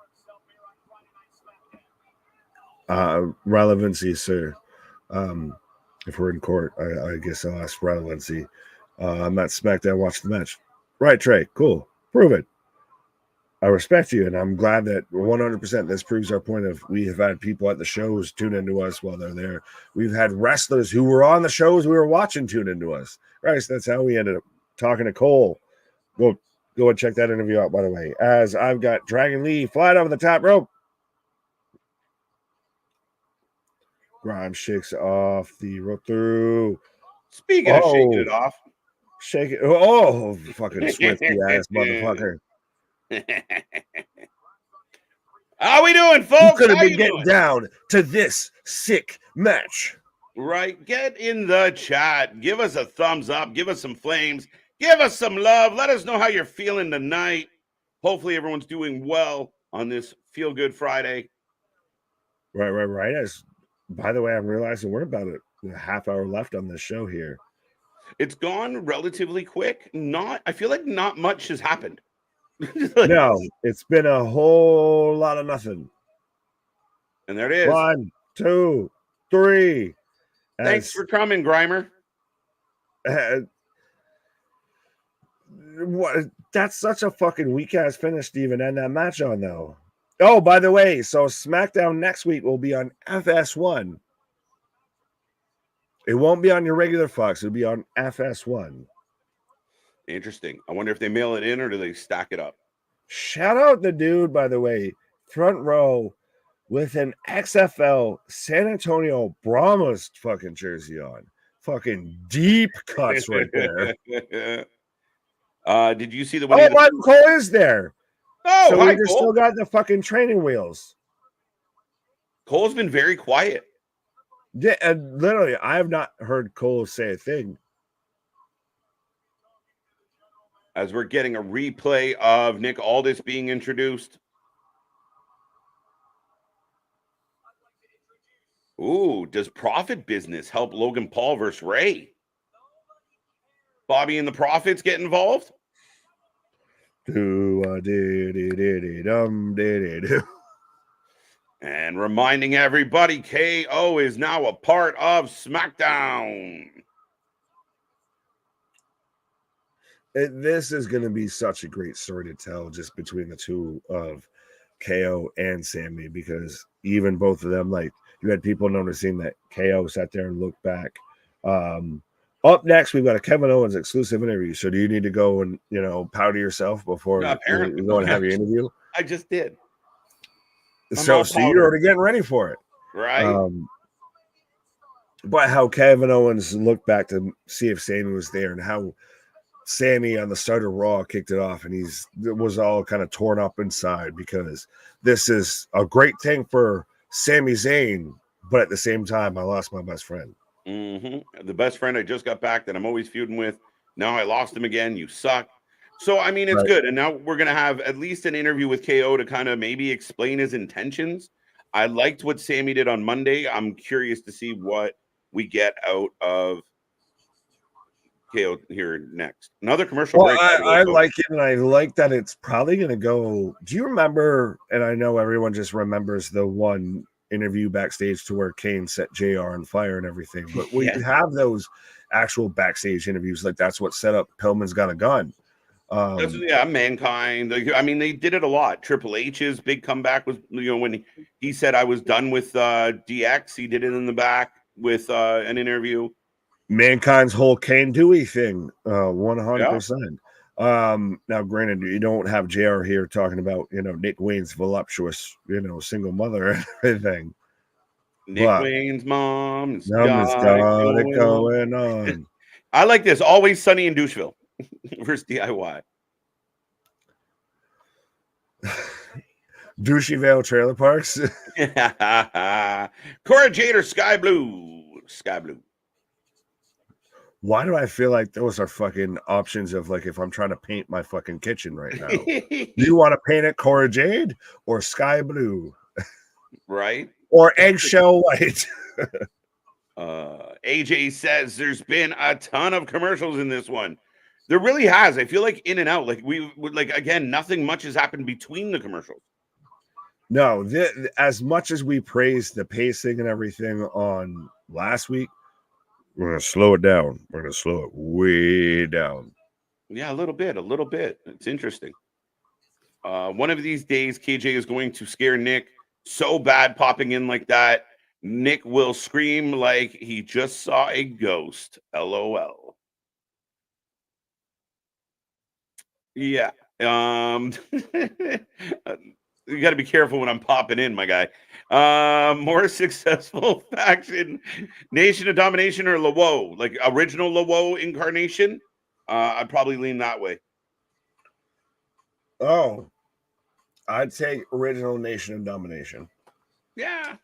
Relevancy, sir. If we're in court, I guess I'll ask relevancy. I'm at SmackDown, watch the match. Right, Trey. Cool. Prove it. I respect you, and I'm glad that 100% this proves our point of we have had people at the shows tune into us while they're there. We've had wrestlers who were on the shows we were watching tune into us. Right, so that's how we ended up talking to Cole. Well, Go and check that interview out, by the way. As I've got Dragon Lee flying over the top rope. Grimes shakes off the rope through. Speaking of shaking it off. Shake it. Oh, fucking swifty ass motherfucker. How we doing, folks? You could have been getting down to this sick match. Right. Get in the chat. Give us a thumbs up. Give us some flames. Give us some love. Let us know how you're feeling tonight. Hopefully everyone's doing well on this Feel Good Friday. Right. As by the way, I'm realizing we're about a half hour left on this show here. It's gone relatively quick. I feel like not much has happened. No, it's been a whole lot of nothing. And there it is. 1, 2, 3. Thanks for coming, Grimer. What? That's such a fucking weak ass finish to even end that match on, though. Oh, by the way, so SmackDown next week will be on FS1. It won't be on your regular Fox. It'll be on FS1. Interesting. I wonder if they mail it in or do they stack it up? Shout out the dude, by the way, front row with an XFL San Antonio Brahmas fucking jersey on. Fucking deep cuts right there. Did you see the one? Oh, Michael Cole is there. Oh, so we just still got the fucking training wheels. Cole's been very quiet. Yeah, and literally, I have not heard Cole say a thing. As we're getting a replay of Nick Aldis being introduced. Ooh, does Profit Business help Logan Paul versus Ray? Bobby and the Profits get involved? And reminding everybody, KO is now a part of SmackDown. This is going to be such a great story to tell just between the two of KO and Sammy, because even both of them, like, you had people noticing that KO sat there and looked back. Up next, we've got a Kevin Owens exclusive interview. So do you need to go and, powder yourself before you go and have your interview? I just did. So you're already getting ready for it. Right. But how Kevin Owens looked back to see if Sammy was there, and how Sammy on the start of Raw kicked it off, and it was all kind of torn up inside, because this is a great thing for Sami Zayn, but at the same time, I lost my best friend. Mm-hmm. The best friend I just got back that I'm always feuding with. Now I lost him again. You suck. So, I mean, it's good. And now we're going to have at least an interview with KO to kind of maybe explain his intentions. I liked what Sammy did on Monday. I'm curious to see what we get out of KO here next. Another commercial break. I like it, and I like that it's probably going to go. Do you remember, and I know everyone just remembers the one interview backstage to where Kane set JR on fire and everything, but we have those actual backstage interviews. Like, that's what set up Pillman's Got a Gun. Mankind. I mean, they did it a lot. Triple H's big comeback was, when he said I was done with DX, he did it in the back with an interview. Mankind's whole Kane Dewey thing, 100%. Now, granted, you don't have JR here talking about, Nick Wayne's voluptuous, single mother and everything. Nick Wayne's mom's got it going on. I like this. Always Sunny in Doucheville versus DIY. Doucheyville Trailer Parks. Cora Jade or Sky Blue? Sky Blue. Why do I feel like those are fucking options of, like, if I'm trying to paint my fucking kitchen right now? Do you want to paint it Cora Jade or Sky Blue? Right. Or eggshell white? AJ says there's been a ton of commercials in this one. There really has. I feel like in and out. Like, we would, like, again, nothing much has happened between the commercials. No, as much as we praised the pacing and everything on last week, we're going to slow it down. We're going to slow it way down. Yeah, a little bit. It's interesting. One of these days, KJ is going to scare Nick so bad popping in like that. Nick will scream like he just saw a ghost. LOL. Yeah. You got to be careful when I'm popping in, my guy. More successful faction, Nation of Domination or Lawo, like original Lawo incarnation. I'd probably lean that way. Oh, I'd take original Nation of Domination. Yeah,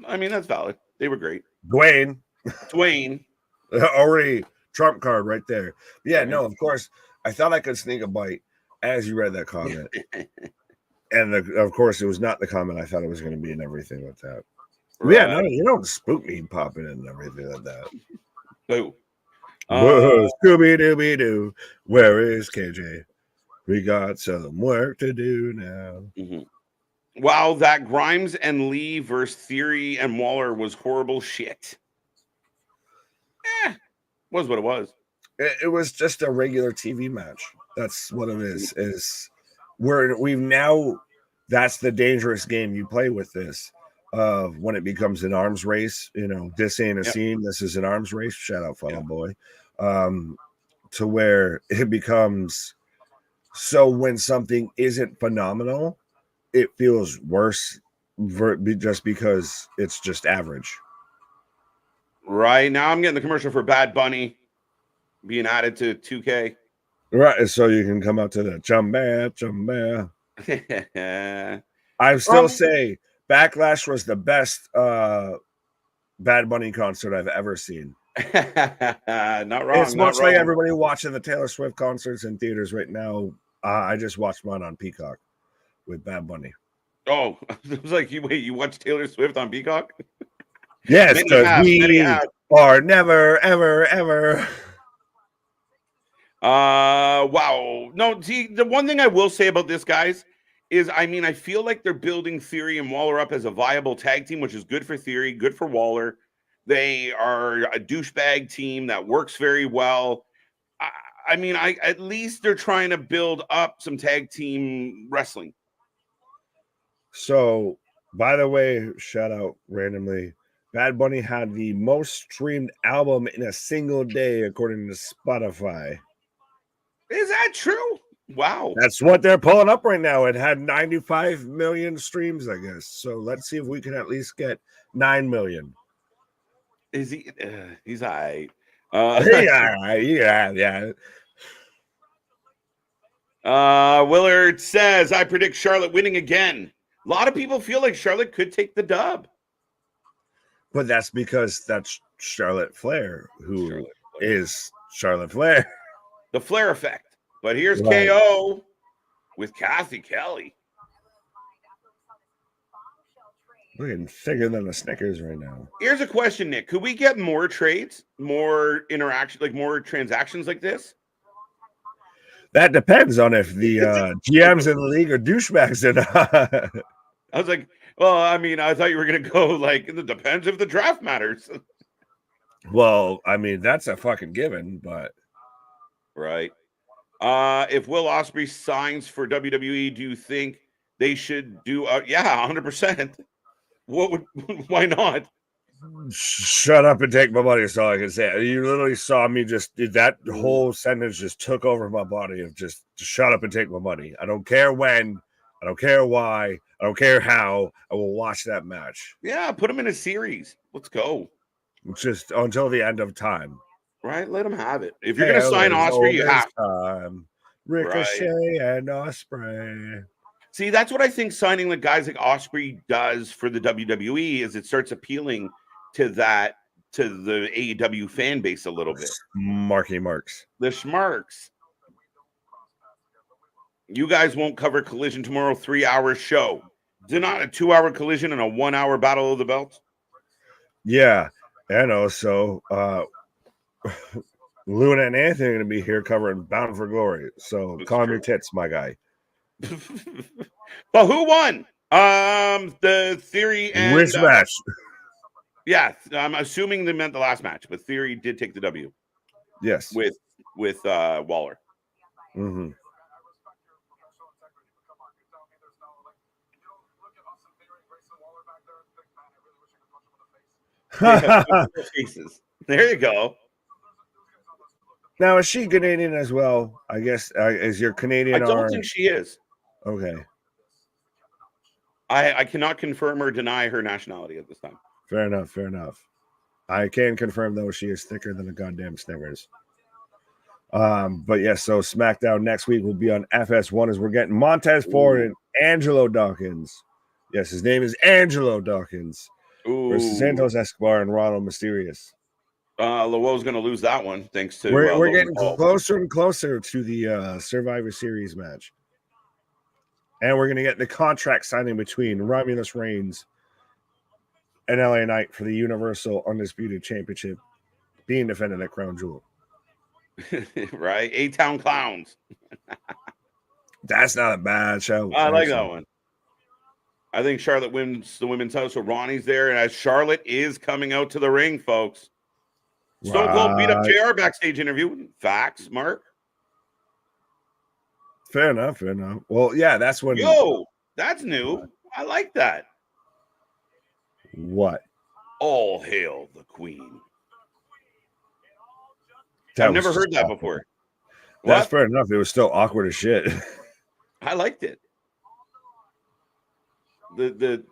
I mean that's valid. They were great. Dwayne. Already Trump card right there. Yeah, no, of course. I thought I could sneak a bite as you read that comment. And of course, it was not the comment I thought it was going to be and everything like that. Right. Yeah, no, you don't spook me popping in and everything like that. Boo. Whoa, Scooby-Dooby-Doo. Where is KJ? We got some work to do now. Mm-hmm. Wow, that Grimes and Lee versus Theory and Waller was horrible shit. Was what it was. It was just a regular TV match. That's what it is we've now, that's the dangerous game you play with this. When it becomes an arms race, this ain't a scene, this is an arms race. Shout out, Fallout Boy. To where it becomes so when something isn't phenomenal, it feels worse just because it's just average. Right now, I'm getting the commercial for Bad Bunny being added to 2K. Right, so you can come out to the chumba. I still say Backlash was the best Bad Bunny concert I've ever seen. Not wrong. It's much like everybody watching the Taylor Swift concerts in theaters right now. I just watched mine on Peacock with Bad Bunny. Oh, it was like you watched Taylor Swift on Peacock? Yes, because we are never, ever, ever. Wow. No, see, the one thing I will say about this, guys, is I feel like they're building Theory and Waller up as a viable tag team, which is good for Theory, good for Waller. They are a douchebag team that works very well. At least they're trying to build up some tag team wrestling. So, by the way, shout out randomly. Bad Bunny had the most streamed album in a single day, according to Spotify. Is that true? Wow. That's what they're pulling up right now. It had 95 million streams, I guess. So let's see if we can at least get 9 million. Is he? He's all right. Yeah. Willard says, I predict Charlotte winning again. A lot of people feel like Charlotte could take the dub. But that's because that's Charlotte Flair, who is Charlotte Flair. The Flair effect. But here's KO with Kathy Kelly. Looking thicker than a Snickers right now. Here's a question, Nick. Could we get more trades, more interaction, like more transactions like this? That depends on if the GMs in the league are douchebags or not. I was like, well, I thought you were going to go like, it depends if the draft matters. Well, that's a fucking given, but. Right. If Will Ospreay signs for WWE, do you think they should do? 100%. Why not? Shut up and take my money. Is all I can say. You literally saw me that whole sentence just took over my body of just shut up and take my money. I don't care when, I don't care why, I don't care how. I will watch that match. Yeah, put him in a series. Let's go. Just until the end of time. Right, let him have it. If you're going to sign Ospreay, you have time. Ricochet and Ospreay. See, that's what I think signing like guys like Ospreay does for the WWE is it starts appealing to the AEW fan base a little bit. Marky Marks. The Schmarks. You guys won't cover Collision tomorrow, 3-hour show. Is it not a 2-hour Collision and a 1-hour Battle of the Belts? Yeah, I know. So Luna and Anthony are going to be here covering Bound for Glory. So calm your tits, my guy. But who won? The Theory and which match? Yeah, I'm assuming they meant the last match, but Theory did take the W. Yes, with Waller. Mm-hmm. There you go. Now, is she Canadian as well? I guess is your Canadian? I don't think she is. Okay. I cannot confirm or deny her nationality at this time. Fair enough. Fair enough. I can confirm though she is thicker than a goddamn Snickers. But yes, so SmackDown next week will be on FS1 as we're getting Montez Ford and Angelo Dawkins. Yes, his name is Angelo Dawkins versus Santos Escobar and Ronald Mysterious. Lowo's going to lose that one thanks to we're getting Paul. closer and closer to the Survivor Series match. And we're going to get the contract signing between Romulus Reigns and LA Knight for the Universal Undisputed Championship being defended at Crown Jewel. Right? A-Town Clowns. That's not a bad show. I like that one. I think Charlotte wins the women's house, so Ronnie's there. And as Charlotte is coming out to the ring, folks. Stone Cold beat up JR backstage interview. Facts, Mark. Fair enough. Fair enough. Well, yeah, that's when. Yo, that's new. I like that. What? All hail the queen. I've never heard that before. That's fair enough. It was still awkward as shit. I liked it. The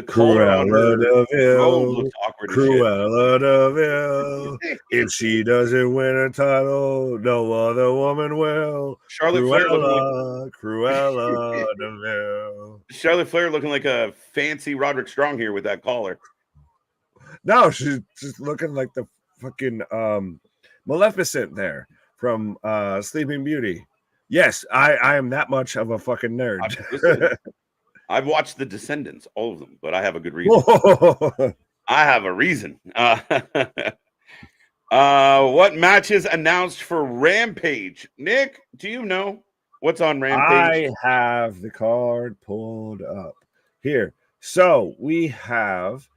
Cruella de Vil. Looks awkward Cruella de Vil. If she doesn't win a title, no other woman will. Charlotte Cruella de Vil. Charlotte Flair looking like a fancy Roderick Strong here with that collar. No, she's just looking like the fucking Maleficent there from Sleeping Beauty. Yes, I am that much of a fucking nerd. I've watched The Descendants, all of them, but I have a good reason. I have a reason. What matches announced for Rampage? Nick, do you know what's on Rampage? I have the card pulled up here. So we have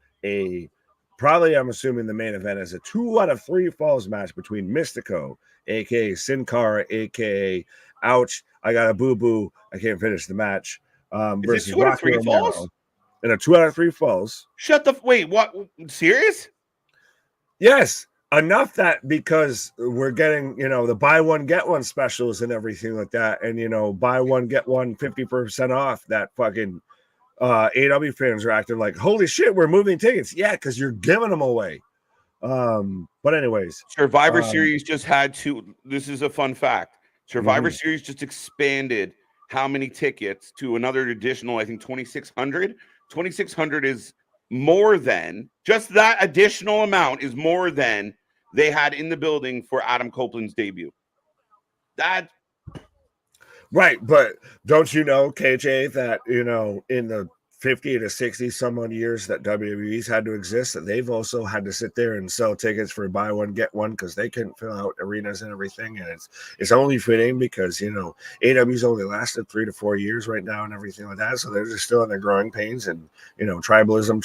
probably, I'm assuming the main event is a 2 out of 3 falls match between Mystico, aka Sin Cara, aka Ouch, I got a boo-boo, I can't finish the match. Versus 2 out of 3 falls? In a 2 out of 3 falls. Wait, what? Serious? Yes. Enough that because we're getting, the buy one, get one specials and everything like that. And, buy one, get one 50% off. That fucking AEW fans are acting like, holy shit, we're moving tickets. Yeah, because you're giving them away. But anyways. Survivor Series just had this is a fun fact. Survivor Series just expanded how many tickets to another additional, I think 2,600. 2,600 is more than, just that additional amount is more than they had in the building for Adam Copeland's debut. Right, but don't you know, KJ, that, in the 50 to 60 some odd years that WWE's had to exist, that they've also had to sit there and sell tickets for buy one get one because they couldn't fill out arenas and everything, and it's only fitting because AEW's only lasted 3 to 4 years right now and everything like that, so they're just still in their growing pains and tribalism.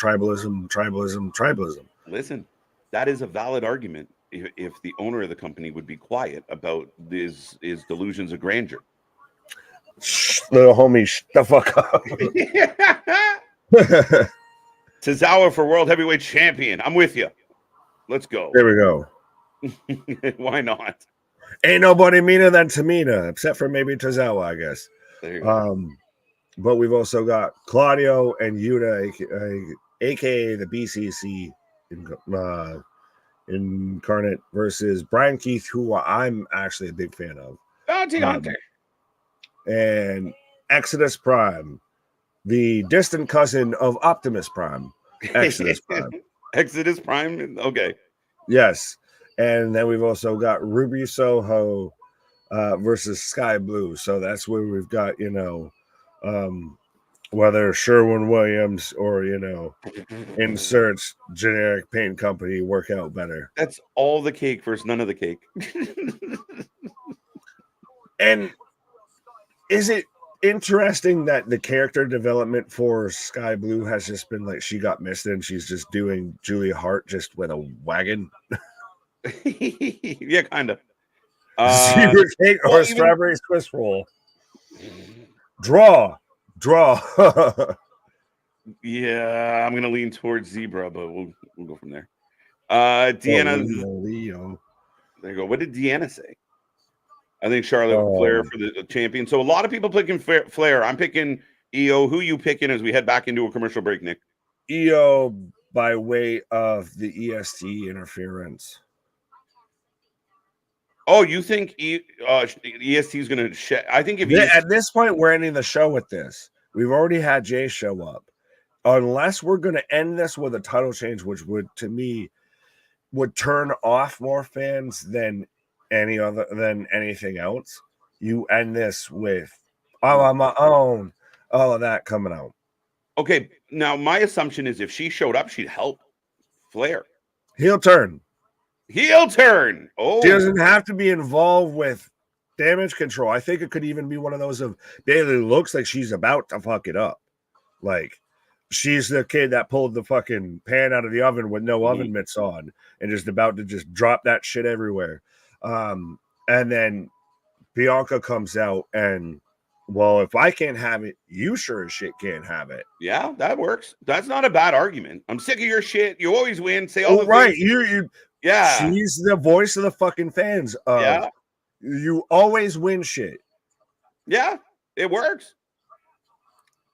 Listen, that is a valid argument if the owner of the company would be quiet about his delusions of grandeur. Little homie, shut the fuck up. Tozawa for World Heavyweight Champion. I'm with you. Let's go. There we go. Why not? Ain't nobody meaner than Tamina, except for maybe Tozawa, I guess. There you go. But we've also got Claudio and Yuta, aka the BCC incarnate, versus Brian Keith, who I'm actually a big fan of. And Exodus Prime, the distant cousin of Optimus Prime. Exodus Prime. Exodus Prime? Okay. Yes. And then we've also got Ruby Soho versus Sky Blue. So that's where we've got, whether Sherwin Williams or, inserts generic paint company work out better. That's all the cake versus none of the cake. And is it interesting that the character development for Sky Blue has just been like she got missed and she's just doing Julia Hart just with a wagon? Yeah, kind of. Zebra cake or strawberry Swiss roll? Draw. Yeah, I'm gonna lean towards zebra, but we'll go from there. Deanna, Leo. There you go. What did Deanna say? I think Charlotte Flair Um, for the champion. So a lot of people picking Flair. I'm picking EO. Who you picking as we head back into a commercial break, Nick? EO by way of the EST interference. Oh, you think EST is going to? I think if At this point, we're ending the show with this. We've already had Jay show up. Unless we're going to end this with a title change, which would, to me, would turn off more fans than anything else. You end this with all on my own, all of that coming out. Okay, now my assumption is if she showed up, she'd help Flair. Heel turn. Heel turn. Oh, she doesn't have to be involved with damage control. I think it could even be one of those of Bayley looks like she's about to fuck it up. Like she's the kid that pulled the fucking pan out of the oven with no oven mitts on and just about to just drop that shit everywhere. And then Bianca comes out and, well, if I can't have it, you sure as shit can't have it. Yeah, that works. That's not a bad argument. I'm sick of your shit. You always win. Say all the right. things. Yeah. She's the voice of the fucking fans. Yeah. You always win shit. Yeah, it works.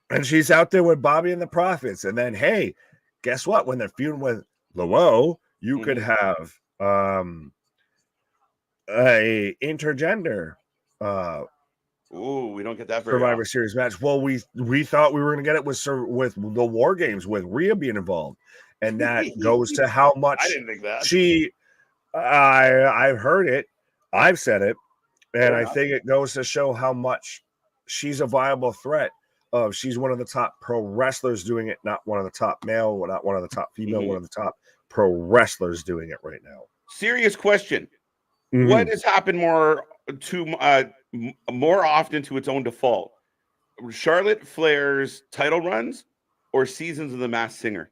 And she's out there with Bobby and the Prophets. And then, hey, guess what? When they're feuding with Lowo, you could have a intergender we don't get that very Survivor often. Series match. Well, we thought we were going to get it with the War Games with Rhea being involved. And that goes to how much I didn't think that. I've heard it. I've said it. And I think it goes to show how much she's a viable threat. She's one of the top pro wrestlers doing it, not one of the top male, not one of the top female, one of the top pro wrestlers doing it right now. Serious question. What has happened more often to its own default? Charlotte Flair's title runs or seasons of The Masked Singer?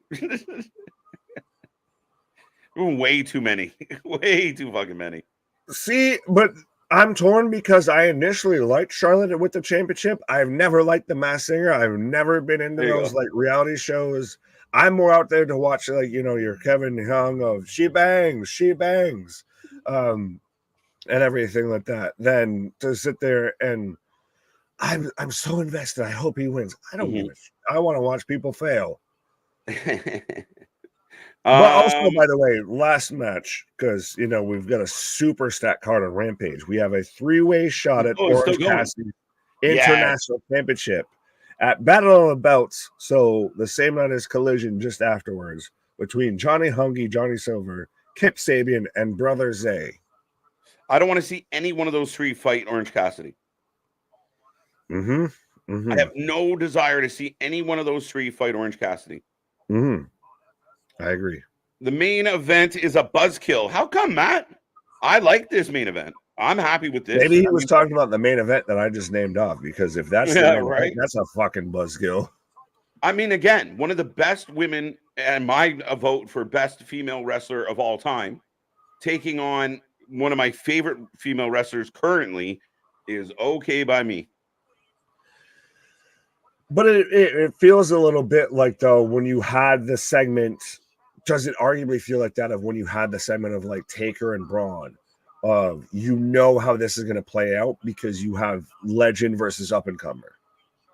Way too many. Way too fucking many. See, but I'm torn because I initially liked Charlotte with the championship. I've never liked the Masked Singer. I've never been into those like reality shows. I'm more out there to watch like, your Kevin Young of She Bangs, and everything like that. Than to sit there and I'm so invested. I hope he wins. I don't give a shit. I want to watch people fail. But also, by the way, last match, because we've got a super stat card on Rampage. We have a 3-way shot at Orange Cassidy International Championship at Battle of the Belts. So the same night as Collision, just afterwards, between Johnny Hungy, Johnny Silver, Kip Sabian, and Brother Zay. I don't want to see any one of those three fight Orange Cassidy. I have no desire to see any one of those three fight Orange Cassidy. I agree. The main event is a buzzkill. How come, Matt? I like this main event. I'm happy with this. Maybe he was talking about the main event that I just named off, because if that's the main event, that's a fucking buzzkill. I mean, again, one of the best women, and my vote for best female wrestler of all time, taking on one of my favorite female wrestlers currently, is okay by me. But it feels a little bit like, though, when you had the segment, does it arguably feel like that of when you had the segment of like Taker and Braun? How this is going to play out because you have legend versus up and comer.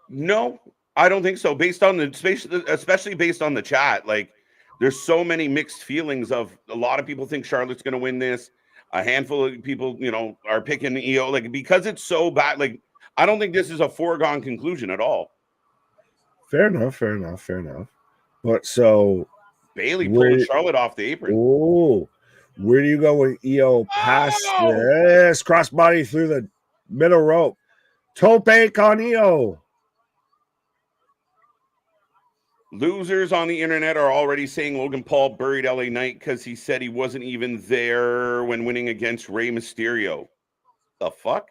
No, I don't think so. Based on especially based on the chat, like there's so many mixed feelings of a lot of people think Charlotte's going to win this. A handful of people, are picking EO like because it's so bad. Like I don't think this is a foregone conclusion at all. Fair enough. But so Bayley pulling Charlotte off the apron. Oh, where do you go with EO past this crossbody through the middle rope? Tope con EO. Losers on the internet are already saying Logan Paul buried LA Knight because he said he wasn't even there when winning against Rey Mysterio. The fuck?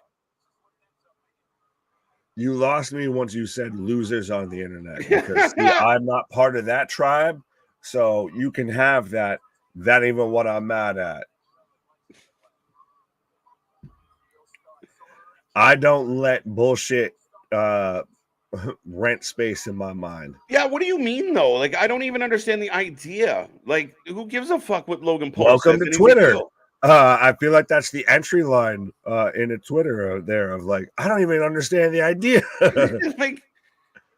You lost me once you said losers on the internet because I'm not part of that tribe. So you can have that. That ain't even what I'm mad at. I don't let bullshit rent space in my mind. Yeah, what do you mean though? Like I don't even understand the idea. Like who gives a fuck what Logan Paul Welcome says? to Twitter. I feel like that's the entry line in a Twitter there of like, I don't even understand the idea. Like,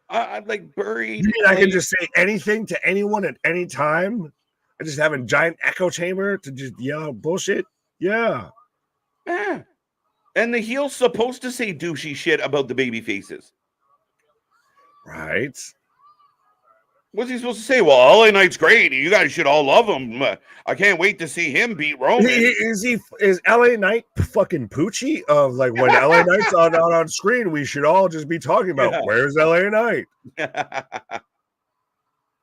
I'm like buried. You mean I can just say anything to anyone at any time? I just have a giant echo chamber to just yell bullshit? Yeah. Yeah. And the heel's supposed to say douchey shit about the baby faces. Right. What's he supposed to say? Well, LA Knight's great. You guys should all love him. I can't wait to see him beat Roman. Is LA Knight fucking Poochie of like when LA Knight's on screen, we should all just be talking about where's LA Knight?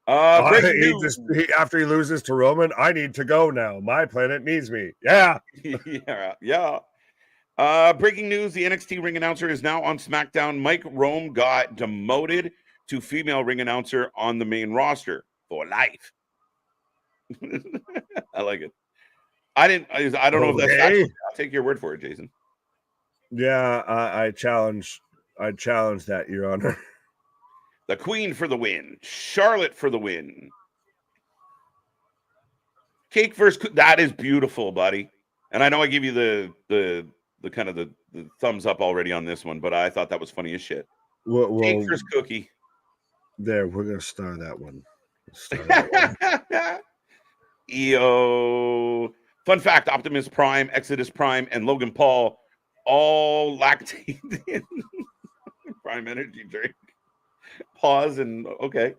Breaking news. After he loses to Roman, I need to go now. My planet needs me. Yeah. Yeah. Breaking news: the NXT ring announcer is now on SmackDown. Mike Rome got demoted to female ring announcer on the main roster for life. I like it. I don't know if that's factual. I'll take your word for it, Jason. Yeah, I challenge that, Your Honor. The Queen for the win. Charlotte for the win. Cake versus that is beautiful, buddy. And I know I give you the kind of the thumbs up already on this one, but I thought that was funny as shit. Well, Cake versus Cookie. There, we're gonna star that one. EO. Fun fact: Optimus Prime, Exodus Prime, and Logan Paul all lactate in Prime energy drink. Pause and okay.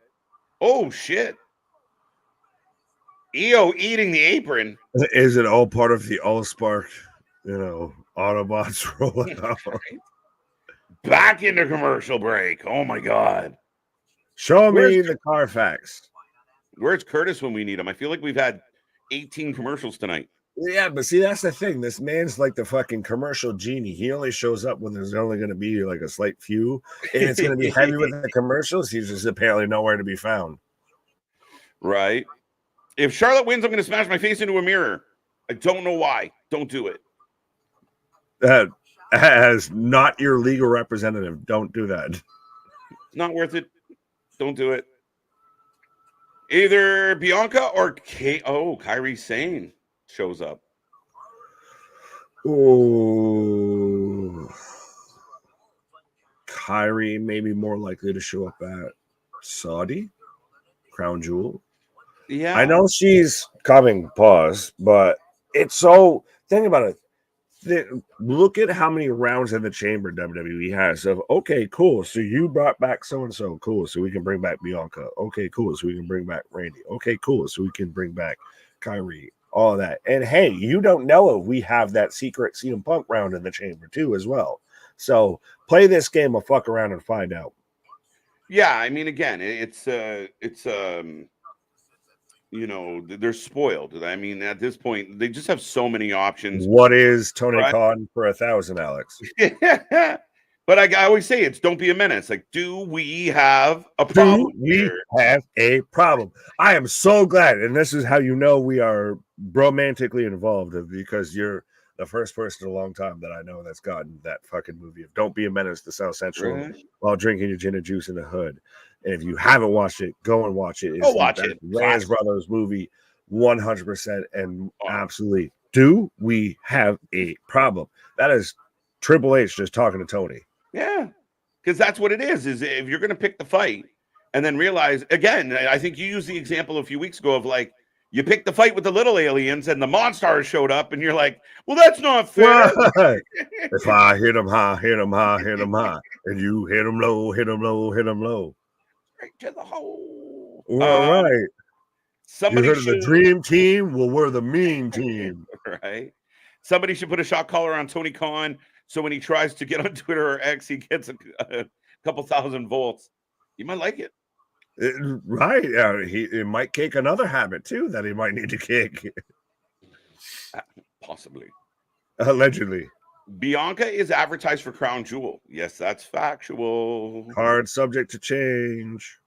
Oh shit. EO eating the apron. Is it all part of the Allspark, Autobots rollout? Right? Back into commercial break. Oh my god. Show me the Carfax. Where's Curtis when we need him? I feel like we've had 18 commercials tonight. Yeah, but see, that's the thing. This man's like the fucking commercial genie. He only shows up when there's only going to be like a slight few, and it's going to be heavy with the commercials. He's just apparently nowhere to be found. Right. If Charlotte wins, I'm going to smash my face into a mirror. I don't know why. Don't do it. As not your legal representative, don't do that. It's not worth it. Don't do it. Either Bianca or Kairi Sane shows up. Oh, Kairi may be more likely to show up at Saudi Crown Jewel. Yeah, I know she's coming. Pause, but it's so. Think about it. Look at how many rounds in the chamber WWE has of okay, cool. So you brought back so and so, cool. So we can bring back Bianca. Okay, cool. So we can bring back Randy. Okay, cool. So we can bring back Kairi. All of that. And hey, you don't know if we have that secret CM Punk round in the chamber too, as well. So play this game of fuck around and find out. Yeah, I mean, again, it's they're spoiled. I mean, at this point, they just have so many options. What is Tony Khan for 1,000, Alex? But I always say it's don't be a menace. Like, do we have a problem? Have a problem. I am so glad, and this is how you know we are romantically involved, because you're the first person in a long time that I know that's gotten that fucking movie of Don't Be a Menace to South Central while drinking your gin and juice in the hood. And if you haven't watched it, go and watch it. Go watch it. Wayans Brothers movie, 100%, and absolutely. Do we have a problem? That is Triple H just talking to Tony. Yeah, because that's what it is if you're going to pick the fight and then realize, again, I think you used the example a few weeks ago of like, you picked the fight with the little aliens and the Monstars showed up and you're like, well, that's not fair. If I hit him high, hit him high, hit him high, and you hit him low, hit him low, hit him low. Right to the hole. All right. Somebody you heard of the dream team? Well, we're the mean team. Right. Somebody should put a shock collar on Tony Khan so when he tries to get on Twitter or X, he gets a couple thousand volts. You might like it. Right. It might kick another habit, too, that he might need to kick. Possibly. Allegedly. Bianca is advertised for Crown Jewel. Yes, that's factual. Hard subject to change.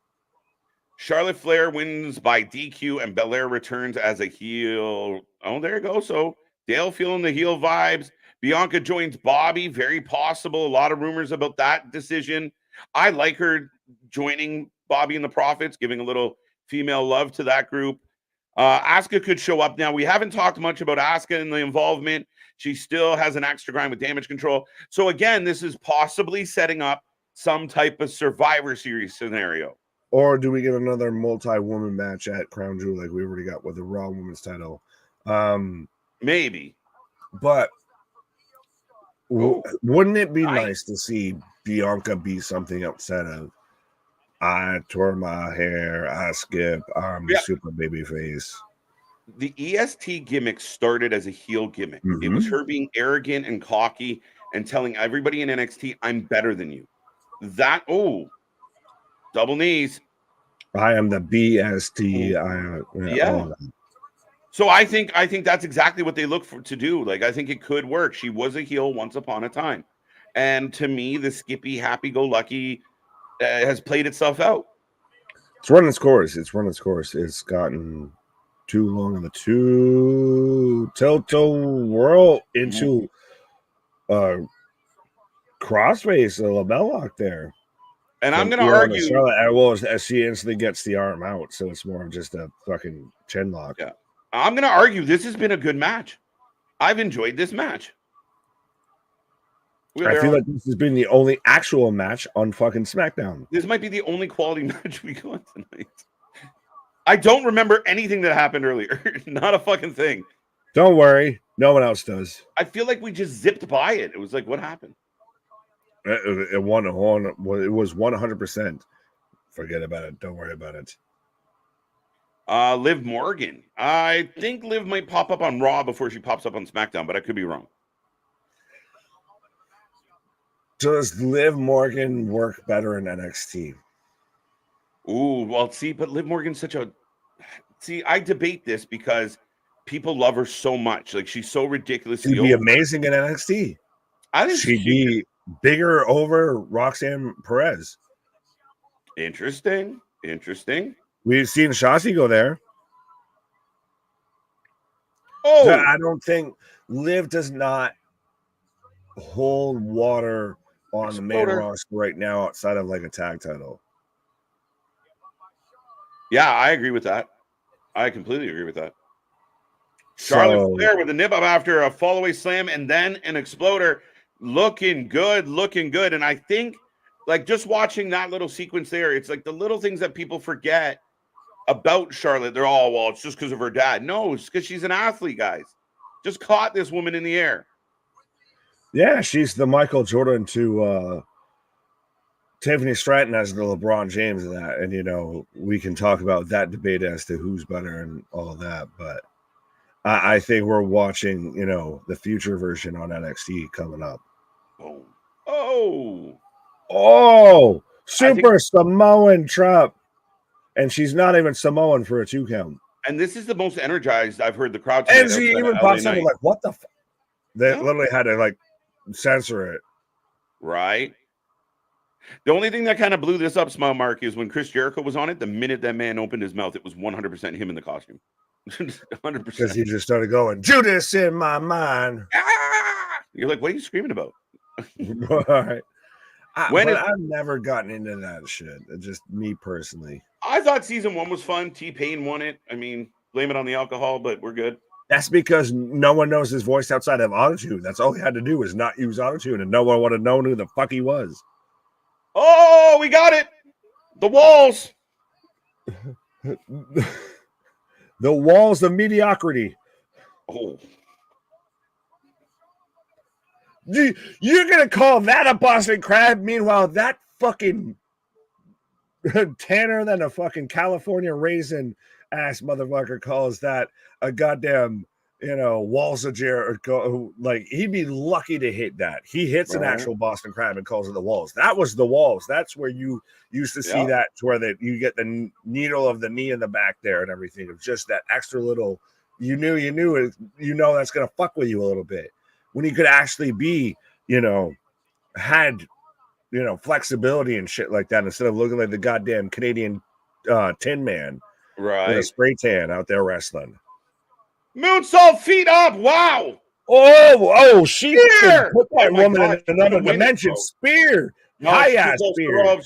Charlotte Flair wins by DQ and Belair returns as a heel. Oh, there you go. So Dale feeling the heel vibes. Bianca joins Bobby. Very possible. A lot of rumors about that decision. I like her joining Bobby and the Profits, giving a little female love to that group. Asuka could show up now. We haven't talked much about Asuka and the involvement. She still has an axe to grind with Damage Control. So again, this is possibly setting up some type of Survivor Series scenario. Or do we get another multi-woman match at Crown Jewel like we already got with the Raw Women's title? Maybe. But wouldn't it be nice to see Bianca be something outside of I tore my hair, I skip, I'm super baby face? The EST gimmick started as a heel gimmick. It was her being arrogant and cocky and telling everybody in NXT, I'm better than you. That, double knees. I am the BST. So I think that's exactly what they look for to do. Like, I think it could work. She was a heel once upon a time. And to me, the Skippy happy-go-lucky has played itself out. It's run its course. It's gotten too long in the tilt-a world into crossface, a label lock there. And I'm going to argue. Charlotte, as she instantly gets the arm out, so it's more of just a fucking chin lock. Yeah. I'm going to argue this has been a good match. I've enjoyed this match. I feel like this has been the only actual match on fucking SmackDown. This might be the only quality match we got tonight. I don't remember anything that happened earlier. Not a fucking thing. Don't worry. No one else does. I feel like we just zipped by it. It was like, what happened? It was 100%. Forget about it. Don't worry about it. Liv Morgan. I think Liv might pop up on Raw before she pops up on SmackDown, but I could be wrong. Does Liv Morgan work better in NXT? Ooh, well, see, but Liv Morgan's such a... See, I debate this because people love her so much. Like, she's so ridiculously She'd be amazing in NXT. I think she'd be bigger over Roxanne Perez. Interesting. We've seen Shotzi go there. Oh, I don't think Liv does not hold water on the main roster right now outside of like a tag title. Yeah, I agree with that. I completely agree with that. Charlotte Flair with a nip up after a fallaway slam and then an exploder. Looking good. And I think, like, just watching that little sequence there, it's like the little things that people forget about Charlotte. They're all, well, it's just because of her dad. No, it's because she's an athlete, guys. Just caught this woman in the air. Yeah, she's the Michael Jordan to Tiffany Stratton as the LeBron James of that. And, you know, we can talk about that debate as to who's better and all that. But I think we're watching, you know, the future version on NXT coming up. Super Samoan Trump. And she's not even Samoan for a 2 count. And this is the most energized I've heard the crowd. And she even pops up like, what the fuck? They literally had to, like, censor it. Right. The only thing that kind of blew this up, Smile Mark, is when Chris Jericho was on it. The minute that man opened his mouth, it was 100% him in the costume. 100%. Because he just started going, Judas in my mind. You're like, what are you screaming about? All right. I've never gotten into that shit. Just me personally. I thought season 1 was fun. T-Pain won it. I mean, blame it on the alcohol, but we're good. That's because no one knows his voice outside of autotune. That's all he had to do was not use autotune, and no one would have known who the fuck he was. Oh, we got it. The walls. The walls of mediocrity. Oh. You're going to call that a Boston Crab? Meanwhile, that fucking tanner than a fucking California raisin ass motherfucker calls that a goddamn, you know, walls of Jericho. Like, he'd be lucky to hit that. He hits an actual Boston Crab and calls it the walls. That was the walls. That's where you used to see that, to where you get the needle of the knee in the back there and everything. Of just that extra little, you know that's going to fuck with you a little bit. When he could actually be, you know, had, you know, flexibility and shit like that, instead of looking like the goddamn Canadian Tin Man. Right. With a spray tan out there wrestling. Moonsault, feet up. Wow. She put that woman in another dimension. Spear. High-ass spear.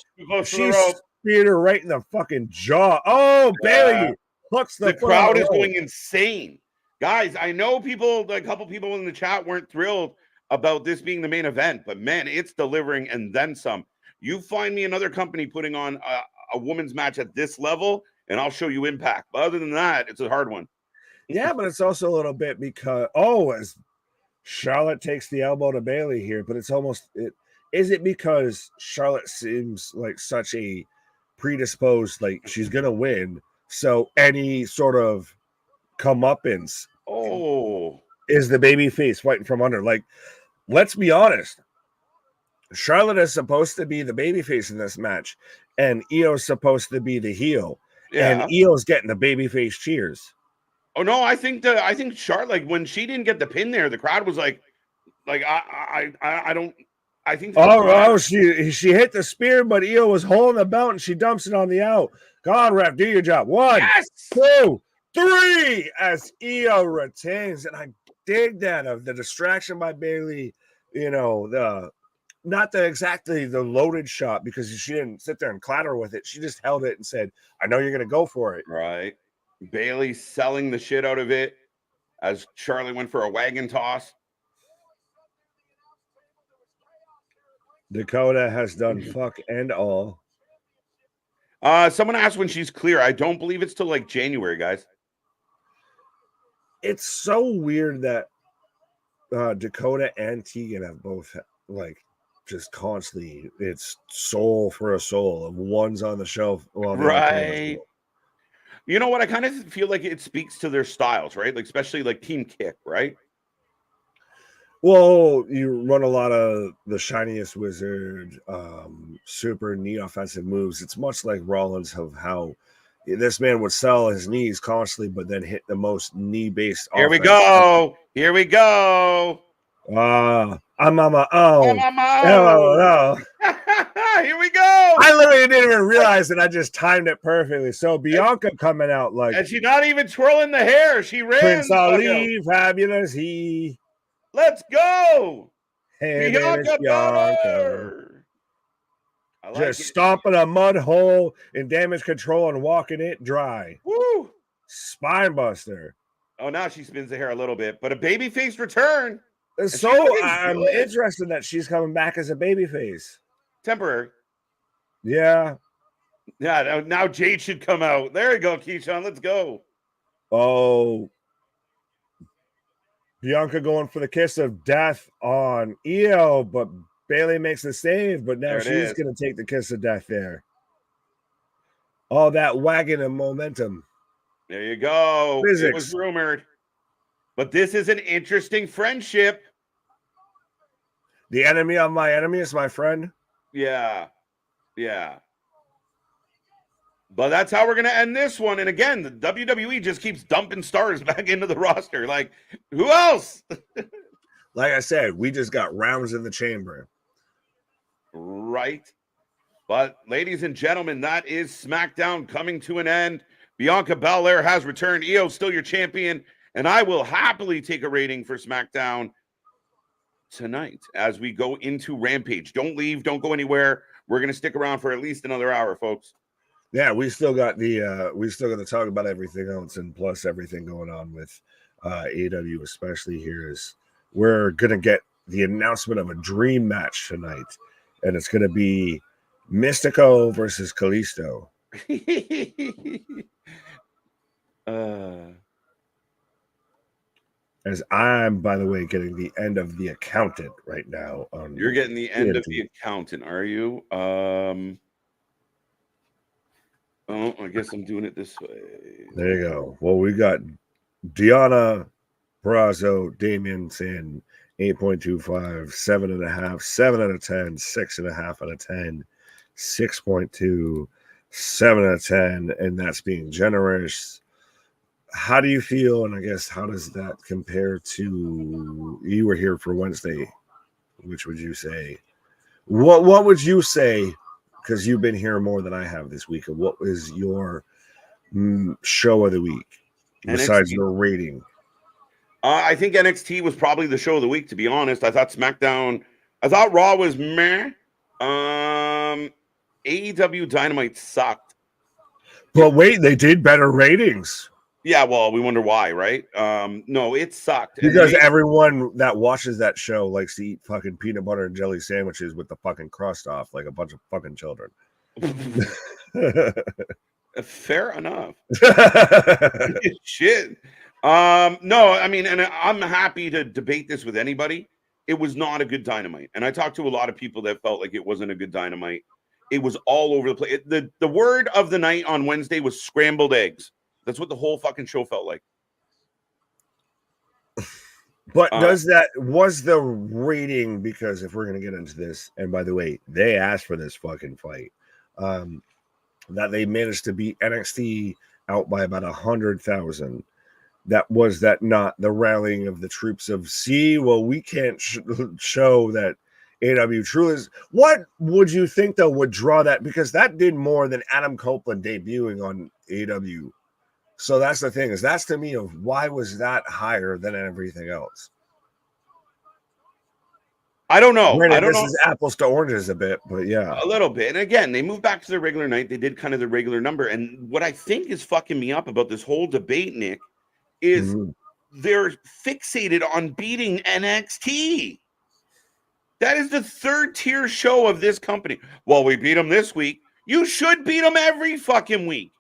She speared her right in the fucking jaw. Oh, Bailey. hooks The the foot on crowd the is rope. going insane. Guys, I know a couple people in the chat weren't thrilled about this being the main event, but man, it's delivering and then some. You find me another company putting on a women's match at this level, and I'll show you impact. But other than that, it's a hard one. Yeah, but it's also a little bit because as Charlotte takes the elbow to Bailey here, but it's almost is it because Charlotte seems like such a predisposed, like she's gonna win, so any sort of comeuppance is the baby face fighting from under. Like, let's be honest, Charlotte is supposed to be the baby face in this match, and Io's supposed to be the heel, and Io's getting the baby face cheers. Oh no, I think Charlotte, like when she didn't get the pin there, the crowd was like I don't. I think. She hit the spear, but Io was holding the belt and she dumps it on the out. Come on, ref, do your job. 1, 2, 3, as Io retains, and I dig that of the distraction by Bailey. You know, not exactly the loaded shot because she didn't sit there and clatter with it. She just held it and said, "I know you're going to go for it." Right. Bailey selling the shit out of it as Charlotte went for a wagon toss. Dakota has done fuck and all. Someone asked when she's clear. I don't believe it's till like January, guys. It's so weird that Dakota and Tegan have both like just constantly. It's soul for a soul. One's on the shelf, right? You know what? I kind of feel like it speaks to their styles, right? Like especially like Team Kick, right? Well, you run a lot of the shiniest wizard, super knee offensive moves. It's much like Rollins of how this man would sell his knees constantly, but then hit the most knee-based. Here we go. Here we go. I'm on my own. No. Here we go. I literally didn't even realize that I just timed it perfectly. So Bianca coming out like, and she's not even twirling the hair. She ran. Prince Ali, fabulous. Let's go. Hey, Bianca. Just stomping a mud hole in damage control and walking it dry. Woo! Spine buster. Oh, now she spins the hair a little bit, but a babyface return. So I'm interested that she's coming back as a babyface. Temporary. Yeah. Yeah, now Jade should come out. There you go, Keyshawn. Let's go. Oh. Bianca going for the kiss of death on Io, but Bailey makes the save, but now she's going to take the kiss of death there. All that wagon and momentum. There you go. Physics. It was rumored. But this is an interesting friendship. The enemy of my enemy is my friend. Yeah. Yeah. But that's how we're going to end this one. And again, the WWE just keeps dumping stars back into the roster. Like, who else? Like I said, we just got rounds in the chamber. Right. But ladies and gentlemen, that is SmackDown coming to an end. Bianca Belair has returned. Io still your champion. And I will happily take a rating for SmackDown tonight as we go into Rampage. Don't leave. Don't go anywhere. We're going to stick around for at least another hour, folks. Yeah, we still got we still got to talk about everything else, and plus everything going on with AEW, especially here, is we're going to get the announcement of a dream match tonight, and it's going to be Mystico versus Kalisto. As I'm, by the way, getting the end of The Accountant right now. You're getting the end of The Accountant, are you? Oh, I guess I'm doing it this way. There you go. Well, we got Deonna Purrazzo, Damian Santon, 8.25, 7.5, 7 out of 10, 6.5 out of 10, 6.2, 7 out of 10, and that's being generous. How do you feel? And I guess how does that compare to you were here for Wednesday? Which would you say? What would you say? Because you've been here more than I have this week. What is your show of the week besides your rating? I think NXT was probably the show of the week, to be honest. I thought Raw was meh. AEW Dynamite sucked. But wait, they did better ratings. Yeah, well, we wonder why, right? No, it sucked. Because everyone that watches that show likes to eat fucking peanut butter and jelly sandwiches with the fucking crust off like a bunch of fucking children. Fair enough. Shit. No, I mean, and I'm happy to debate this with anybody. It was not a good Dynamite. And I talked to a lot of people that felt like it wasn't a good Dynamite. It was all over the place. The word of the night on Wednesday was scrambled eggs. That's what the whole fucking show felt like. But was the rating, because if we're going to get into this, and by the way, they asked for this fucking fight, that they managed to beat NXT out by about 100,000. Was that not the rallying of the troops of, well, we can't show that AEW truly is. What would you think, though, would draw that? Because that did more than Adam Copeland debuting on AEW. So that's the thing, is that's to me of why was that higher than everything else? I don't know. Granted, I don't this know. is apples to oranges a bit, but yeah. A little bit. And again, they moved back to the regular night. They did kind of the regular number. And what I think is fucking me up about this whole debate, Nick, is they're fixated on beating NXT. That is the third tier show of this company. Well, we beat them this week. You should beat them every fucking week.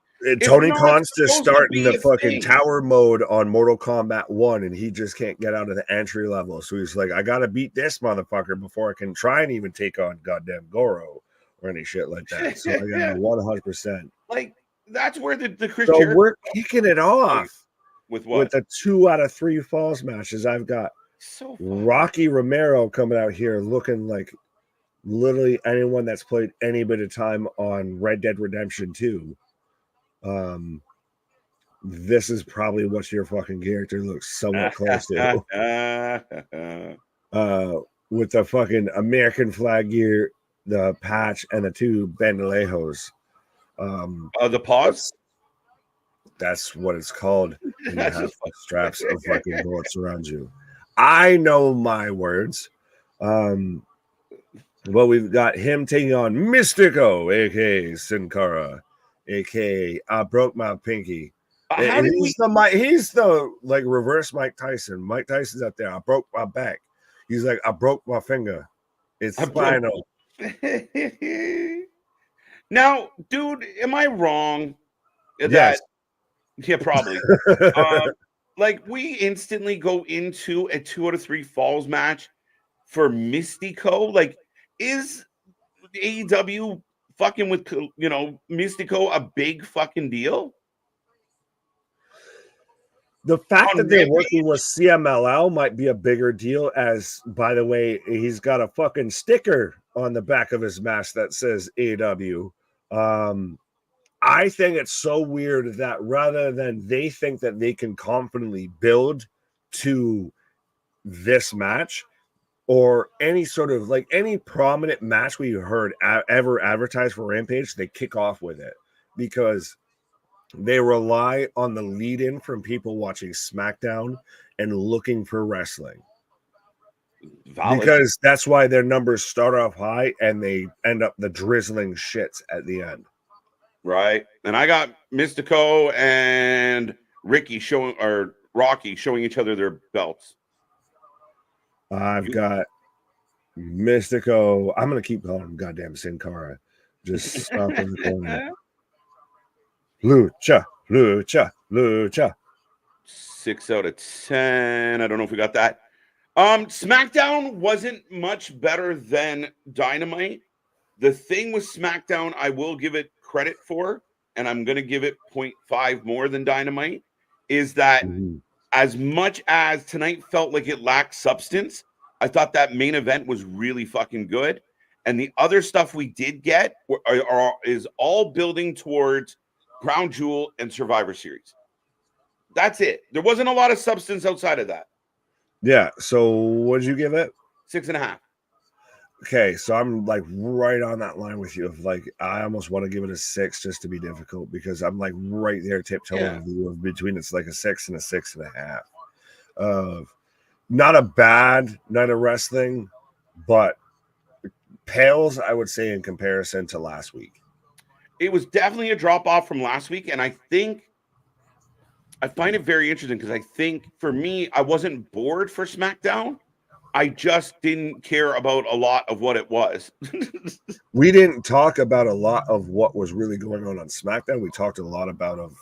Tony Khan's just starting the fucking tower mode on Mortal Kombat 1, and he just can't get out of the entry level. So he's like, I got to beat this motherfucker before I can try and even take on goddamn Goro or any shit like that. So I got 100%. Like, that's where the Chris So Jericho we're kicking it off with what? With the 2 out of 3 falls matches. I've got Rocky Romero coming out here looking like literally anyone that's played any bit of time on Red Dead Redemption 2. This is probably what your fucking character looks somewhat close to. With the fucking American flag gear, the patch, and the 2 bandolejos. The paws? That's what it's called when you have straps of fucking bullets around you. I know my words. Well, we've got him taking on Mystico, aka Sin Cara, aka I broke my pinky. He's the like reverse Mike Tyson. Mike Tyson's up there. I broke my back. He's like, I broke my finger. It's spinal. Now, dude, am I wrong? Yes. Yeah, probably. Like, we instantly go into a 2 out of 3 falls match for Mystico. Like, is AEW fucking with, Mystico a big fucking deal? The fact that they're working with CMLL might be a bigger deal, as, by the way, he's got a fucking sticker on the back of his mask that says AEW. I think it's so weird that rather than they think that they can confidently build to this match or any sort of like any prominent match we heard ever advertised for Rampage, they kick off with it because they rely on the lead-in from people watching SmackDown and looking for wrestling. Valid. Because that's why their numbers start off high and they end up the drizzling shits at the end. Right. And I got Mystico and Rocky showing each other their belts. I've got Mystico. I'm going to keep calling him goddamn Sin Cara. Just stop in the corner. Lucha, lucha, lucha. 6 out of 10. I don't know if we got that. SmackDown wasn't much better than Dynamite. The thing with SmackDown, I will give it credit for, and I'm going to give it 0.5 more than Dynamite, is that as much as tonight felt like it lacked substance, I thought that main event was really fucking good. And the other stuff we did get is all building towards Crown Jewel and Survivor Series. That's it. There wasn't a lot of substance outside of that. Yeah. So what did you give it? 6.5. Okay, so I'm like right on that line with you. Of like, I almost want to give it a 6 just to be difficult because I'm like right there tiptoeing between it's like a 6 and a 6.5. Not a bad night of wrestling, but pales, I would say, in comparison to last week. It was definitely a drop off from last week, and I find it very interesting because I think for me, I wasn't bored for SmackDown. I just didn't care about a lot of what it was. We didn't talk about a lot of what was really going on SmackDown. We talked a lot about of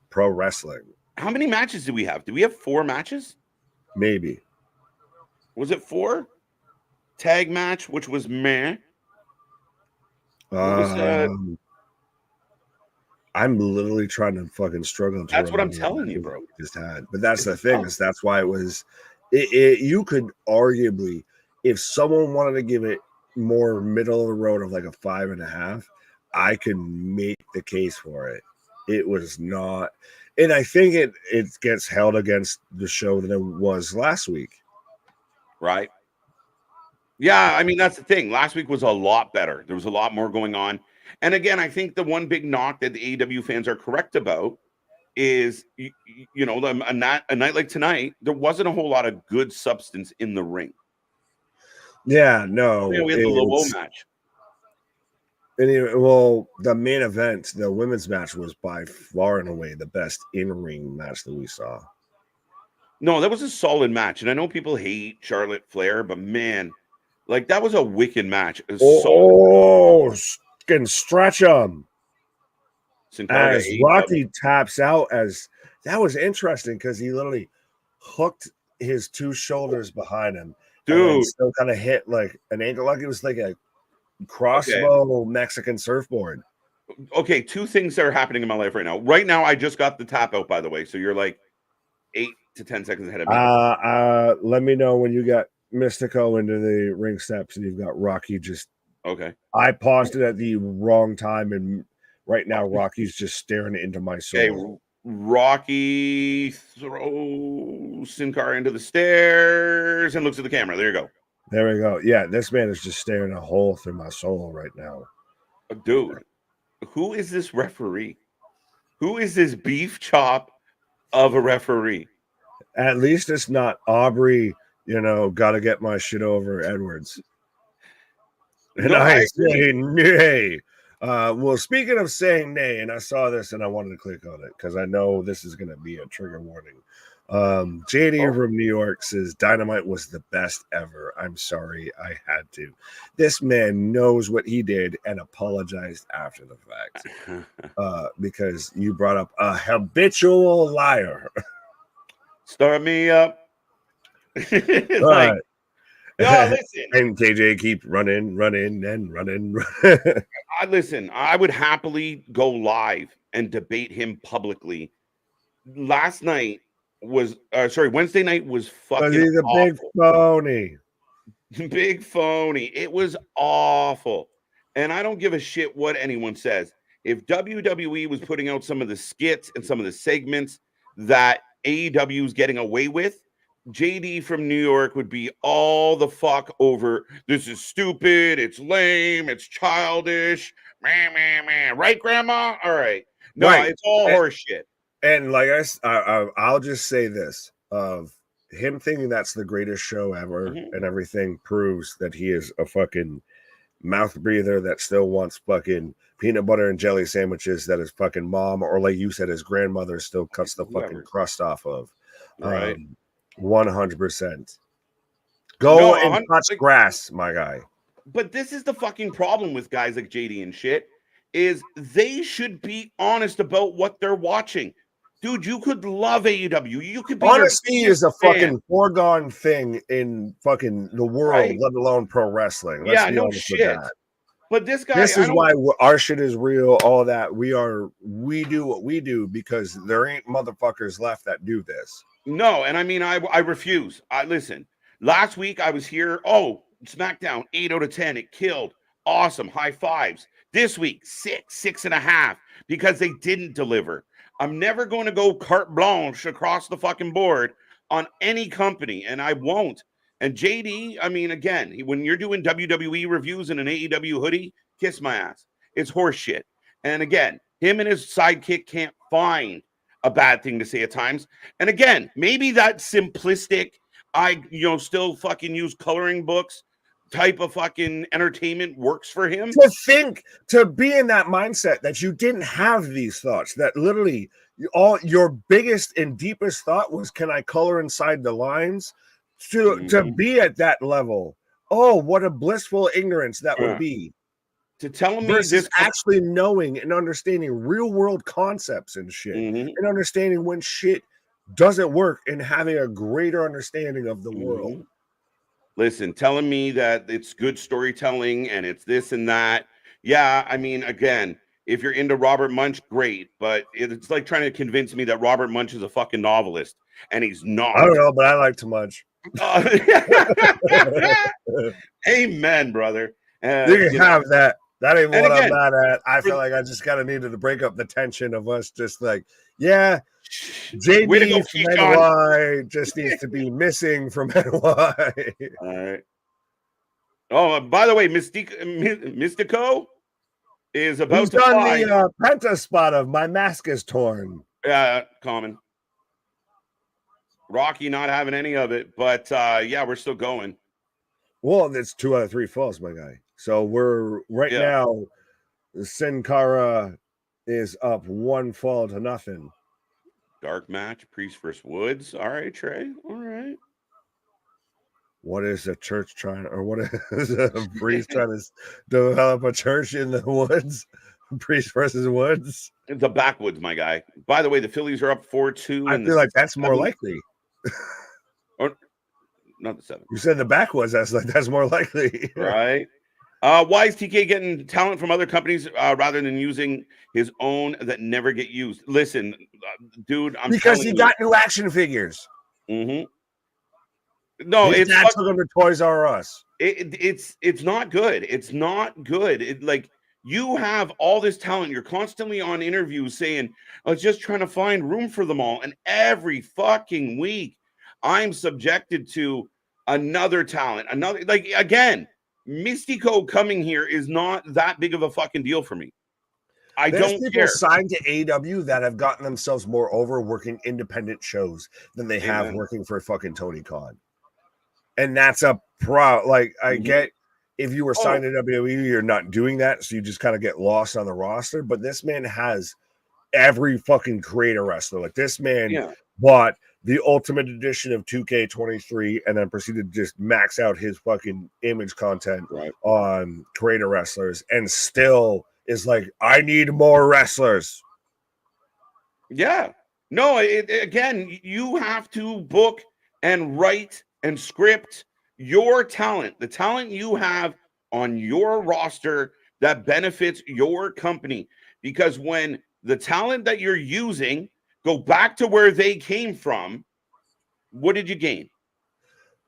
pro wrestling. How many matches do we have? Do we have 4 matches? Maybe. Was it 4? Tag match, which was meh. What was I'm literally trying to fucking struggle to That's what I'm remember telling you, bro. we just had. But that's the thing, is that's why it was you could arguably, if someone wanted to give it more middle of the road of like a 5.5, I could make the case for it. It was not, and I think it gets held against the show that it was last week. Right. Yeah, I mean, that's the thing. Last week was a lot better. There was a lot more going on. And again, I think the one big knock that the AEW fans are correct about is, you know, a night like tonight, there wasn't a whole lot of good substance in the ring. Yeah, no. We had the low match. Well, the main event, the women's match, was by far and away the best in-ring match that we saw. No, that was a solid match. And I know people hate Charlotte Flair, but man, like, that was a wicked match. Can stretch them. As Rocky taps out, as that was interesting because he literally hooked his 2 shoulders behind him, dude, and still kind of hit like an ankle, like it was like a crossbow Mexican surfboard. Okay, 2 things that are happening in my life right now. Right now, I just got the tap out, by the way. So you're like 8 to 10 seconds ahead of me. Let me know when you got Mystico into the ring steps and you've got Rocky just. Okay. I paused it at the wrong time, and right now Rocky's just staring into my soul. Okay, Rocky throws Sin Cara into the stairs and looks at the camera. There you go. There we go. Yeah, this man is just staring a hole through my soul right now. Dude, who is this referee? Who is this beef chop of a referee? At least it's not Aubrey, you know, got to get my shit over Edwards. And I say nay. Well, speaking of saying nay, and I saw this and I wanted to click on it because I know this is going to be a trigger warning. JD from New York says Dynamite was the best ever. I'm sorry, I had to. This man knows what he did and apologized after the fact because you brought up a habitual liar. Start me up. Like, no, listen. And KJ keep running. Listen, I would happily go live and debate him publicly. Last night was Wednesday night was fucking he's a awful. Big phony. Big phony. It was awful. And I don't give a shit what anyone says. If WWE was putting out some of the skits and some of the segments that AEW is getting away with, JD from New York would be all the fuck over. This is stupid. It's lame. It's childish. Man. Right, Grandma? All right. No, right. It's all horseshit. And like I'll just say this: of him thinking that's the greatest show ever, and everything proves that he is a fucking mouth breather that still wants fucking peanut butter and jelly sandwiches that his fucking mom, or like you said, his grandmother still cuts the fucking crust off of. Right. 100%. Go and touch grass, my guy. But this is the fucking problem with guys like JD and shit, is they should be honest about what they're watching. Dude, you could love AEW. You could be honesty is a fucking foregone thing in fucking the world, let alone pro wrestling. Let's be honest with that. But this guy, this is why our shit is real. All that we do what we do because there ain't motherfuckers left that do this. No, and I mean, I refuse. Listen, last week I was here. Oh, SmackDown, 8 out of 10. It killed. Awesome. High fives. This week, 6.5, because they didn't deliver. I'm never going to go carte blanche across the fucking board on any company, and I won't. And JD, I mean, again, when you're doing WWE reviews in an AEW hoodie, kiss my ass. It's horseshit. And again, him and his sidekick can't find a bad thing to say at times. And again, maybe that simplistic, still fucking use coloring books type of fucking entertainment works for him. To be in that mindset that you didn't have these thoughts, that literally all your biggest and deepest thought was, can I color inside the lines? To be at that level, oh, what a blissful ignorance that would be. To tell me versus this actually knowing and understanding real world concepts and shit, and understanding when shit doesn't work, and having a greater understanding of the world. Listen, telling me that it's good storytelling and it's this and that. Yeah, I mean, again, if you're into Robert Munch, great. But it's like trying to convince me that Robert Munch is a fucking novelist, and he's not. I don't know, but I like too much. Amen, brother. You can have that. That ain't what I'm mad at. I feel like I just kind of needed to break up the tension of us just like, yeah, JD from NY just needs to be missing from NY. All right. Oh, by the way, Mystico is about He's to done fly. The Penta spot of My Mask is Torn. Common. Rocky not having any of it, but yeah, we're still going. Well, it's 2 out of 3 falls, my guy. So we're right now. Sin Cara is up 1 fall to nothing. Dark match, Priest versus Woods. All right, Trey. All right. What is a church trying, or what is a priest trying to develop a church in the woods? Priest versus Woods. The backwoods, my guy. By the way, the Phillies are up 4-2. I feel like that's more likely. Or not the 7. You said the backwoods. That's more likely, right? Why is TK getting talent from other companies rather than using his own that never get used? Listen, dude, because he got new action figures. No, his dad took him to Toys R Us. It's not good. It's not good. Like, you have all this talent. You're constantly on interviews saying, I was just trying to find room for them all. And every fucking week, I'm subjected to another talent. Again, Mystico coming here is not that big of a fucking deal for me. There's people signed to AEW that have gotten themselves more over working independent shows than they have working for fucking Tony Khan. And that's a like, I get if you were signed to WWE, you're not doing that, so you just kind of get lost on the roster. But this man has every fucking creator wrestler. Like, this man bought the Ultimate Edition of 2K23 and then proceeded to just max out his fucking image content on creator wrestlers, and still is like, I need more wrestlers. Yeah. No, again, you have to book and write and script your talent, the talent you have on your roster that benefits your company. Because when the talent that you're using go back to where they came from, what did you gain?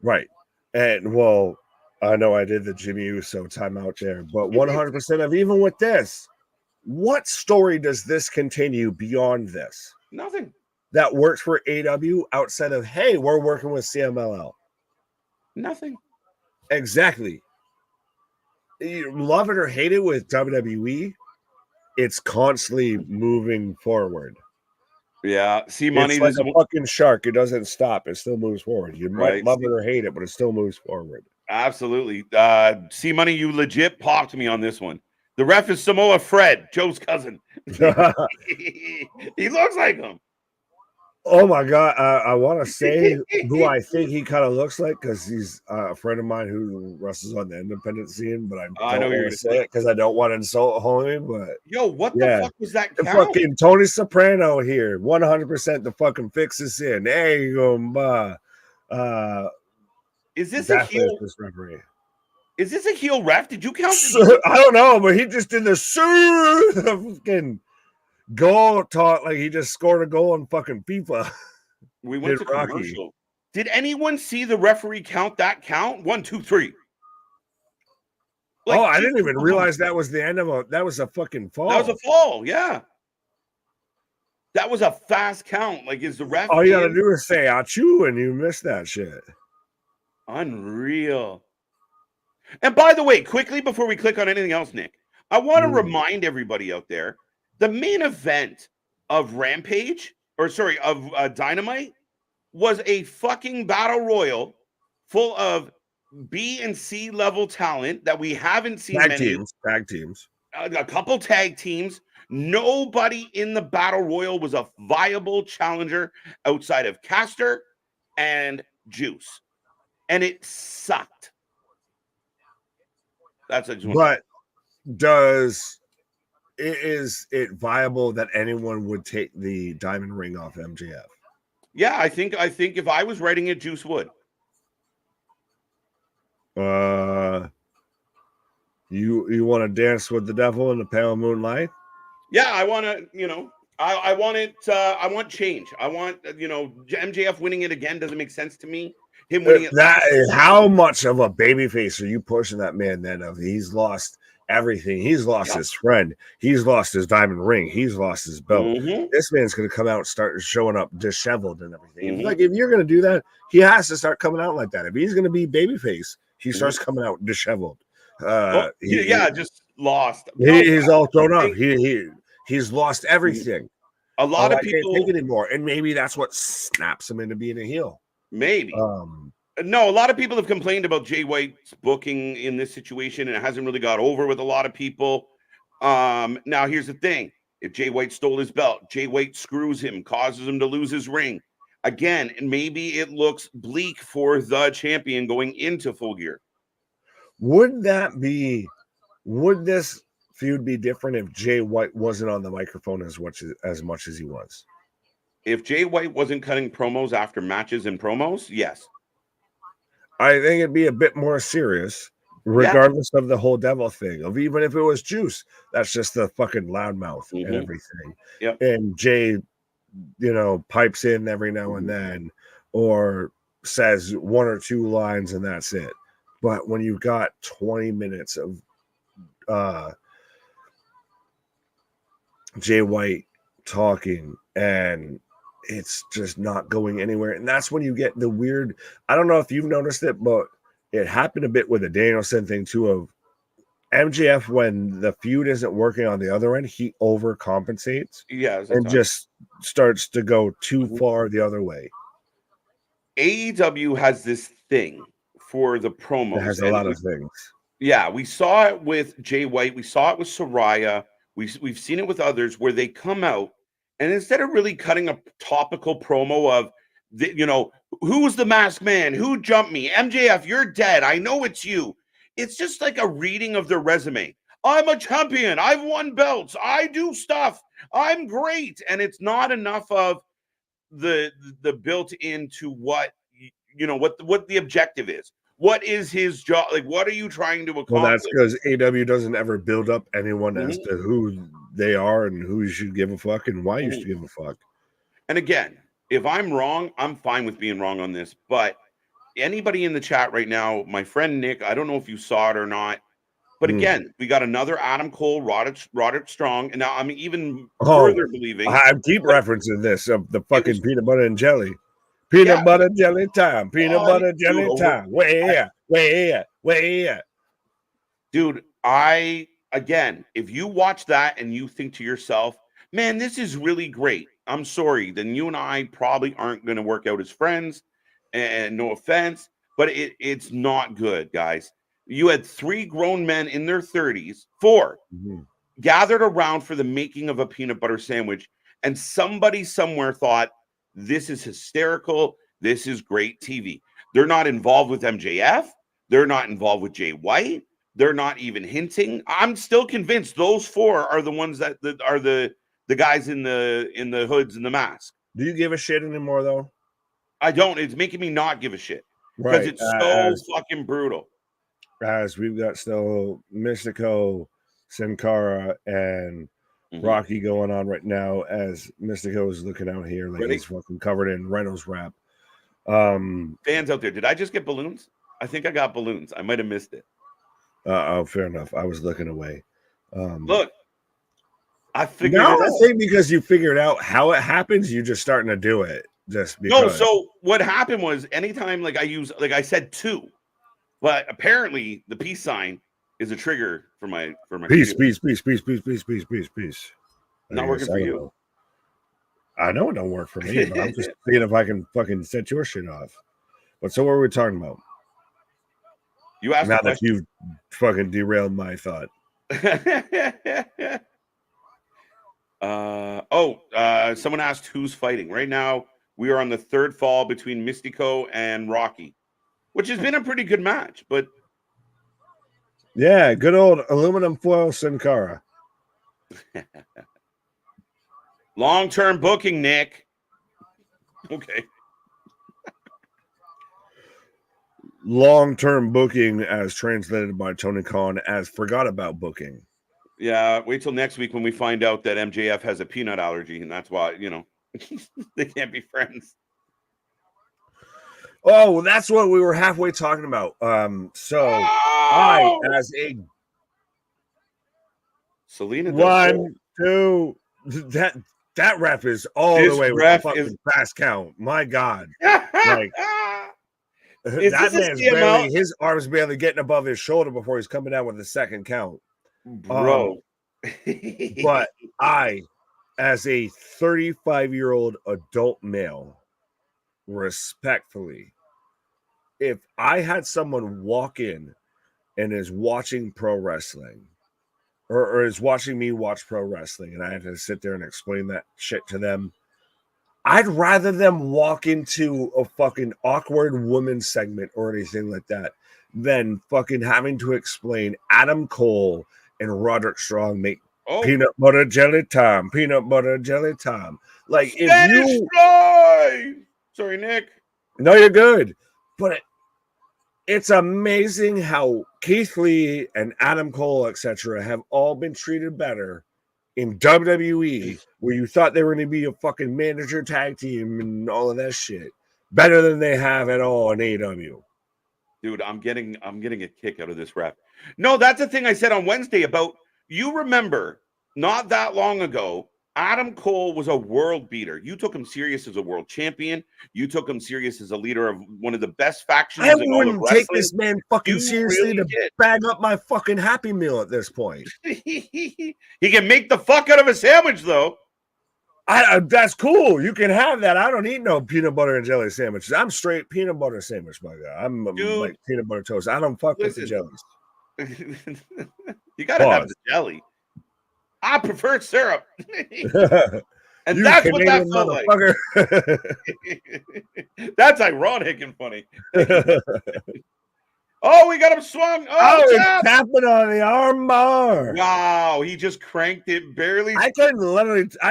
Right. And well, I know I did the Jimmy Uso timeout there, but 100% of even with this, what story does this continue beyond this? Nothing. That works for AEW outside of, hey, we're working with CMLL. Nothing. Exactly. You love it or hate it with WWE, it's constantly moving forward. Yeah. See, money. It's like a fucking shark. It doesn't stop. It still moves forward. You might love it or hate it, but it still moves forward. Absolutely. See, money, you legit popped me on this one. The ref is Samoa Fred, Joe's cousin. He looks like him. Oh my god, I want to say who I think he kind of looks like, because he's a friend of mine who wrestles on the independent scene, but I don't want to say it because I don't want to insult homie. But yo, what the fuck was that? The fucking Tony Soprano here, 100%. The fucking fix is in. There you go. Is this a heel referee? Is this a heel ref? Did you count? I don't know, but he just did the fucking goal talk like he just scored a goal in fucking FIFA. We went to commercial. Did anyone see the referee count that count? 1, 2, 3. Like, I didn't even realize that was the end of that was a fucking fall. That was a fall, yeah. That was a fast count. Like, is the ref? All you gotta do is say achoo, and you missed that shit. Unreal. And by the way, quickly before we click on anything else, Nick, I want to remind everybody out there, the main event of Rampage, of Dynamite, was a fucking battle royal full of B and C level talent that we haven't seen Tag many. teams. A couple tag teams. Nobody in the battle royal was a viable challenger outside of Caster and Juice, and it sucked. That's what I just want to say. But is it viable that anyone would take the diamond ring off MJF? Yeah, I think if I was writing it, Juice would. You want to dance with the devil in the pale moonlight? Yeah, I want to, I want it. I want change. I want, MJF winning it again doesn't make sense to me. Him winning it. How much of a babyface are you pushing that man then? He's lost everything. He's lost his friend. He's lost his diamond ring. He's lost his belt. Mm-hmm. This man's going to come out and start showing up disheveled and everything. Mm-hmm. If you're going to do that, he has to start coming out like that. If he's going to be babyface, he starts coming out disheveled. Just lost. He's all thrown up. He's lost everything. A lot of people can't take it anymore, and maybe that's what snaps him into being a heel. Maybe. No, a lot of people have complained about Jay White's booking in this situation, and it hasn't really got over with a lot of people. Now, here's the thing. If Jay White stole his belt, Jay White screws him, causes him to lose his ring. Again, maybe it looks bleak for the champion going into Full Gear. Would this feud be different if Jay White wasn't on the microphone as much as he was? If Jay White wasn't cutting promos after matches and promos, yes. I think it'd be a bit more serious, regardless of the whole devil thing. Of even if it was Juice, that's just the fucking loudmouth and everything. Yep. And Jay, pipes in every now and then, or says one or two lines, and that's it. But when you've got 20 minutes of Jay White talking and it's just not going anywhere, and that's when you get the weird. I don't know if you've noticed it, but it happened a bit with the Danielson thing too. Of MJF, when the feud isn't working on the other end, he overcompensates, and just starts to go too far the other way. AEW has this thing for the promos. It has a lot of things. Yeah, we saw it with Jay White. We saw it with Soraya. We've seen it with others where they come out and instead of really cutting a topical promo of, who was the masked man? Who jumped me? MJF, you're dead. I know it's you. It's just like a reading of their resume. I'm a champion. I've won belts. I do stuff. I'm great. And it's not enough of the built into what the objective is. What is his job? Like, what are you trying to accomplish? Well, that's because AEW doesn't ever build up anyone as to who they are and who you should give a fuck and why you should give a fuck. And again, if I'm wrong, I'm fine with being wrong on this. But anybody in the chat right now, my friend Nick, I don't know if you saw it or not. But again, we got another Adam Cole, Roderick Strong. And now I'm even further believing. I keep referencing this of the fucking peanut butter and jelly. Peanut butter jelly time. Peanut butter jelly time. Where? Dude, again, if you watch that and you think to yourself, man, this is really great. I'm sorry. Then you and I probably aren't going to work out as friends. And no offense, but it's not good, guys. You had 3 grown men in their 30s, 4, gathered around for the making of a peanut butter sandwich. And somebody somewhere thought, this is hysterical. This is great TV. They're not involved with MJF. They're not involved with Jay White. They're not even hinting. I'm still convinced those 4 are the ones that are the guys in the hoods and the mask. Do you give a shit anymore, though? I don't. It's making me not give a shit because it's so fucking brutal. As we've got still Mystico, Sin Cara, and Rocky going on right now as Mystico is looking out here like he's fucking covered in Reynolds wrap. Fans out there, did I just get balloons? I think I got balloons. I might have missed it. Fair enough. I was looking away. Look, I figured I think because you figured out how it happens, you're just starting to do it. Just because. No, so what happened was anytime I said 2, but apparently the peace sign is a trigger for my peace. Not working for you. I know it don't work for me, but I'm just seeing if I can fucking set your shit off. But so what were we talking about? You asked Now a that question. you've fucking derailed my thought. Someone asked who's fighting. Right now, we are on the third fall between Mystico and Rocky, which has been a pretty good match. But yeah, good old aluminum foil Sin Cara. long-term booking, Nick. Okay. Long-term booking, as translated by Tony Khan, as forgot about booking. Yeah, wait till next week when we find out that MJF has a peanut allergy, and that's why, they can't be friends. Oh, well, that's what we were halfway talking about. I, as a Selena one, two, that ref is all the way with the fucking fast count. My God. Like, that man's barely, his arms barely getting above his shoulder before he's coming down with the second count. Bro. But I, as a 35-year-old adult male, respectfully, if I had someone walk in and is watching pro wrestling or is watching me watch pro wrestling and I have to sit there and explain that shit to them, I'd rather them walk into a fucking awkward woman segment or anything like that than fucking having to explain Adam Cole and Roderick Strong make peanut butter jelly time. Like, Spanish if you fly! Sorry, Nick. No, you're good. But it's amazing how Keith Lee and Adam Cole, etc., have all been treated better in WWE, where you thought they were going to be a fucking manager tag team and all of that shit, better than they have at all in AEW. Dude, I'm getting a kick out of this rap. No, that's the thing I said on Wednesday about, you remember, not that long ago, Adam Cole was a world beater. You took him serious as a world champion. You took him serious as a leader of one of the best factions in all of wrestling. I wouldn't take this man fucking seriously to bag up my fucking Happy Meal at this point. He can make the fuck out of a sandwich, though. That's cool. You can have that. I don't eat no peanut butter and jelly sandwiches. I'm straight peanut butter sandwich, my guy. I'm like peanut butter toast. I don't fuck with the jellies. You gotta have the jelly. I prefer syrup. And you that's Canadian what that felt like. That's ironic and funny. Oh, we got him swung. Oh, it's tapping on the arm bar. Wow, he just cranked it barely. I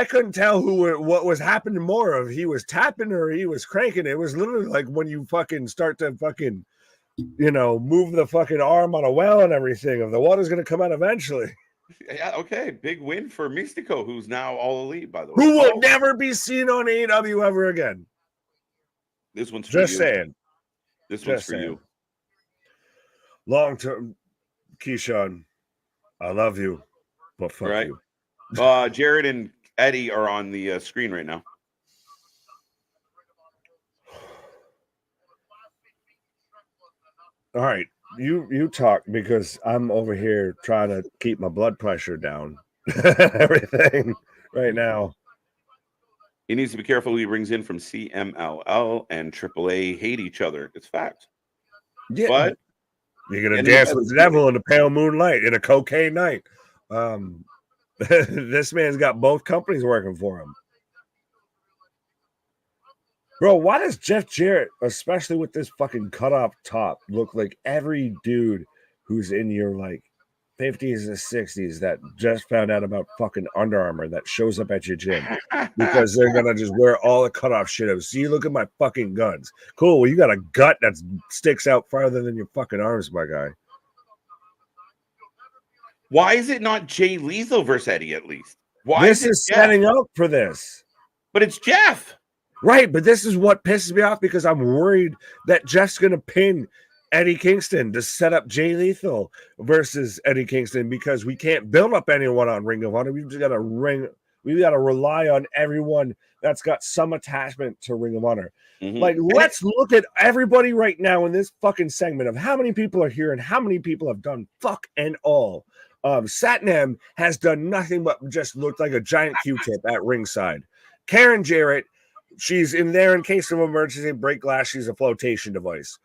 couldn't tell what was happening more of. He was tapping or he was cranking. It was literally like when you fucking start to fucking, move the fucking arm on a well and everything. If the water's gonna come out eventually. Yeah, okay. Big win for Mystico, who's now all elite, by the way. Who will never be seen on AEW ever again. This one's for just you. Saying. This one's for you. Long term, Keyshawn, I love you, but fuck you. Jared and Eddie are on the screen right now. All right. You talk, because I'm over here trying to keep my blood pressure down. Everything right now. He needs to be careful who he brings in from CMLL and AAA hate each other. It's fact. Yeah, but you're gonna dance with the devil in the pale moonlight in a cocaine night. This man's got both companies working for him. Bro, why does Jeff Jarrett, especially with this fucking cut-off top, look like every dude who's in your, 50s and 60s that just found out about fucking Under Armour that shows up at your gym? Because they're going to just wear all the cut-off shit out. See, look at my fucking guns. Cool, well, you got a gut that sticks out farther than your fucking arms, my guy. Why is it not Jay Lethal versus Eddie, at least? Why this is setting up for this. But it's Jeff. Right, but this is what pisses me off, because I'm worried that Jeff's going to pin Eddie Kingston to set up Jay Lethal versus Eddie Kingston, because we can't build up anyone on Ring of Honor. We've just got to rely on everyone that's got some attachment to Ring of Honor. Mm-hmm. Let's look at everybody right now in this fucking segment of how many people are here and how many people have done fuck and all. Satnam has done nothing but just looked like a giant Q-tip at ringside. Karen Jarrett, she's in there in case of emergency, break glass. She's a flotation device.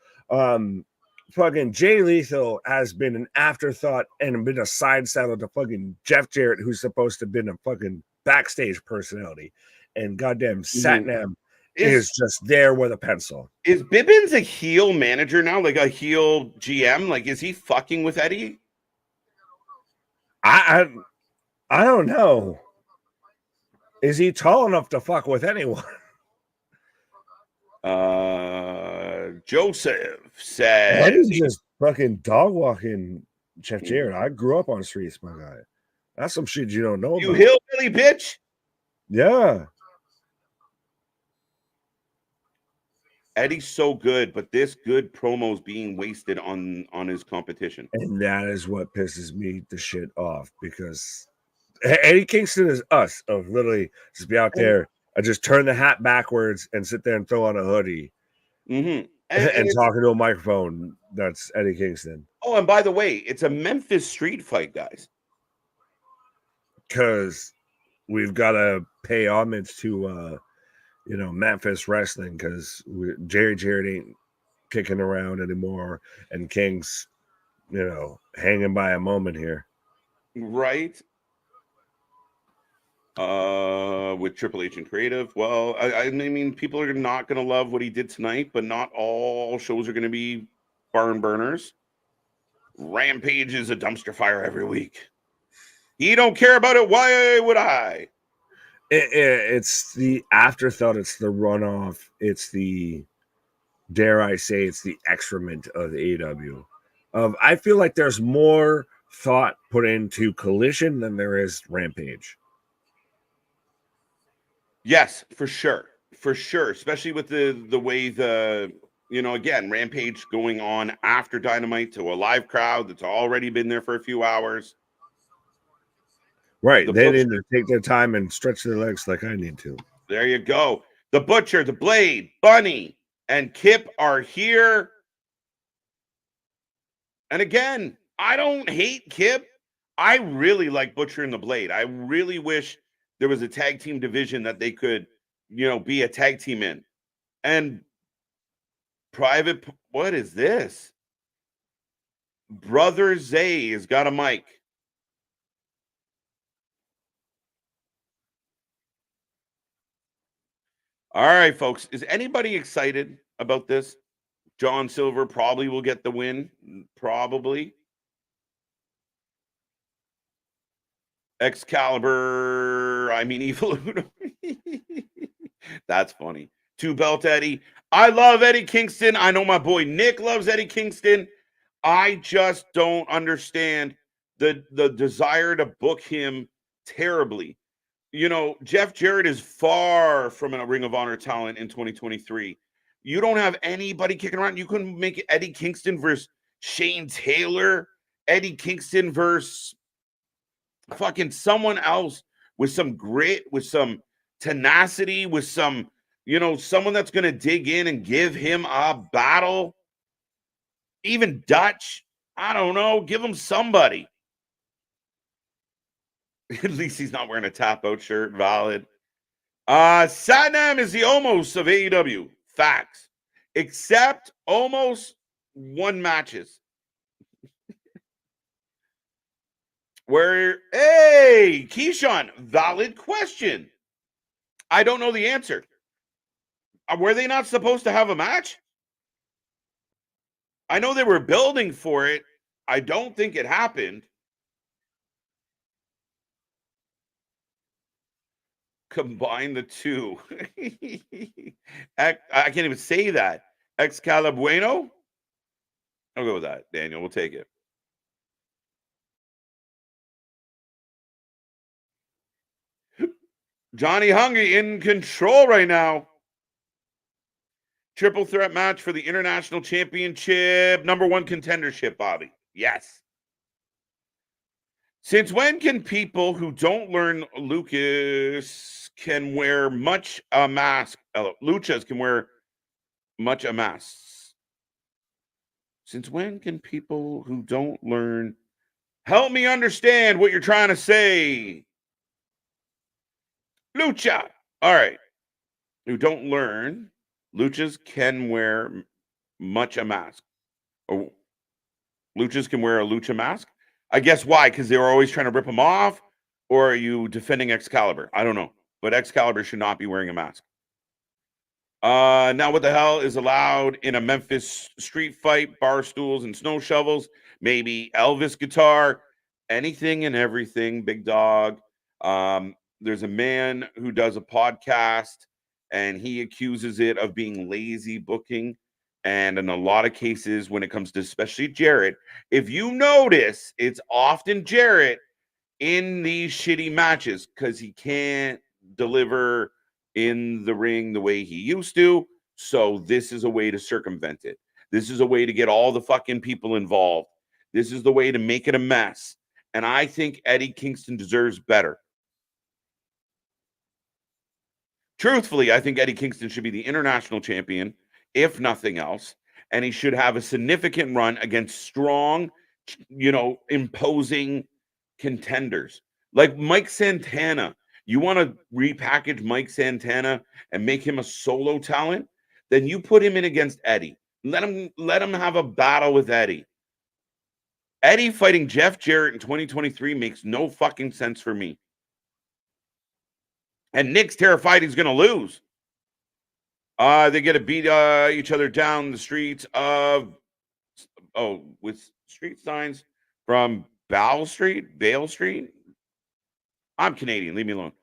fucking Jay Lethal has been an afterthought and been a side saddle to fucking Jeff Jarrett, who's supposed to have been a fucking backstage personality. And goddamn Satnam is just there with a pencil. Is Bibbins a heel manager now, like a heel GM? Like, is he fucking with Eddie? I don't know. Is he tall enough to fuck with anyone? Joseph says Eddie's just fucking dog walking Jeff Jarrett. I grew up on streets, my guy. That's some shit you don't know you about. hillbilly bitch. Yeah. Eddie's so good, but this good promo is being wasted on his competition. And that is what pisses me the shit off, because Eddie Kingston is us, of literally just be out there and just turn the hat backwards and sit there and throw on a hoodie and talking to a microphone. That's Eddie Kingston. Oh, and by the way, it's a Memphis street fight, guys. Because we've got to pay homage to Memphis wrestling, because Jerry Jarrett ain't kicking around anymore, and King's hanging by a moment here, right? With Triple H and creative. Well, I mean, people are not going to love what he did tonight, but not all shows are going to be barn burners. Rampage is a dumpster fire every week. He don't care about it. Why would I? It's the afterthought. It's the runoff. It's the, dare I say, it's the excrement of AEW. I feel like there's more thought put into Collision than there is Rampage. Yes, for sure. For sure. Especially with the way again, Rampage going on after Dynamite to a live crowd that's already been there for a few hours. Right. They need to take their time and stretch their legs like I need to. There you go. The Butcher, the Blade, Bunny, and Kip are here. And again, I don't hate Kip. I really like Butcher and the Blade. I really wish there was a tag team division that they could, be a tag team in. And Private, what is this? Brother Zay has got a mic. All right, folks. Is anybody excited about this? John Silver probably will get the win. Probably. Excalibur. I mean, Evil Uno. That's funny. 2-belt Eddie. I love Eddie Kingston. I know my boy Nick loves Eddie Kingston. I just don't understand the desire to book him terribly. Jeff Jarrett is far from a Ring of Honor talent in 2023. You don't have anybody kicking around. You couldn't make it Eddie Kingston versus Shane Taylor, Eddie Kingston versus fucking someone else with some grit, with some tenacity, with some, someone that's going to dig in and give him a battle. Even Dutch, I don't know, give him somebody. At least he's not wearing a tap-out shirt. Valid. Satnam is the almost of AEW. Facts. Except almost won matches. Hey, Keyshawn, valid question. I don't know the answer. Were they not supposed to have a match? I know they were building for it. I don't think it happened. Combine the two. I can't even say that. Excalibueno? I'll go with that, Daniel. We'll take it. Johnny Hungry in control right now. Triple threat match for the International Championship. #1 contendership, Bobby. Yes. Since when can people who don't learn Lucas can wear much a mask? Luchas can wear much a mask. Since when can people who don't learn help me understand what you're trying to say? Lucha. All right. Who don't learn, luchas can wear much a mask. Oh, luchas can wear a lucha mask? I guess why? Because they were always trying to rip them off? Or are you defending Excalibur? I don't know. But Excalibur should not be wearing a mask. Now what the hell is allowed in a Memphis street fight? Bar stools and snow shovels, maybe Elvis guitar, anything and everything, big dog. There's a man who does a podcast and he accuses it of being lazy booking. And in a lot of cases, when it comes to especially Jarrett, if you notice, it's often Jarrett in these shitty matches because he can't deliver in the ring the way he used to. So this is a way to circumvent it. This is a way to get all the fucking people involved. This is the way to make it a mess. And I think Eddie Kingston deserves better. Truthfully, I think Eddie Kingston should be the international champion, if nothing else. And he should have a significant run against strong, imposing contenders like Mike Santana. You want to repackage Mike Santana and make him a solo talent? Then you put him in against Eddie. Let him have a battle with Eddie. Eddie fighting Jeff Jarrett in 2023 makes no fucking sense for me. And Nick's terrified he's going to lose. They get to beat each other down the streets of, with street signs from Bale Street. I'm Canadian. Leave me alone.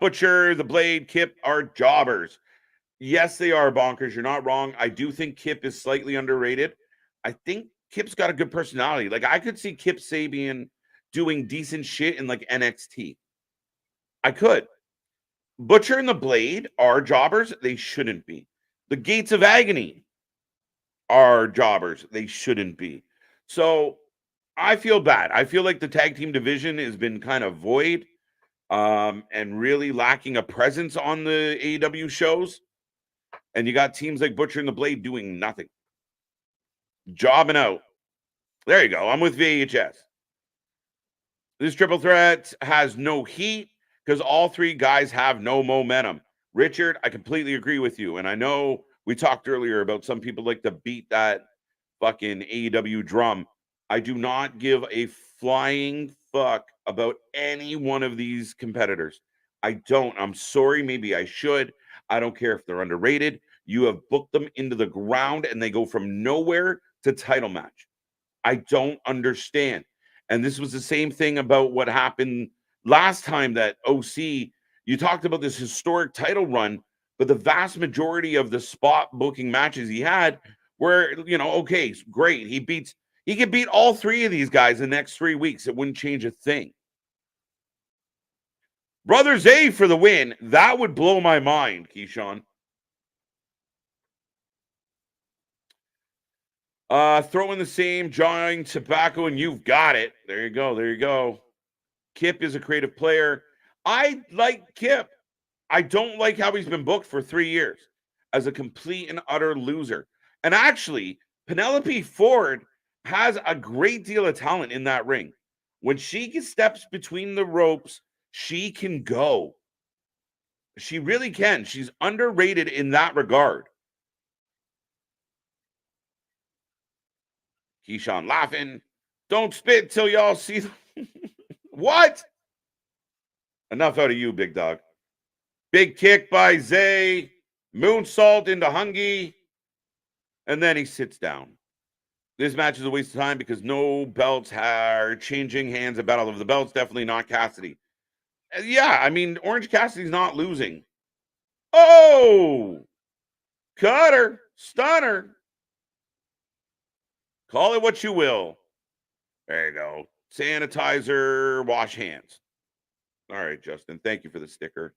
Butcher, the Blade, Kip are jobbers. Yes, they are bonkers. You're not wrong. I do think Kip is slightly underrated. I think Kip's got a good personality. Like, I could see Kip Sabian doing decent shit in like NXT. I could. Butcher and the Blade are jobbers. They shouldn't be. The Gates of Agony are jobbers. They shouldn't be. So I feel bad. I feel like the tag team division has been kind of void and really lacking a presence on the AEW shows. And you got teams like Butcher and the Blade doing nothing. Jobbing out. There you go. I'm with VHS. This triple threat has no heat because all three guys have no momentum. Richard, I completely agree with you. And I know we talked earlier about some people like to beat that fucking AEW drum. I do not give a flying fuck about any one of these competitors. I don't. I'm sorry. Maybe I should. I don't care if they're underrated. You have booked them into the ground and they go from nowhere to title match. I don't understand. And this was the same thing about what happened last time that OC, you talked about this historic title run, but the vast majority of the spot booking matches he had were, okay, great. He could beat all three of these guys the next 3 weeks. It wouldn't change a thing. Brother Zay for the win. That would blow my mind, Keyshawn. Throw in the same drawing tobacco and you've got it. There you go. There you go. Kip is a creative player. I like Kip. I don't like how he's been booked for 3 years as a complete and utter loser. And actually, Penelope Ford has a great deal of talent in that ring. When she steps between the ropes, she can go. She really can. She's underrated in that regard. Keyshawn laughing. Don't spit till y'all see. What? Enough out of you, big dog. Big kick by Zay. Moonsault into Hungy. And then he sits down. This match is a waste of time because no belts are changing hands at Battle of the Belts. Definitely not Cassidy. Yeah, I mean, Orange Cassidy's not losing. Oh! Cutter. Stunner. Call it what you will. There you go. Sanitizer, wash hands. All right, Justin. Thank you for the sticker.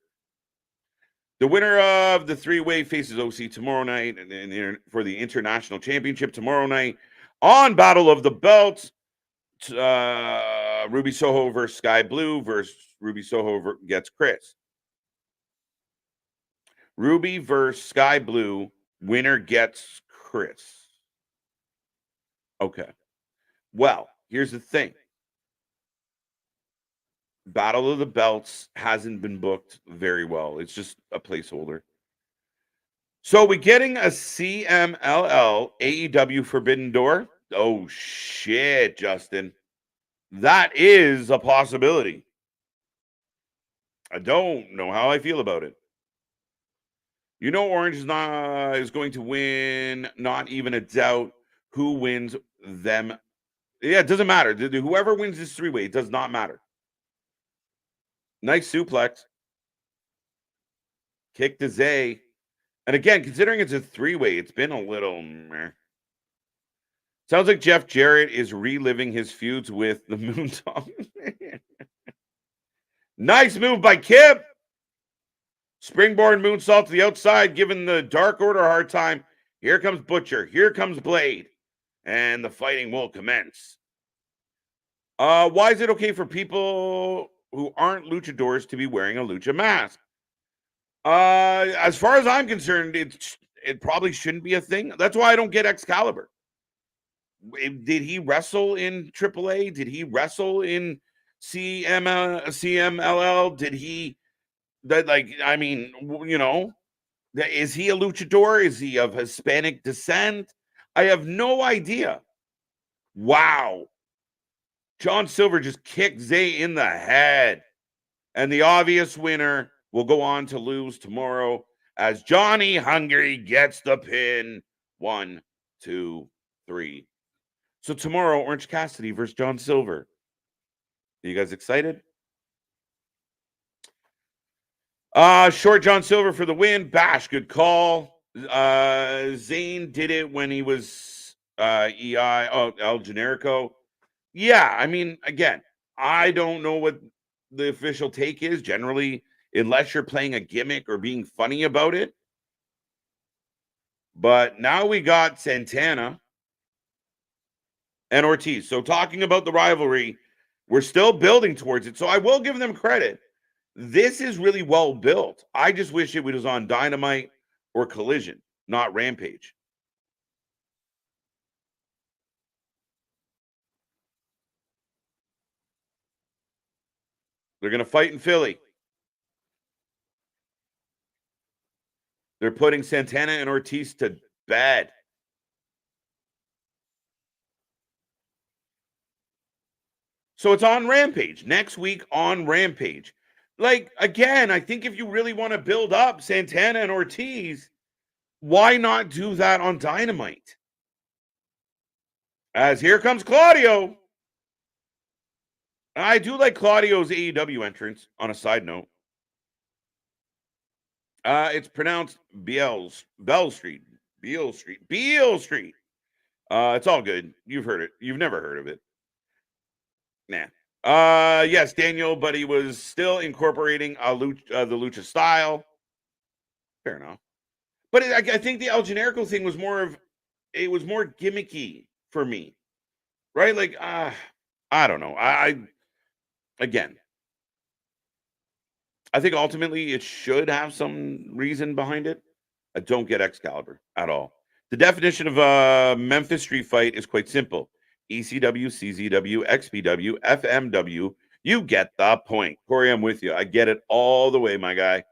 The winner of the three-way faces OC tomorrow night and for the International Championship tomorrow night on Battle of the Belts. Ruby Soho versus Sky Blue versus Ruby Soho gets Chris. Ruby versus Sky Blue. Winner gets Chris. Okay. Well, here's the thing. Battle of the Belts hasn't been booked very well. It's just a placeholder. So we getting a CMLL AEW Forbidden Door? Oh shit, Justin. That is a possibility. I don't know how I feel about it. You know, Orange is going to win. Not even a doubt. Who wins them? Yeah, it doesn't matter. Whoever wins this three-way, it does not matter. Nice suplex. Kick to Zay. And again, considering it's a three-way, it's been a little meh. Sounds like Jeff Jarrett is reliving his feuds with the Moondog. Nice move by Kip. Springboard moonsault to the outside, giving the Dark Order a hard time. Here comes Butcher. Here comes Blade. And the fighting will commence. Why is it okay for people who aren't luchadors to be wearing a lucha mask? As far as I'm concerned, it probably shouldn't be a thing. That's why I don't get Excalibur. Did he wrestle in AAA? Did he wrestle in CMLL? Did he that like I mean, you know, is he a luchador? Is he of Hispanic descent? I have no idea. Wow. John Silver just kicked Zay in the head. And the obvious winner will go on to lose tomorrow as Johnny Hungry gets the pin. 1, 2, 3. So tomorrow, Orange Cassidy versus John Silver. Are you guys excited? Short John Silver for the win. Bash, good call. Zayn did it when he was EI. Oh, El Generico. Yeah, I mean, again, I don't know what the official take is generally, unless you're playing a gimmick or being funny about it. But now we got Santana and Ortiz. So talking about the rivalry, we're still building towards it. So I will give them credit. This is really well built. I just wish it was on Dynamite or Collision, not Rampage. They're going to fight in Philly. They're putting Santana and Ortiz to bed. So it's on Rampage. Next week on Rampage. Like, again, I think if you really want to build up Santana and Ortiz, why not do that on Dynamite? As here comes Claudio. I do like Claudio's AEW entrance, on a side note. It's pronounced Bell Street. Beale Street. Beale Street. It's all good. You've heard it. You've never heard of it. Nah. Yes, Daniel, but he was still incorporating the lucha style. Fair enough. But I think the El Generico thing was more gimmicky for me, right? Like, I don't know. Again, I think ultimately it should have some reason behind it. I don't get Excalibur at all. The definition of a Memphis Street Fight is quite simple. ECW, CZW, XPW, FMW. You get the point. Corey, I'm with you. I get it all the way, my guy.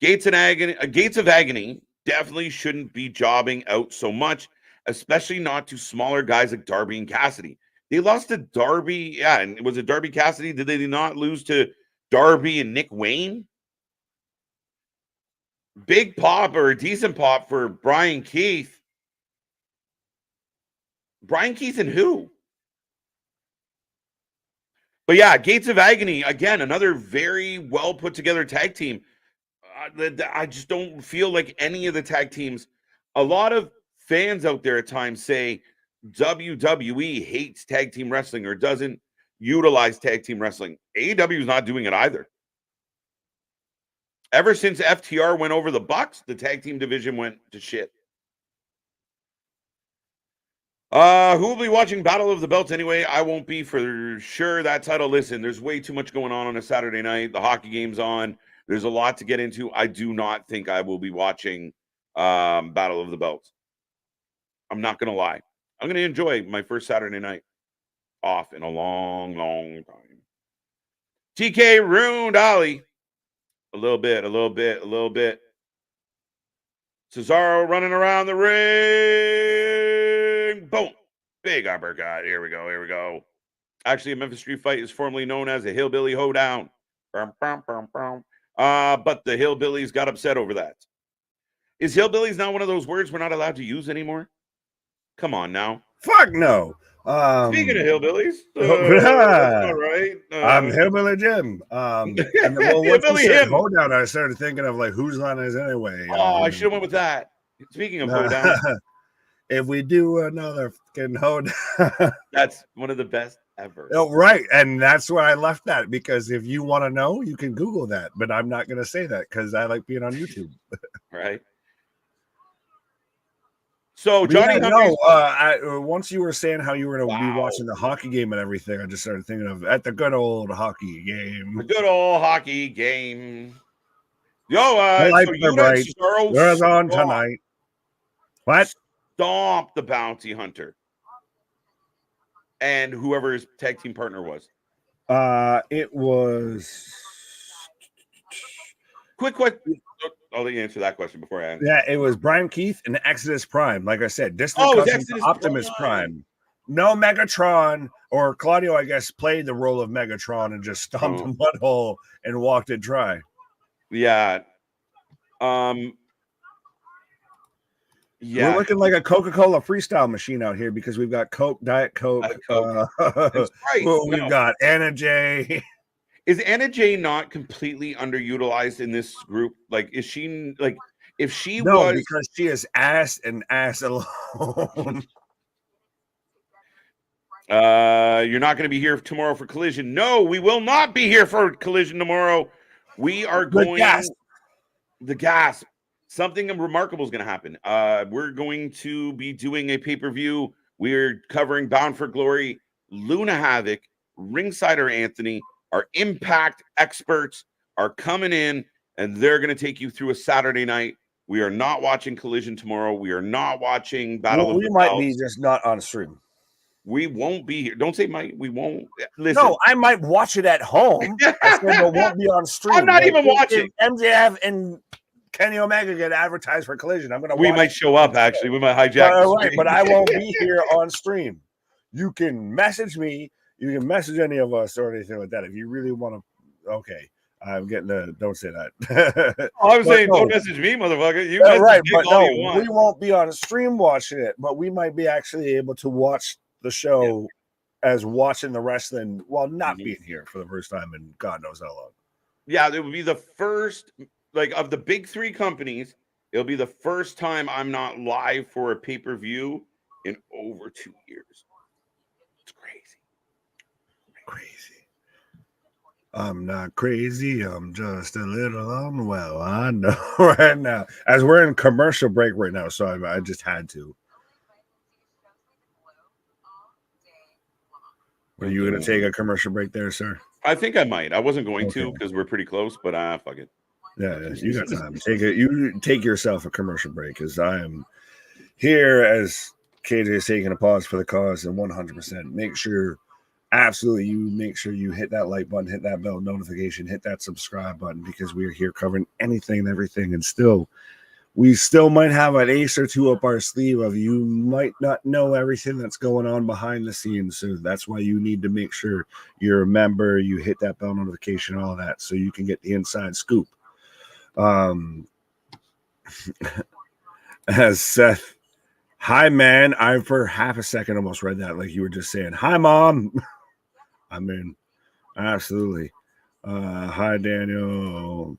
Gates of Agony definitely shouldn't be jobbing out so much, especially not to smaller guys like Darby and Cassidy. They lost to Darby. Yeah, and was it Darby Cassidy? Did they not lose to Darby and Nick Wayne? Big pop or a decent pop for Brian Keith. Brian Keith and who? But yeah, Gates of Agony, again, another very well put together tag team. I just don't feel like any of the tag teams, a lot of fans out there at times say WWE hates tag team wrestling or doesn't utilize tag team wrestling. AEW is not doing it either. Ever since FTR went over the Bucks, the tag team division went to shit. Who will be watching Battle of the Belts anyway? I won't be for sure. That title, listen, there's way too much going on a Saturday night. The hockey game's on. There's a lot to get into. I do not think I will be watching Battle of the Belts. I'm not going to lie. I'm going to enjoy my first Saturday night off in a long, long time. TK ruined Ollie. A little bit. Cesaro running around the ring. Boom. Big uppercut. Here we go. Here we go. Actually, a Memphis Street Fight is formerly known as a Hillbilly Hoedown. But the Hillbillies got upset over that. Is hillbillies not one of those words we're not allowed to use anymore? Come on now. Fuck no. Speaking of hillbillies, that's all right. I'm Hillbilly Jim. And then, well, once you Hillbilly said him. Hoedown, I started thinking of like whose line is anyway. Oh, I should have went with that. Speaking of Hoedown, if we do another fucking Hoedown, that's one of the best ever. Oh, right. And that's where I left that, because if you want to know, you can Google that. But I'm not going to say that because I like being on YouTube. Right. So Johnny, once you were saying how you were going to be watching the hockey game and everything, I just started thinking of at the good old hockey game. The good old hockey game. Yo, There's on tonight. What? Stomp the bounty hunter and whoever his tag team partner was. It was quick question. I'll let you answer that question before I answer. Yeah, it was Brian Keith and Exodus Prime. Like I said, distant cousin to Optimus Prime. No Megatron, or Claudio, I guess, played the role of Megatron and just stomped a mud hole and walked it dry. Yeah. We're looking like a Coca-Cola freestyle machine out here because we've got Coke, Diet Coke. That's right. We've got Anna J. Is Anna J not completely underutilized in this group? Like, is she like, if she was, because she is ass and ass alone. You're not going to be here tomorrow for Collision. No, we will not be here for Collision tomorrow. We are going the gasp. Something remarkable is going to happen. We're going to be doing a pay-per-view. We're covering Bound for Glory, Luna Havoc, Ringsider Anthony. Our Impact experts are coming in, and they're going to take you through a Saturday night. We are not watching Collision tomorrow. We are not watching Battle of the might be just not on stream. We won't be here. Don't say might. We won't. Listen. No, I might watch it at home. I said it won't be on stream. I'm not even watching. MJF and Kenny Omega get advertised for Collision. I'm going to. We might show up. Actually, we might hijack. Right, but I won't be here on stream. You can message me. You can message any of us or anything like that if you really want to. Okay, I'm getting the. Don't say that. I'm saying don't message me, motherfucker. You right, but no, we won't be on stream watching it, but we might be actually able to watch the show as watching the wrestling while not being here for the first time in God knows how long. Yeah, it would be the first, like, of the big three companies. It'll be the first time I'm not live for a pay-per-view in over 2 years. It's crazy. I'm not crazy. I'm just a little unwell. I know right now. As we're in commercial break right now, so I just had to. Are you going to take a commercial break there, sir? I think I might. I wasn't going to because we're pretty close, but fuck it. Yeah, you got time. Take it. You take yourself a commercial break because I am here as KJ is taking a pause for the cause, and 100%. Make sure you hit that like button, hit that bell notification, hit that subscribe button because we are here covering anything and everything, and we still might have an ace or two up our sleeve of you might not know everything that's going on behind the scenes. So that's why you need to make sure you're a member, you hit that bell notification, all that, so you can get the inside scoop. As Seth, hi, man. I for half a second almost read that like you were just saying, hi, mom. I mean, absolutely. Hi, Daniel.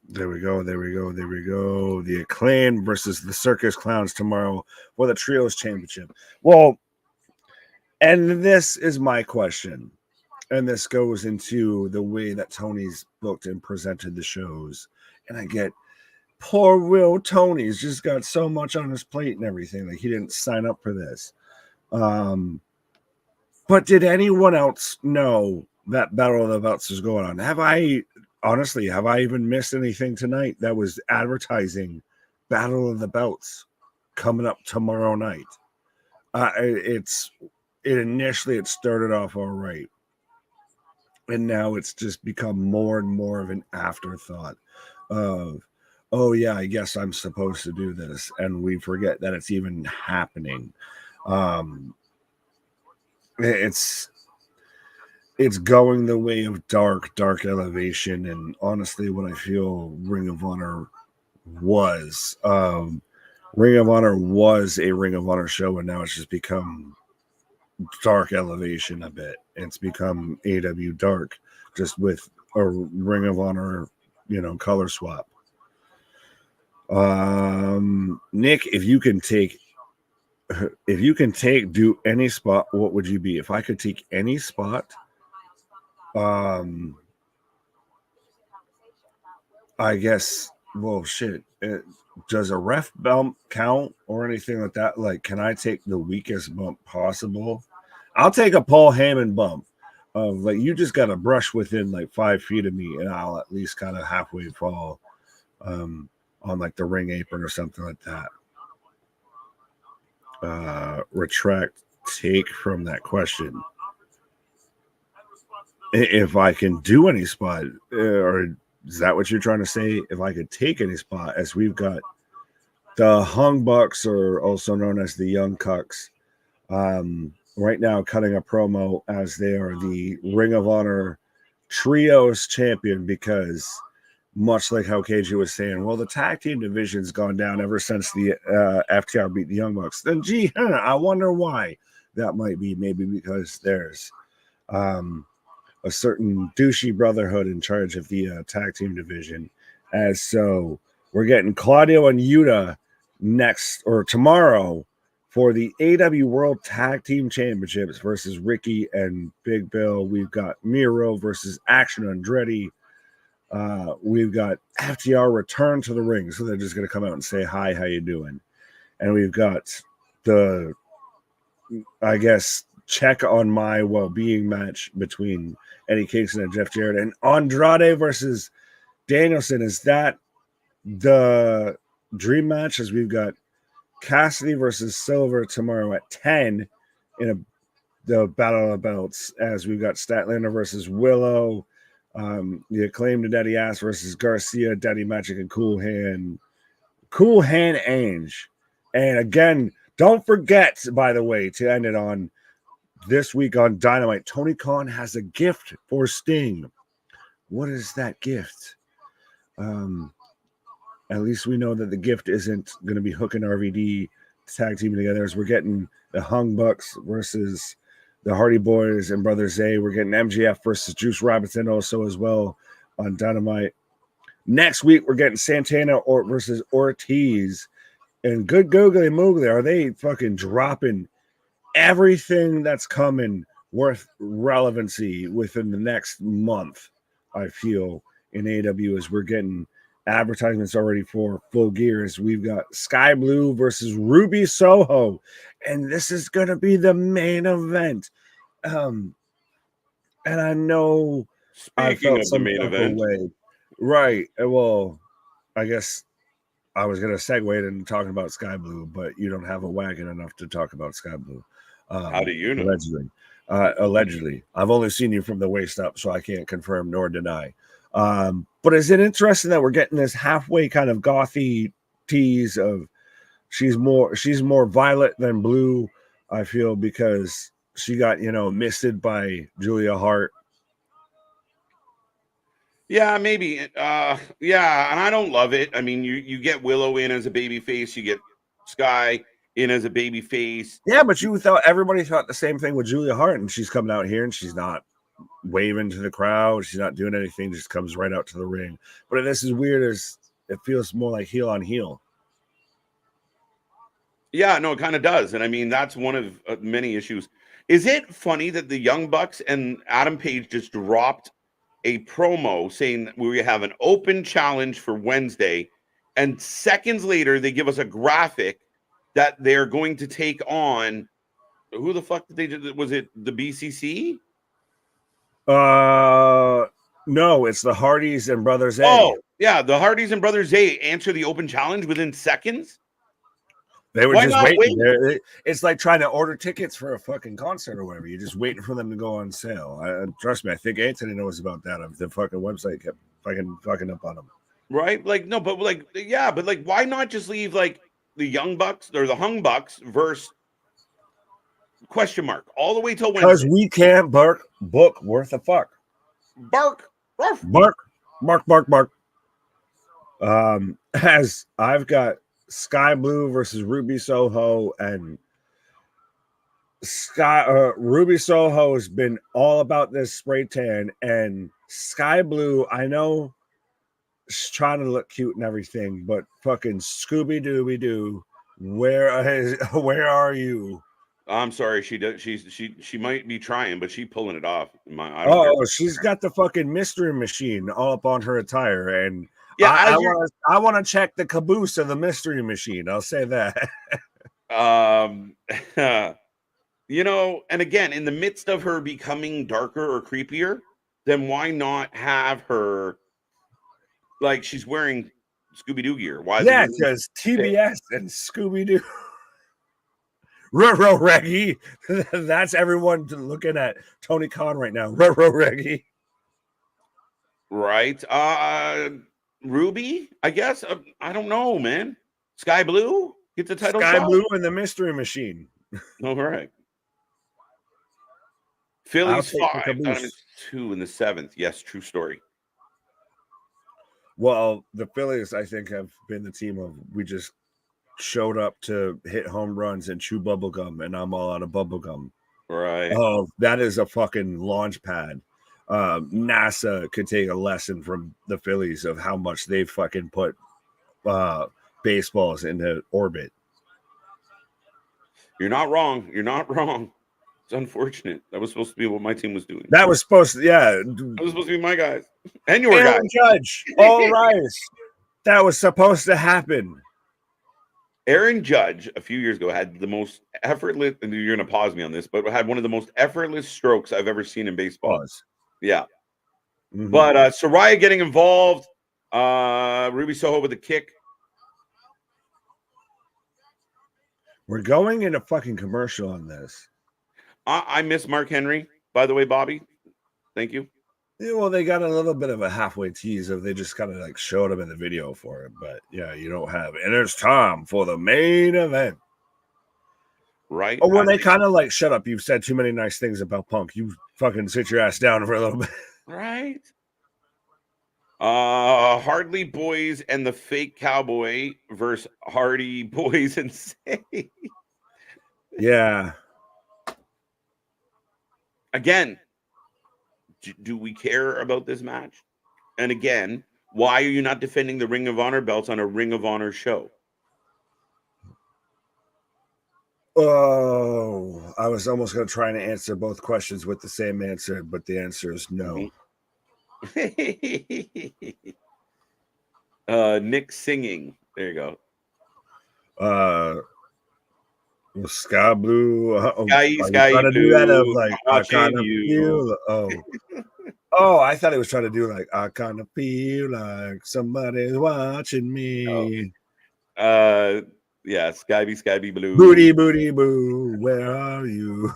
There we go. The Acclaim versus the Circus Clowns tomorrow for the Trios Championship. Well, and this is my question. And this goes into the way that Tony's booked and presented the shows. And I get, poor Will Tony's just got so much on his plate and everything. Like, he didn't sign up for this. But did anyone else know that Battle of the Belts is going on? Have I even missed anything tonight that was advertising Battle of the Belts coming up tomorrow night? Initially started off all right, and now it's just become more and more of an afterthought of, oh yeah, I guess I'm supposed to do this, and we forget that it's even happening. It's going the way of dark elevation, and honestly, what I feel Ring of Honor was. Ring of Honor was a Ring of Honor show, and now it's just become dark elevation a bit. It's become AW Dark, just with a Ring of Honor, color swap. Nick, if you can take do any spot, what would you be? If I could take any spot, I guess, well, shit. Does a ref bump count or anything like that? Like, can I take the weakest bump possible? I'll take a Paul Heyman bump of like, you just got to brush within like 5 feet of me, and I'll at least kind of halfway fall on like the ring apron or something like that. Retract take from that question. If I can do any spot, or is that what you're trying to say? If I could take any spot, as we've got the Hung Bucks, or also known as the Young Cucks, right now cutting a promo as they are the Ring of Honor Trios champion, because much like how KJ was saying, well, the tag team division's gone down ever since the FTR beat the Young Bucks. Then, gee, I wonder why. That might be maybe because there's a certain douchey brotherhood in charge of the tag team division. As so, we're getting Claudio and Yuta next or tomorrow for the AEW World Tag Team Championships versus Ricky and Big Bill. We've got Miro versus Action Andretti. We've got FTR return to the ring, so they're just going to come out and say, hi, how you doing? And we've got the, I guess, check on my well-being match between Eddie Kingston and Jeff Jarrett, and Andrade versus Danielson. Is that the dream match? As we've got Cassidy versus Silver tomorrow at 10 in the Battle of the Belts, as we've got Statlander versus Willow, the Acclaimed Daddy Ass versus Garcia, Daddy Magic, and Cool Hand Ange. And again, don't forget, by the way, to end it on this week on Dynamite, Tony Khan has a gift for Sting. What is that gift? At least we know that the gift isn't going to be Hook and RVD tag teaming together, as we're getting the Hung Bucks versus the Hardy Boys and Brother Zay. We're getting MJF versus Juice Robinson also as well on Dynamite. Next week, we're getting Santana versus Ortiz. And good googly moogly, are they fucking dropping everything that's coming worth relevancy within the next month? I feel in AEW, as we're getting advertisements already for Full Gear, as we've got Sky Blue versus Ruby Soho, and this is going to be the main event. And I know I Speaking felt of the some main type event, of way. Right. Well, I guess I was going to segue it into talking about Sky Blue, but you don't have a wagon enough to talk about Sky Blue. how do you know? Allegedly. I've only seen you from the waist up, so I can't confirm nor deny. But is it interesting that we're getting this halfway kind of gothy tease of she's more violet than blue, I feel, because she got, misted by Julia Hart. Yeah, maybe. Yeah, and I don't love it. I mean, you get Willow in as a baby face, you get Sky in as a baby face. Yeah, but everybody thought the same thing with Julia Hart, and she's coming out here and she's not waving to the crowd, she's not doing anything, just comes right out to the ring. But this is weird, as it feels more like heel on heel. Yeah, no, it kind of does. And I mean, that's one of many issues. Is it funny that the Young Bucks and Adam Page just dropped a promo saying that we have an open challenge for Wednesday, and seconds later they give us a graphic that they're going to take on who the fuck did they do? Was it the BCC? No, it's the Hardys and Brothers A. Oh, yeah, the Hardys and Brothers A answer the open challenge within seconds. They were Why just not waiting. wait? It's like trying to order tickets for a fucking concert or whatever. You're just waiting for them to go on sale. Trust me, I think Anthony knows about that. The fucking website kept fucking up on them. right? Like, no, but like, yeah, but like, why not just leave like the Young Bucks or the Hung Bucks versus question mark all the way till Because Wednesday? we can't book worth a fuck. Bark, ruff. Bark, bark, bark, bark. As I've got Sky Blue versus Ruby Soho, and Ruby Soho has been all about this spray tan, and Sky Blue, I know she's trying to look cute and everything, but fucking Scooby Dooby Doo, where are you? I'm sorry, she does. She might be trying, but she pulling it off. I don't care. Oh, she's got the fucking mystery machine all up on her attire, and Yeah, I want to check the caboose of the mystery machine. I'll say that. you know, and again, in the midst of her becoming darker or creepier, then why not have her like she's wearing Scooby Doo gear? Why the Yeah, because TBS and Scooby Doo. Ruh Reggie. That's everyone looking at Tony Khan right now. Ruh Reggie. right? Ruby, I guess. I don't know, man. Sky Blue get the title Sky shot. Blue and the Mystery Machine. All right. Phillies 5, Diamonds 2 in the 7th. Yes, true story. Well, the Phillies, I think, have been the team of we just showed up to hit home runs and chew bubble gum, and I'm all out of bubble gum. Right. Oh, that is a fucking launch pad. NASA could take a lesson from the Phillies of how much they fucking put baseballs into orbit. You're not wrong. You're not wrong. It's unfortunate. That was supposed to be what my team was doing. That was supposed to, yeah. That was supposed to be my guys. And your Aaron guys. Judge. All right. That was supposed to happen. Aaron Judge, a few years ago, had the most effortless, and you're going to pause me on this, but had one of the most effortless strokes I've ever seen in baseball. Pause. Yeah. Mm-hmm. But Soraya getting involved. Ruby Soho with a kick. We're going in a fucking commercial on this. I miss Mark Henry, by the way, Bobby. Thank you. Yeah, well, they got a little bit of a halfway tease of they just kind of like showed him in the video for it, but yeah, you don't have it. And it's time for the main event. Right. Oh, when they kind of like, shut up, you've said too many nice things about Punk. You fucking sit your ass down for a little bit. Right. Hardly Boys and the Fake Cowboy versus Hardy Boys and Say. Yeah. Again, do we care about this match? And again, why are you not defending the Ring of Honor belts on a Ring of Honor show? Oh, I was almost going to try and answer both questions with the same answer, but the answer is no. Nick singing. There you go. Sky Blue. Sky trying to Blue. Do that of like I kind of you. feel. Oh, I thought he was trying to do like I kind of feel like somebody's watching me. Oh. Yeah, Sky Blue. Booty boo. Where are you?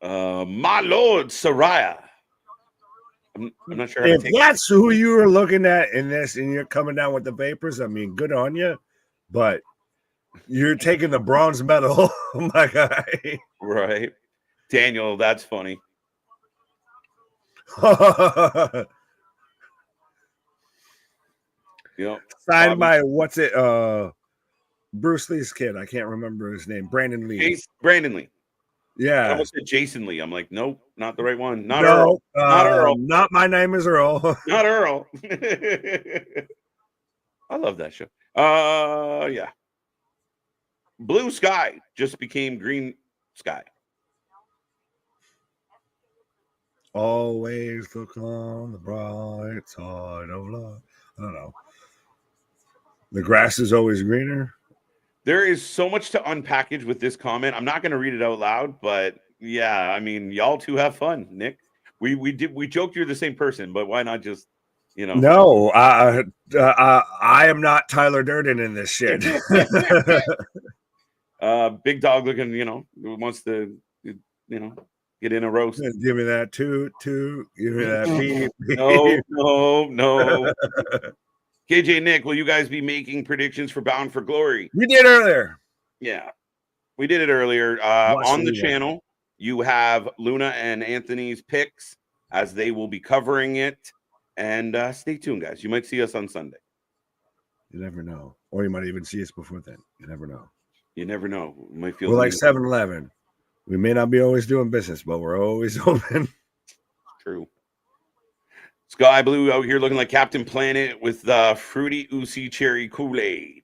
My Lord, Soraya. I'm not sure. If that's who you were looking at in this, and you're coming down with the vapors, I mean, good on you, but you're taking the bronze medal, my guy. Right, Daniel. That's funny. Signed by what's it? Bruce Lee's kid. I can't remember his name. Brandon Lee. Brandon Lee. Yeah. I almost said Jason Lee. I'm like, nope, not the right one. Not no, Earl. Not Earl. Not my name is Earl. Not Earl. I love that show. Yeah. Blue Sky just became Green Sky. Always look on the bright side of life. I don't know. The grass is always greener. There is so much to unpackage with this comment. I'm not going to read it out loud, but yeah, I mean, y'all two have fun, Nick. We joked you're the same person, but why not just, you know? No, I am not Tyler Durden in this shit. Big dog looking, wants to, get in a roast. Give me that toot. Give me that beep. No. KJ Nick, will you guys be making predictions for Bound for Glory? We did earlier. Yeah, we did it earlier. On the channel, you have Luna and Anthony's picks as they will be covering it. And stay tuned, guys. You might see us on Sunday. You never know. Or you might even see us before then. You never know. You never know. We might feel we're like 7-Eleven. We may not be always doing business, but we're always open. True. Sky Blue out here looking like Captain Planet with the fruity oozy cherry Kool-Aid.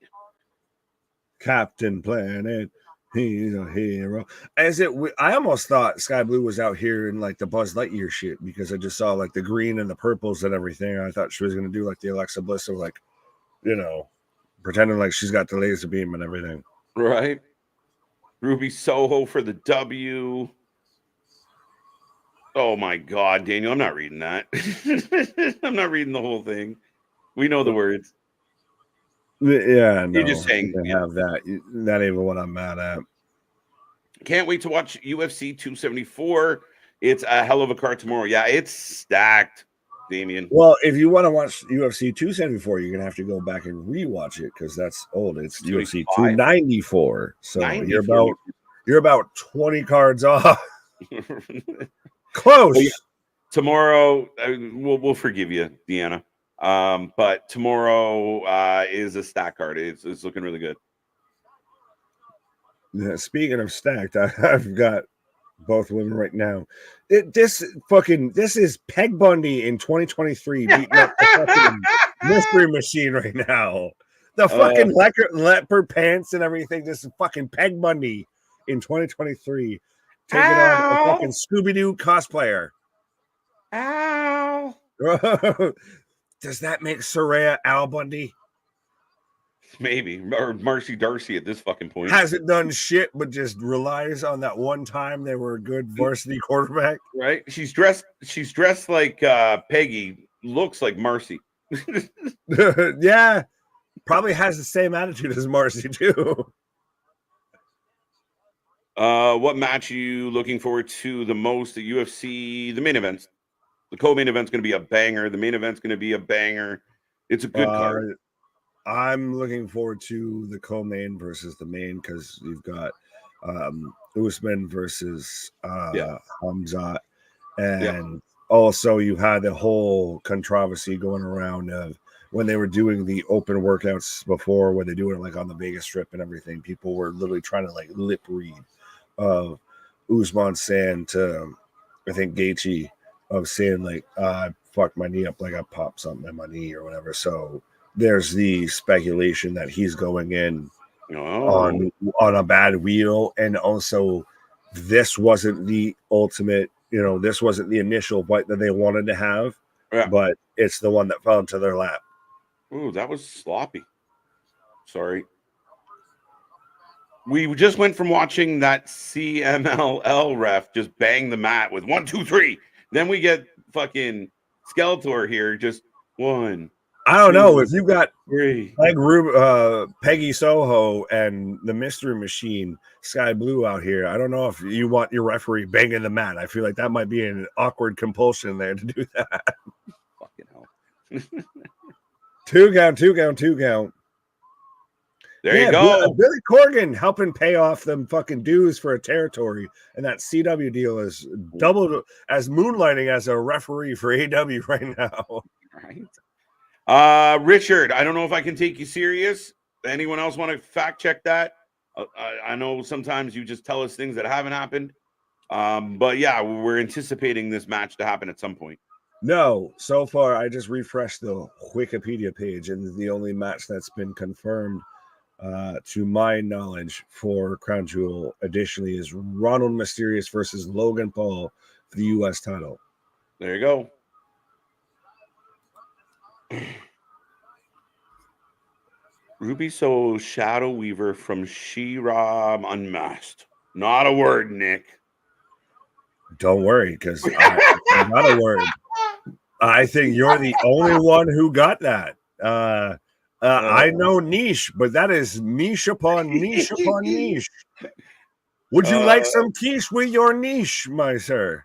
Captain Planet, he's a hero. I almost thought Sky Blue was out here in like the Buzz Lightyear shit because I just saw like the green and the purples and everything. I thought she was gonna do like the Alexa Bliss of like, pretending like she's got the laser beam and everything. Right. Ruby Soho for the W. Oh my God, Daniel, I'm not reading that. I'm not reading the whole thing. We know the words. Yeah, no, you're just saying you have that. Not even what I'm mad at. Can't wait to watch UFC 274. It's a hell of a card tomorrow. Yeah, it's stacked, Damien. Well, if you want to watch UFC 274, you're gonna have to go back and rewatch it because that's old. It's UFC 294. So 94. You're about 20 cards off. Close. Well, yeah. Tomorrow, we'll forgive you, Deanna. But tomorrow is a stack card. It's looking really good. Yeah, speaking of stacked, I've got both women right now. This is Peg Bundy in 2023 beating up the fucking mystery machine right now. The fucking leopard pants and everything. This is fucking Peg Bundy in 2023 taking on a fucking Scooby-Doo cosplayer. Ow! Does that make Soraya Al Bundy? Maybe, or Marcy Darcy at this fucking point. Hasn't done shit, but just relies on that one time they were a good varsity quarterback. Right? She's dressed like Peggy, looks like Marcy. Yeah, probably has the same attitude as Marcy too. What match are you looking forward to the most at UFC? The main events. The co-main event's going to be a banger. The main event's going to be a banger. It's a good card. I'm looking forward to the co-main versus the main because you've got Usman versus Hamzat, and also you had the whole controversy going around of when they were doing the open workouts before, when they do it like on the Vegas Strip and everything. People were literally trying to like lip read of Usman saying to, I think, Gaethje, of saying like, I fucked my knee up, like I popped something in my knee or whatever. So there's the speculation that he's going in on a bad wheel, and also this wasn't the ultimate, this wasn't the initial fight that they wanted to have, but it's the one that fell into their lap. Ooh, that was sloppy. Sorry. We just went from watching that CMLL ref just bang the mat with 1, 2, 3. Then we get fucking Skeletor here, just 1. I don't know if you got 3. Peggy Soho and the Mystery Machine Sky Blue out here. I don't know if you want your referee banging the mat. I feel like that might be an awkward compulsion there to do that. Fucking hell. 2 count. There you go. Billy Corgan helping pay off them fucking dues for a territory, and that CW deal is doubled as moonlighting as a referee for AEW right now. Right. Richard, I don't know if I can take you serious. Anyone else want to fact check that? I know sometimes you just tell us things that haven't happened. But yeah, we're anticipating this match to happen at some point. No, so far I just refreshed the Wikipedia page, and the only match that's been confirmed to my knowledge for Crown Jewel additionally is Ronald Mysterious versus Logan Paul for the U.S. title. There you go. Ruby So Shadow Weaver from She-Ra Unmasked. Not a word, Nick. Don't worry, because not a word. I think you're the only one who got that. I know niche, but that is niche upon niche upon niche. Would you like some quiche with your niche, my sir?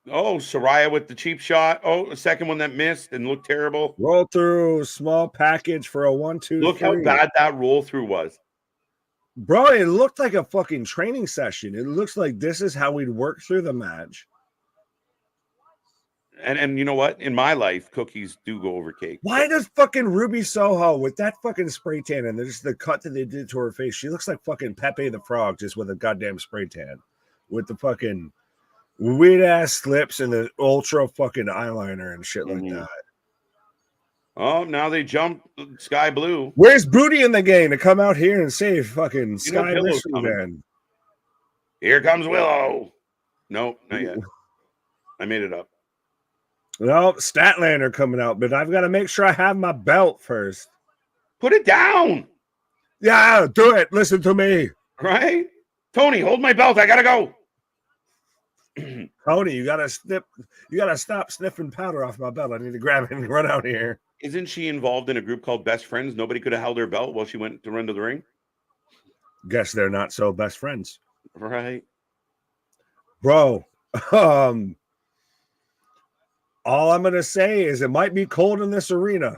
Oh, Soraya with the cheap shot. Oh, a second one that missed and looked terrible. Roll through, small package for a 1, 2, Look 3. how bad that roll through was. Bro, it looked like a fucking training session. It looks like this is how we'd work through the match. And you know what? In my life, cookies do go over cake. Why does fucking Ruby Soho with that fucking spray tan and there's the cut that they did to her face? She looks like fucking Pepe the Frog just with a goddamn spray tan. With the fucking weird ass slips and the ultra fucking eyeliner and shit like that. Oh, now they jump Sky Blue. Where's Booty in the game to come out here and save fucking Sky Pillow's Mystery coming. Man? Here comes Willow. Nope, not yet. I made it up. Well, Statlander coming out, but I've got to make sure I have my belt first. Put it down. Yeah, do it. Listen to me. Right? Tony, hold my belt. I gotta go. Tony, you gotta stop sniffing powder off my belt. I need to grab it and run out here. Isn't she involved in a group called Best Friends? Nobody could have held her belt while she went to run to the ring. Guess they're not so best friends. Right. Bro. All I'm gonna say is it might be cold in this arena.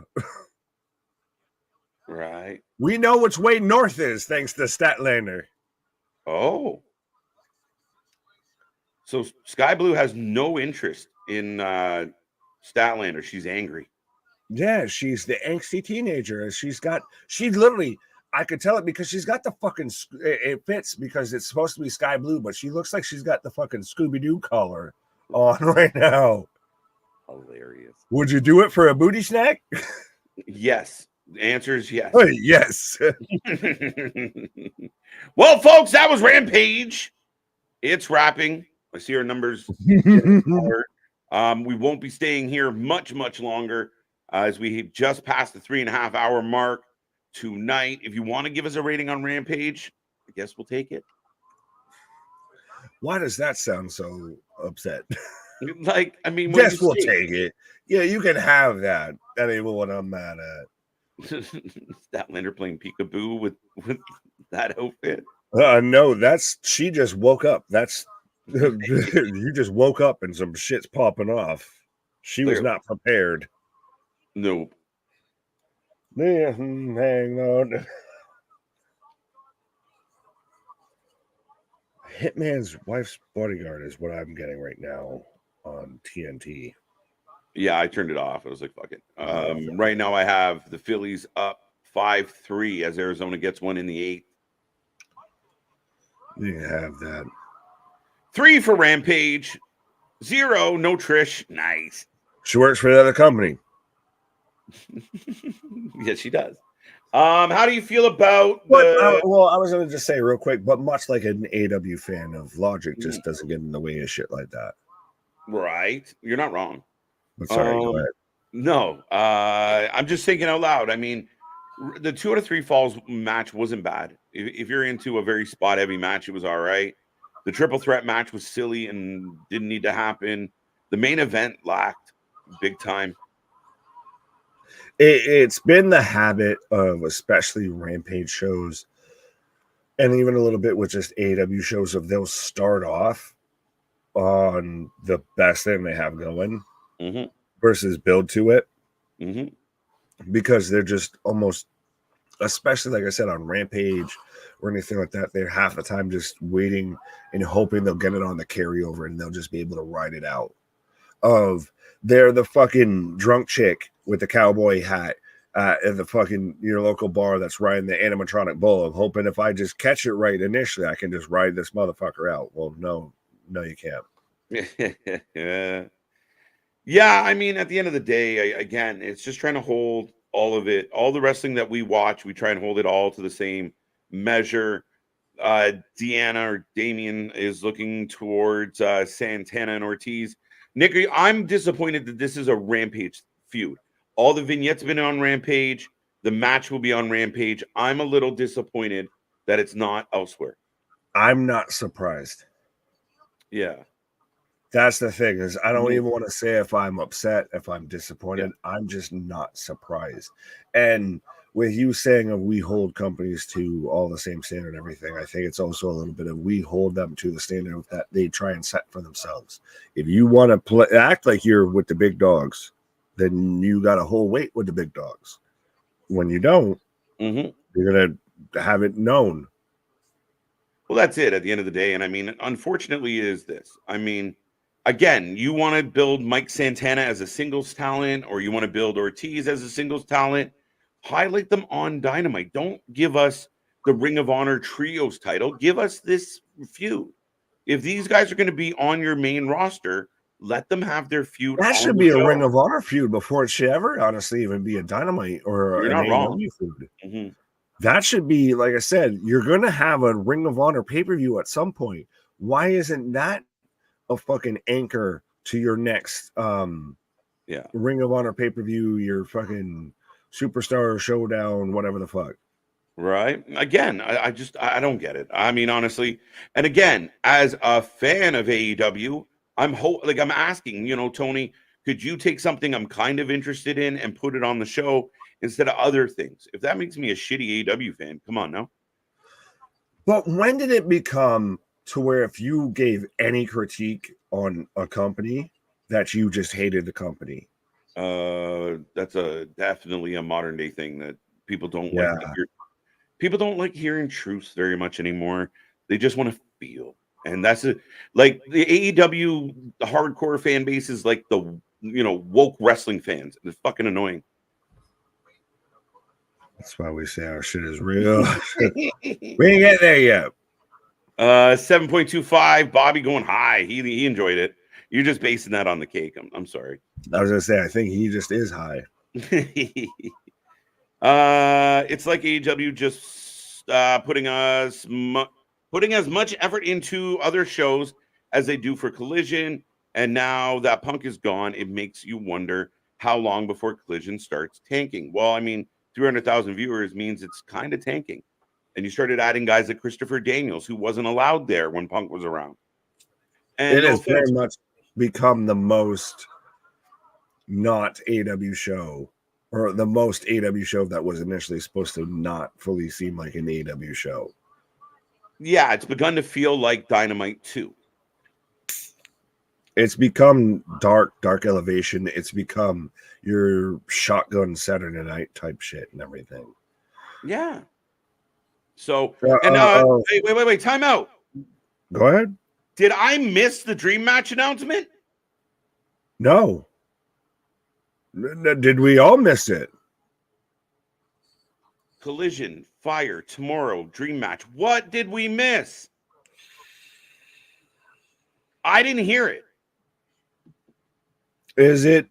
Right. We know which way north is, thanks to Statlander. Oh. So Sky Blue has no interest in Statlander. She's angry. Yeah, she's the angsty teenager. She literally, I could tell it because she's got the fucking, it fits because it's supposed to be sky blue, but she looks like she's got the fucking Scooby-Doo collar on right now. Hilarious. Would you do it for a booty snack? Yes. The answer is yes. Oh, yes. Well, folks, that was Rampage. It's wrapping. I see our numbers. We won't be staying here much longer as we just passed the 3.5 hour mark tonight. If you want to give us a rating on Rampage, I guess we'll take it. Why does that sound so upset? Like, I mean, yes, we'll take it. Yeah, you can have that. That ain't what I'm mad at. Statlander playing peekaboo with that outfit. No, she just woke up. That's you just woke up and some shit's popping off. She was not prepared. Nope. Hang on. Hitman's wife's bodyguard is what I'm getting right now on TNT. Yeah, I turned it off. I was like, fuck it. Right now I have the Phillies up 5-3 as Arizona gets one in the 8th. You have that. 3 for Rampage. 0, no Trish. Nice. She works for the other company. Yes, she does. How do you feel about well, I was going to just say real quick, but much like an AEW fan of logic just doesn't get in the way of shit like that. Right. You're not wrong. Sorry, go ahead. No, I'm just thinking out loud. I mean, the 2 out of 3 falls match wasn't bad. If you're into a very spot heavy match, it was all right. The triple threat match was silly and didn't need to happen. The main event lacked big time. It's been the habit of especially Rampage shows and even a little bit with just AEW shows of they'll start off on the best thing they have going versus build to it because they're just almost, especially like I said on Rampage or anything like that, they're half the time just waiting and hoping they'll get it on the carryover and they'll just be able to ride it out. They're the fucking drunk chick with the cowboy hat at the fucking your local bar that's riding the animatronic bull. I'm hoping if I just catch it right initially, I can just ride this motherfucker out. Well, no, you can't. Yeah, I mean, at the end of the day, again, it's just trying to hold all of it. All the wrestling that we watch, we try and hold it all to the same measure. Deanna or Damien is looking towards Santana and Ortiz. Nick, I'm disappointed that this is a Rampage feud. All the vignettes have been on Rampage. The match will be on Rampage. I'm a little disappointed that it's not elsewhere. I'm not surprised. Yeah. That's the thing is I don't even want to say if I'm upset, if I'm disappointed. Yeah. I'm just not surprised. And with you saying of we hold companies to all the same standard and everything, I think it's also a little bit of we hold them to the standard that they try and set for themselves. If you want to act like you're with the big dogs, then you got to hold weight with the big dogs. When you don't, you're going to have it known. Well, that's it at the end of the day. And I mean, unfortunately, is this. I mean, again, you want to build Mike Santana as a singles talent, or you want to build Ortiz as a singles talent, highlight them on Dynamite. Don't give us the Ring of Honor Trios title. Give us this feud. If these guys are going to be on your main roster, let them have their feud. That should be a Ring of Honor feud before it should ever, honestly, even be a Dynamite or an AEW feud. That should be, like I said, you're going to have a Ring of Honor pay-per-view at some point. Why isn't that a fucking anchor to your next Ring of Honor pay-per-view, your fucking Superstar Showdown, whatever the fuck? Right. Again, I don't get it. I mean, honestly, and again, as a fan of AEW, I'm asking, Tony, could you take something I'm kind of interested in and put it on the show instead of other things? If that makes me a shitty AEW fan, come on now. But when did it become to where if you gave any critique on a company that you just hated the company? That's definitely a modern day thing that people don't like to hear. People don't like hearing truths very much anymore. They just want to feel. And that's it. Like the AEW, the hardcore fan base is like the, woke wrestling fans. It's fucking annoying. That's why we say our shit is real. We ain't get there yet. 7.25. Bobby going high. He enjoyed it. You're just basing that on the cake. I'm sorry. I was gonna say I think he just is high. It's like AEW just putting as much effort into other shows as they do for Collision, and now that Punk is gone, it makes you wonder how long before Collision starts tanking. Well, I mean, 300,000 viewers means it's kind of tanking, and you started adding guys like Christopher Daniels, who wasn't allowed there when Punk was around. And it has very much become the most not AEW show, or the most AEW show that was initially supposed to not fully seem like an AEW show. Yeah, it's begun to feel like Dynamite 2. It's become dark elevation. It's become your shotgun Saturday night type shit and everything. Yeah. So, wait, time out. Go ahead. Did I miss the Dream Match announcement? No. Did we all miss it? Collision, Fire, tomorrow, Dream Match. What did we miss? I didn't hear it. Is it?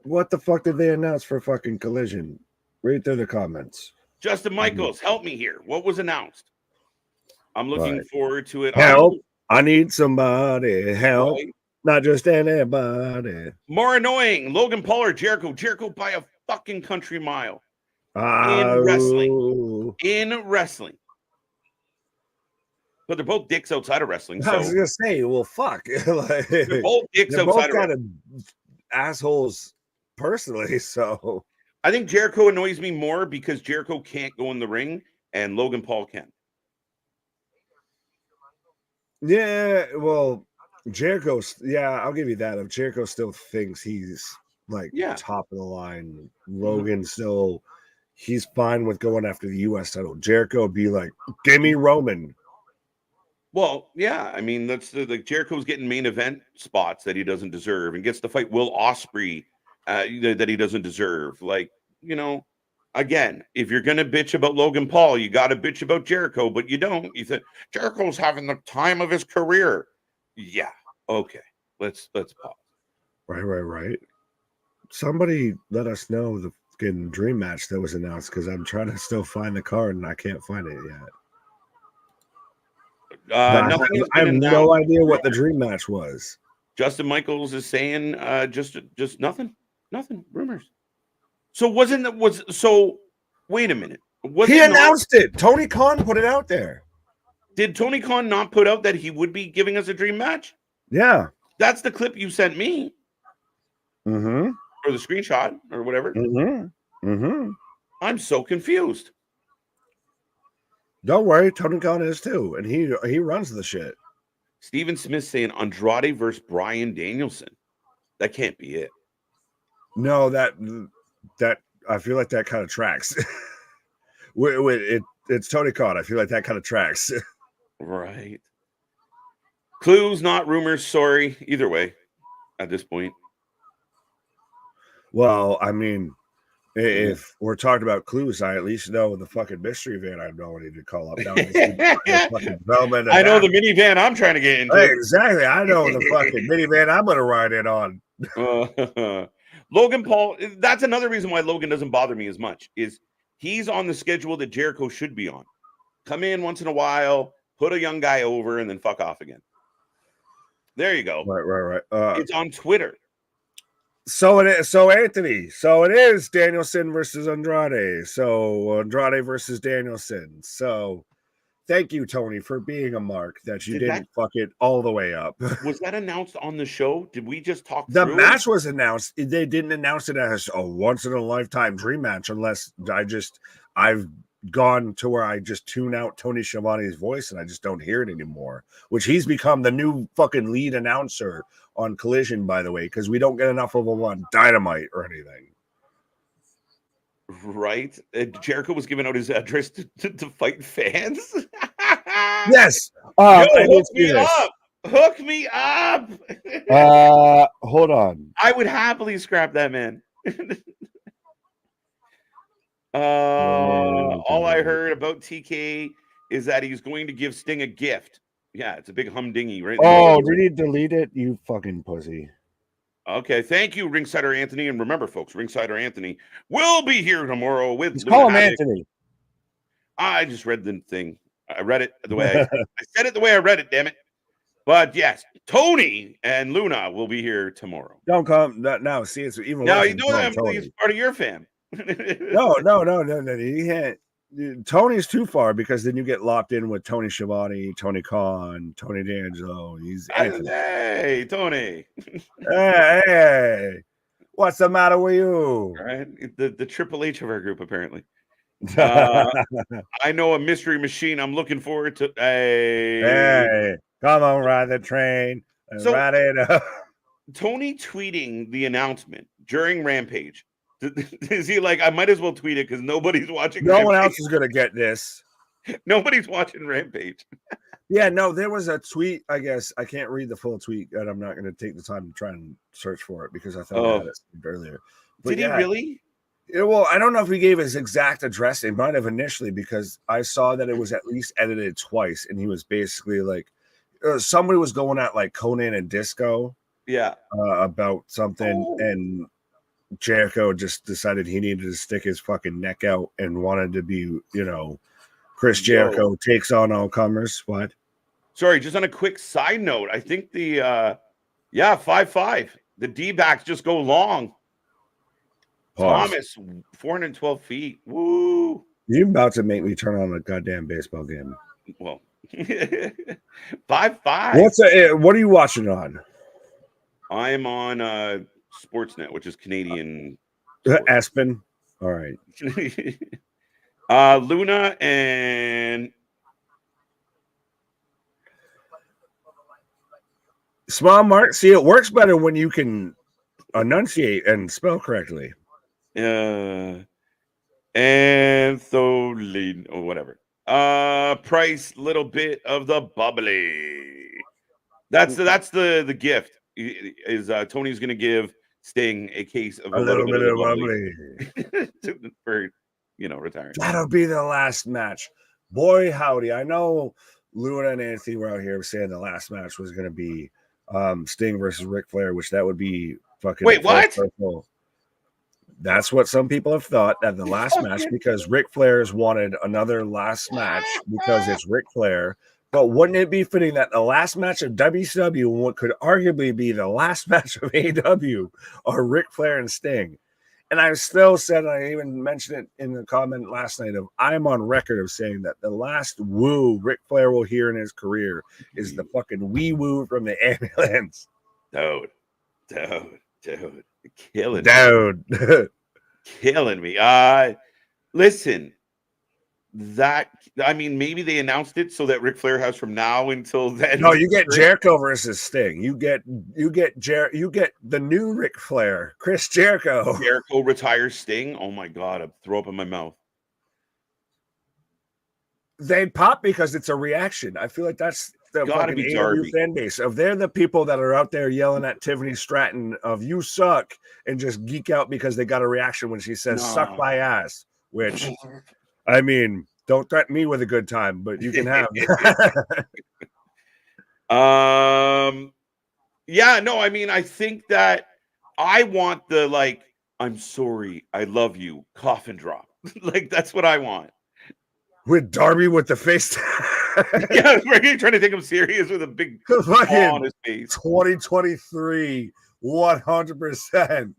What the fuck did they announce for fucking Collision? Read through the comments. Justin Michaels, help me here. What was announced? I'm looking forward to it. Help. I need somebody. Help. Right. Not just anybody. More annoying. Logan Paul or Jericho. Jericho by a fucking country mile. In wrestling. But they're both dicks outside of wrestling. So. I was going to say, well, fuck. Like, they're both dicks outside of wrestling. Assholes personally, so. I think Jericho annoys me more because Jericho can't go in the ring and Logan Paul can. Yeah, well, Jericho's, I'll give you that. If Jericho still thinks he's like top of the line, Logan still, he's fine with going after the U.S. title. Jericho would be like, give me Roman. Well, yeah, I mean, that's Jericho's getting main event spots that he doesn't deserve and gets to fight Will Ospreay that he doesn't deserve. Like, again, if you're going to bitch about Logan Paul, you got to bitch about Jericho, but you don't. You think Jericho's having the time of his career. Yeah. Okay. Let's pause. Right. Somebody let us know the fucking dream match that was announced because I'm trying to still find the card and I can't find it yet. I have no idea what the dream match was. Justin Michaels is saying just nothing rumors. So wait a minute. He announced it. Tony Khan put it out there. Did Tony Khan not put out that he would be giving us a dream match? Yeah. That's the clip you sent me. Mm-hmm. Or the screenshot or whatever. Mm-hmm. Mm-hmm. I'm so confused. Don't worry, Tony Khan is too, and he runs the shit. Steven Smith saying Andrade versus Bryan Danielson. That can't be it. No, that I feel like that kind of tracks. It's Tony Khan. I feel like that kind of tracks. Right. Clues, not rumors. Sorry. Either way, at this point. Well, I mean, if we're talking about clues, I at least know the fucking mystery van I'm going to call up. Now, I know the minivan I'm trying to get into. Hey, exactly. I know the fucking minivan I'm going to ride in on. Logan Paul, that's another reason why Logan doesn't bother me as much, is he's on the schedule that Jericho should be on. Come in once in a while, put a young guy over, and then fuck off again. There you go. Right. It's on Twitter. So it is. So Anthony. So it is Danielson versus Andrade. So Andrade versus Danielson. So thank you, Tony, for being a mark that you didn't fuck it all the way up. Was that announced on the show? Did we just talk the through match was announced. They didn't announce it as a once in a lifetime dream match unless I've gone to where I just tune out Tony Schiavone's voice and I just don't hear it anymore, which he's become the new fucking lead announcer on Collision, by the way, because we don't get enough of him on Dynamite or anything. Right? Jericho was giving out his address to fight fans. Yes. Hook me up. Hook me up. Hold on. I would happily scrap that man. All I heard about TK is that he's going to give Sting a gift. Yeah, it's a big humdingy, right? Oh, did he delete it? You fucking pussy. Okay, thank you, Ringsider Anthony. And remember, folks, Ringsider Anthony will be here tomorrow with call him Anthony. I just read the thing. I read it the way I said it the way I read it, damn it. But yes, Tony and Luna will be here tomorrow. Don't come now. See, it's even now you know that he's part of your fam. No. He can't. Tony's too far because then you get locked in with Tony Schiavone, Tony Khan, Tony D'Angelo. He's Anthony. Hey, Tony. Hey, what's the matter with you? All right, the Triple H of our group, apparently. I know a mystery machine. I'm looking forward to. Hey, come on, ride the train. So, ride it up. Tony tweeting the announcement during Rampage. Is he like, I might as well tweet it because nobody's watching? No one else is going to get this. Nobody's watching Rampage. Yeah, no, there was a tweet. I guess I can't read the full tweet, and I'm not going to take the time to try and search for it because I thought I had it earlier. But did he really? Well, I don't know if he gave his exact address. It might have initially because I saw that it was at least edited twice, and he was basically like, somebody was going at like Conan and Disco, about something, and Jericho just decided he needed to stick his fucking neck out and wanted to be, Chris Jericho takes on all comers. What? Sorry, just on a quick side note, I think the 5'5", the D-backs just go long. Pause. Thomas, 412 feet. Woo! You're about to make me turn on a goddamn baseball game. Well, 5'5". What are you watching on? I'm on Sportsnet, which is Canadian. Aspen. All right. Luna and small mark. See, it works better when you can enunciate and spell correctly. Antholin or whatever. Price, little bit of the bubbly. That's the gift. Is Tony's gonna give Sting a case of a little bit of bubbly for retiring. That'll be the last match. Boy, howdy. I know Luna and Anthony were out here saying the last match was gonna be Sting versus Ric Flair, which that would be fucking. Wait, what? That's what some people have thought at the last match because Ric Flair's wanted another last match because it's Ric Flair. But wouldn't it be fitting that the last match of WCW, what could arguably be the last match of AEW, are Ric Flair and Sting? And I still said, I even mentioned it in the comment last night of I'm on record of saying that the last woo Ric Flair will hear in his career is the fucking wee woo from the ambulance. Dude. Killing me. Killing me. Listen, maybe they announced it so that Ric Flair has from now until then. No, you get Jericho versus Sting. You get the new Ric Flair, Chris Jericho. Jericho retires Sting. Oh my god, I'd throw up in my mouth. They'd pop because it's a reaction. I feel like that's the fucking AEW fan base. They're the people that are out there yelling at Tiffany Stratton of "you suck" and just geek out because they got a reaction when she says "suck my ass," which, I mean, don't threaten me with a good time, but you can have. Yeah, no, I mean, I think that I want the I'm sorry, I love you, coffin drop. Like that's what I want. With Darby with the face. Yeah, we're trying to take him serious with a big on his face. 2023, 100%.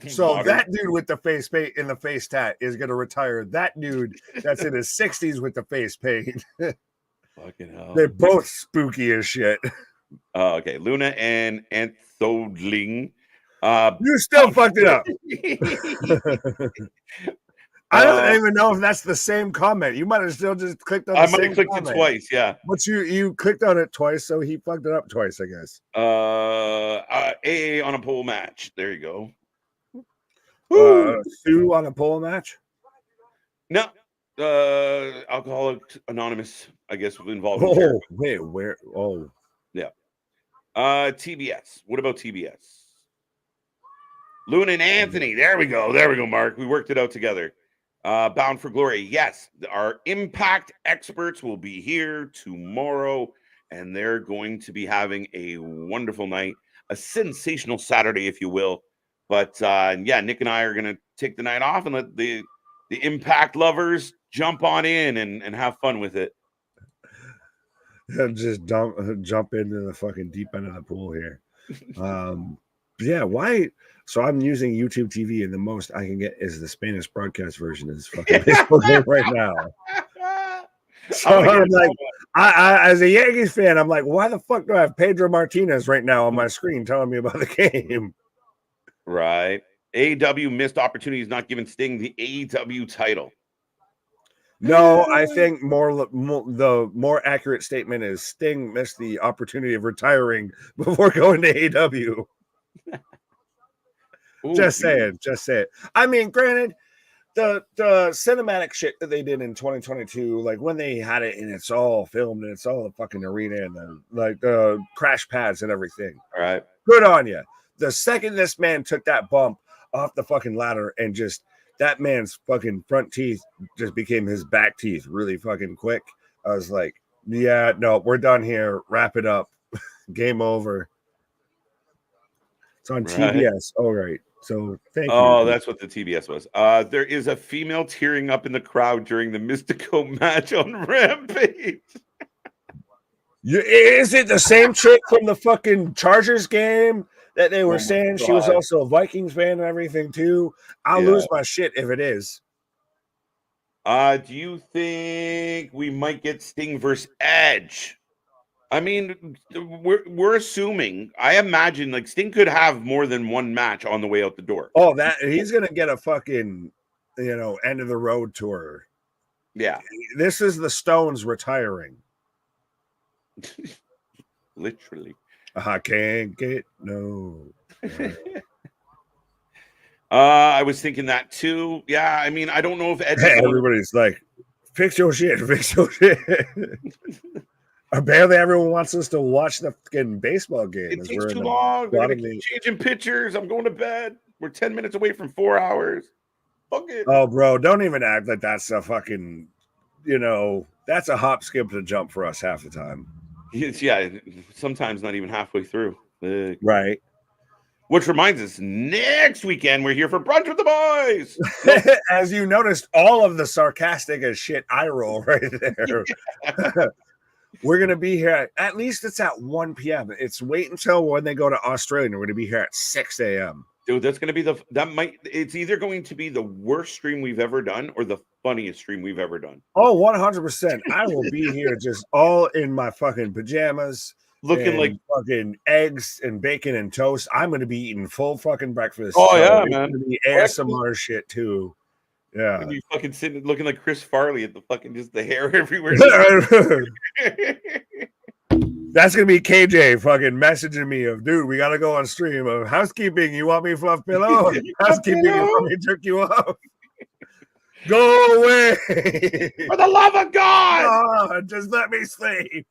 So that dude with the face paint in the face tat is gonna retire. That dude that's in his 60s with the face paint. Fucking hell. They're both spooky as shit. Okay, Luna and Anthodling. You still fucked it up. I don't even know if that's the same comment. You might have still just clicked on the same comment. I might have clicked it twice, yeah. But you clicked on it twice, so he fucked it up twice, I guess. AA on a pole match. There you go. Sue on a pole match? No. Alcoholic Anonymous, I guess, involved. Oh, wait, where? Oh. Yeah. TBS. What about TBS? Luna and Anthony. There we go, Mark. We worked it out together. Bound for Glory. Yes, our Impact experts will be here tomorrow, and they're going to be having a wonderful night, a sensational Saturday, if you will. But yeah, Nick and I are going to take the night off and let the Impact lovers jump on in and have fun with it. Just jump into the fucking deep end of the pool here. Yeah, why? So I'm using YouTube TV, and the most I can get is the Spanish broadcast version of this fucking baseball game right now. So I'm like, I as a Yankees fan, I'm like, why the fuck do I have Pedro Martinez right now on my screen telling me about the game? Right. AEW missed opportunities not giving Sting the AEW title. No, I think the more accurate statement is Sting missed the opportunity of retiring before going to AEW. Ooh, just saying. I mean, granted, the cinematic shit that they did in 2022, like when they had it and it's all filmed and it's all the fucking arena and the crash pads and everything. All right. Good on you. The second this man took that bump off the fucking ladder and just that man's fucking front teeth just became his back teeth really fucking quick, I was like, yeah, no, we're done here. Wrap it up. Game over. It's on TBS. All right. So thank you. Oh, that's what the TBS was. There is a female tearing up in the crowd during the Mystico match on Rampage. Is it the same chick from the fucking Chargers game that they were saying she was also a Vikings fan and everything too? I'll lose my shit if it is. Do you think we might get Sting versus Edge? I mean, we're assuming. I imagine like Sting could have more than one match on the way out the door. Oh, that he's gonna get a fucking end of the road tour. Yeah, this is the Stones retiring. Literally, I can't get no. I was thinking that too. Yeah, I mean, I don't know if Edge. Everybody's like, fix your shit. Apparently, everyone wants us to watch the fucking baseball game. It takes too long. We're changing pictures. I'm going to bed. We're 10 minutes away from 4 hours. Fuck it. Oh, bro, don't even act like that's a fucking, that's a hop, skip, and a jump for us half the time. Yeah, sometimes not even halfway through. Right. Which reminds us, next weekend we're here for brunch with the boys. As you noticed, all of the sarcastic as shit eye roll right there. We're going to be here. At least it's at 1 p.m. It's wait until when they go to Australia. We're going to be here at 6 a.m. Dude, that's going to be it's either going to be the worst stream we've ever done or the funniest stream we've ever done. Oh, 100%. I will be here just all in my fucking pajamas. Looking like fucking eggs and bacon and toast. I'm going to be eating full fucking breakfast. Oh, yeah, man. It's going to be ASMR shit, too. Yeah. And you fucking sitting looking like Chris Farley at the fucking just the hair everywhere. That's gonna be KJ fucking messaging me of, dude, we gotta go on stream of housekeeping. You want me fluff pillow? Housekeeping, you want me to jerk you off? Go away. For the love of God! Oh, just let me sleep.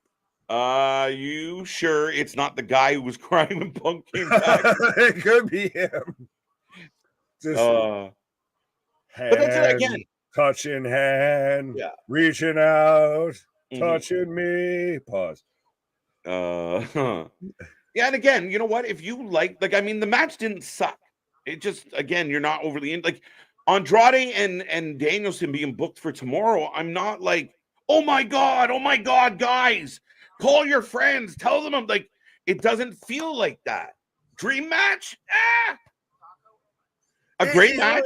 You sure it's not the guy who was crying when Punk came back? It could be him. Just But that's it again. Touching hand, Yeah. reaching out, touching me. Pause. Yeah, and again, you know what? If you like, I mean, the match didn't suck. It just, again, you're not overly in. Like Andrade and Danielson being booked for tomorrow, I'm not like, oh my god, guys, call your friends, tell them. I'm like, it doesn't feel like that. Dream match, a great match.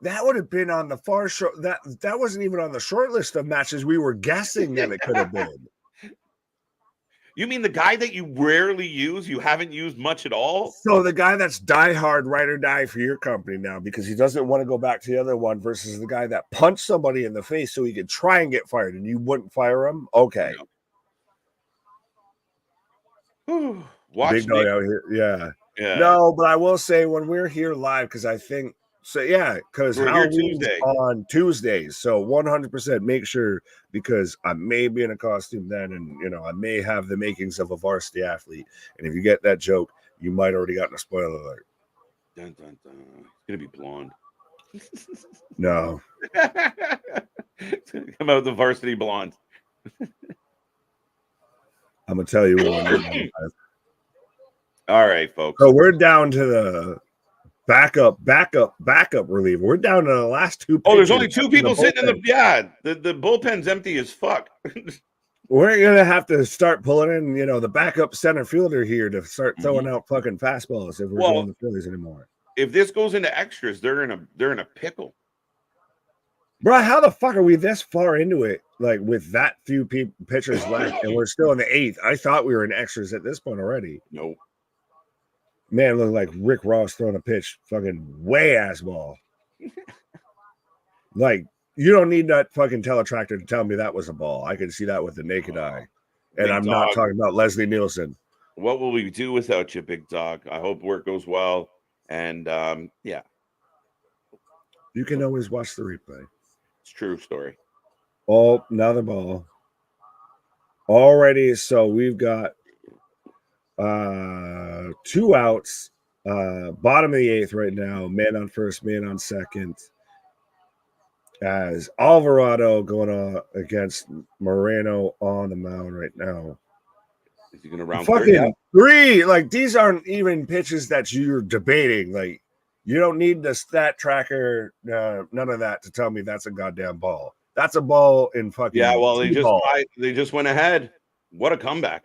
That would have been on the far short. That wasn't even on the short list of matches we were guessing that it could have been. You mean the guy that you rarely use, you haven't used much at all? So the guy that's diehard ride or die for your company now because he doesn't want to go back to the other one versus the guy that punched somebody in the face so he could try and get fired and you wouldn't fire him? Okay. Big dog out here. Yeah. No, but I will say when we're here live, because I think so, yeah, because Halloween's on Tuesdays. So 100% make sure, because I may be in a costume then, and you know, I may have the makings of a varsity athlete. And if you get that joke, you might already gotten a spoiler alert. Dun, dun, dun. It's gonna be blonde. No. Come out with the varsity blonde. I'm gonna tell you what. All right, folks. So we're down to the backup reliever. We're down to the last two. Oh, there's only two people sitting in the bullpen's empty as fuck. We're gonna have to start pulling in, you know, the backup center fielder here to start throwing out fucking fastballs if we're doing the Phillies anymore. If this goes into extras, they're in a pickle. Bro, how the fuck are we this far into it? Like with that few pitchers left, and we're still in the 8th. I thought we were in extras at this point already. Nope. Man, looked like Rick Ross throwing a pitch, fucking way ass ball. Like, you don't need that fucking teletractor to tell me that was a ball. I can see that with the naked eye. And I'm not talking about Leslie Nielsen. What will we do without you, big dog? I hope work goes well. And yeah. You can always watch the replay. It's a true story. Oh, another ball. Already, so we've got 2 outs. Bottom of the 8th right now. Man on first, man on second. As Alvarado going on against Moreno on the mound right now. Is he going to round fucking 3? Like, these aren't even pitches that you're debating. Like, you don't need the stat tracker, none of that to tell me that's a goddamn ball. That's a ball in fucking. Yeah, well, they just went ahead. What a comeback.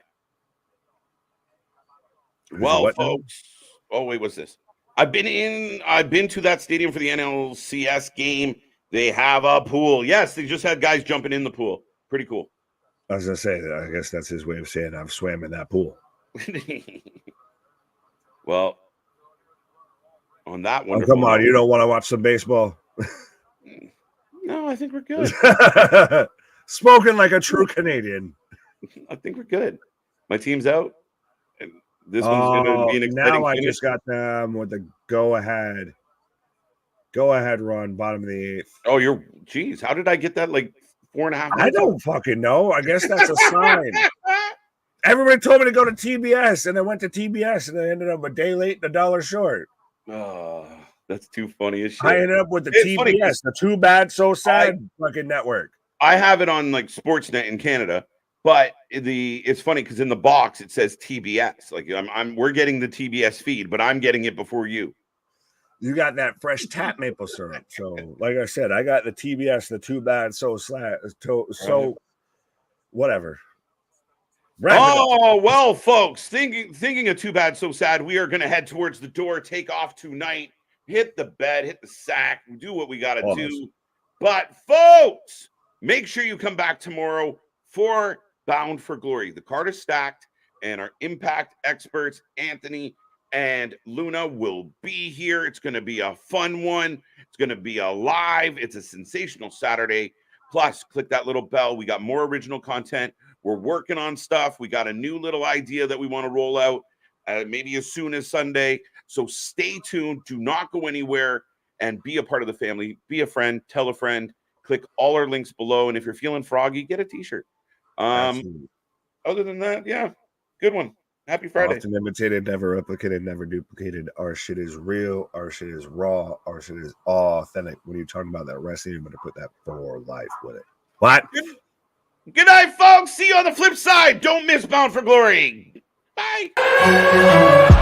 Well, folks. Oh, wait, what's this? I've been to that stadium for the NLCS game. They have a pool. Yes, they just had guys jumping in the pool. Pretty cool. I was gonna say that. I guess that's his way of saying I've swam in that pool. Well, on that one. Oh, come on, you don't want to watch some baseball? No, I think we're good. Spoken like a true Canadian. I think we're good. My team's out. And this one's going to be an exciting now I finish. just got them with the go-ahead run, bottom of the 8th. Oh, geez. How did I get that like 4.5 minutes? I don't fucking know. I guess that's a sign. Everybody told me to go to TBS, and I went to TBS, and I ended up a day late and $1 short. Oh, that's too funny as shit. I ended up with the TBS, the Too Bad So Sad fucking network. I have it on like Sportsnet in Canada, but it's funny because in the box it says TBS. Like we're getting the TBS feed, but I'm getting it before you. You got that fresh tap maple syrup. So, like I said, I got the TBS, the Too Bad So Sad, so whatever. Oh, well, folks, thinking of Too Bad So Sad, we are going to head towards the door, take off tonight, hit the bed, hit the sack, do what we got to do. But, folks, make sure you come back tomorrow for Bound for Glory. The card is stacked, and our Impact experts, Anthony and Luna will be here. It's going to be a fun one. It's going to be a live. It's a sensational Saturday. Plus, click that little bell. We got more original content. We're working on stuff. We got a new little idea that we want to roll out maybe as soon as Sunday. So stay tuned. Do not go anywhere and be a part of the family. Be a friend. Tell a friend. Click all our links below. And if you're feeling froggy, get a t-shirt. Other than that, yeah, good one. Happy Friday. Often imitated, never replicated, never duplicated. Our shit is real. Our shit is raw. Our shit is authentic. When you're talking about that wrestling, you're going to put that for life with it. What? Good night, folks. See you on the flip side. Don't miss Bound for Glory. Bye.